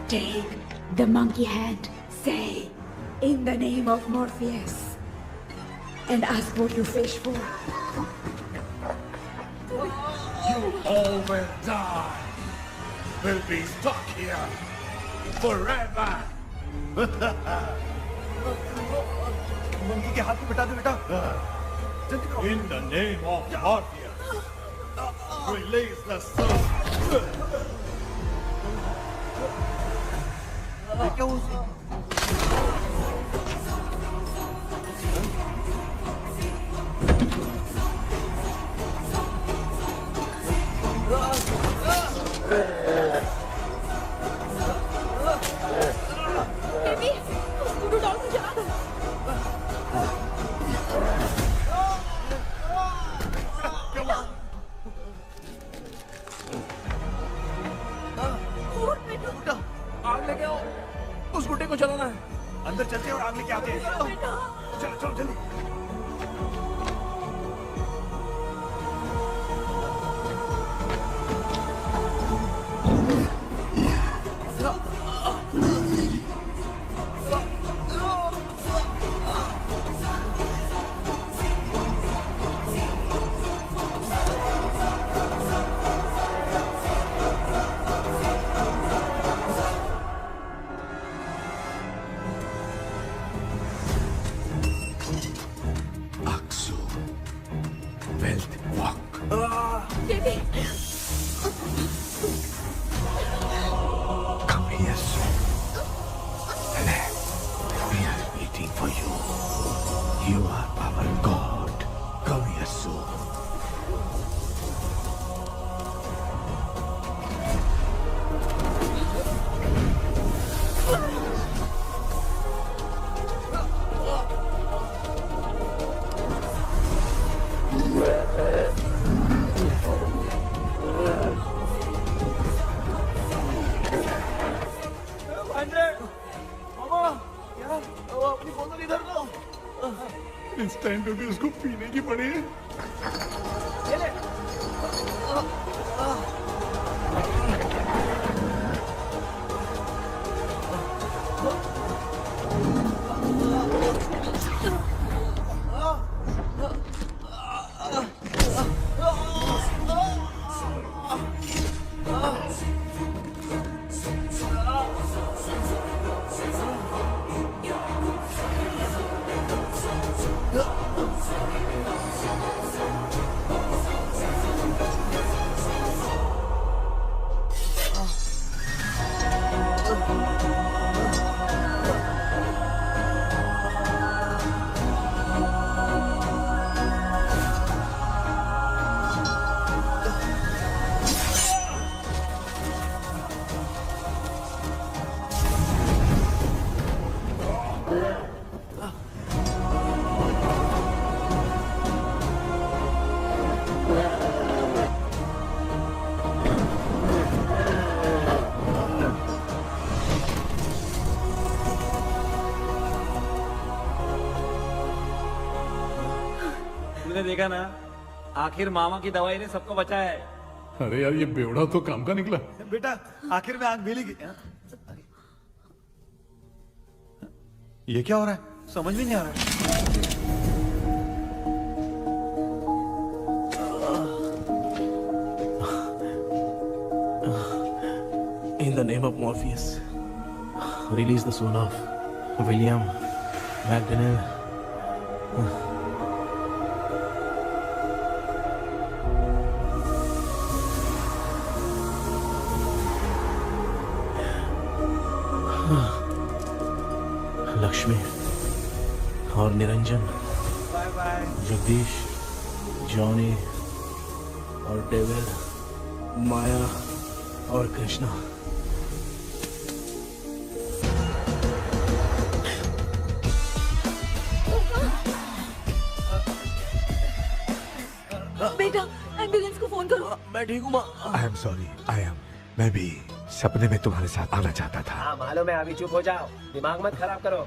Take the monkey hand. Say, in the name of Morpheus, and ask what you fish for. You all will die. We'll be stuck here forever. Monkey के हाथ में बिठा दे बेटा. In the name of Morpheus, release the soul. क्या हुआ उसे? Baby, scooter doll को चला दो. आग लेके आओ. उस गुड्डे को चलाना है. अंदर चलते हैं और आग लेके आते हैं. चलो चलो जल्दी. You are our God. Come here soon. अपनी बोतल इधर लो। इस टाइम पे भी उसको पीने की पड़ी है। तुमने देखा ना, आखिर मामा की दवाई ने सबको बचाया है। अरे यार ये बेवड़ा तो काम का निकला। बेटा आखिर में आंख मिली ये क्या हो रहा है? समझ में नहीं आ रहा है। In the name of Morpheus, release the soul of William Magdalene. Lakshmi और निरंजन, जगदीश, जॉनी और डेविड, माया और कृष्णा। बेटा एम्बुलेंस को फोन करो। मैं ठीक हूँ माँ। आई एम सॉरी, मैं भी सपने में तुम्हारे साथ आना चाहता था। हाँ मालूम है, अभी चुप हो जाओ, दिमाग मत खराब करो।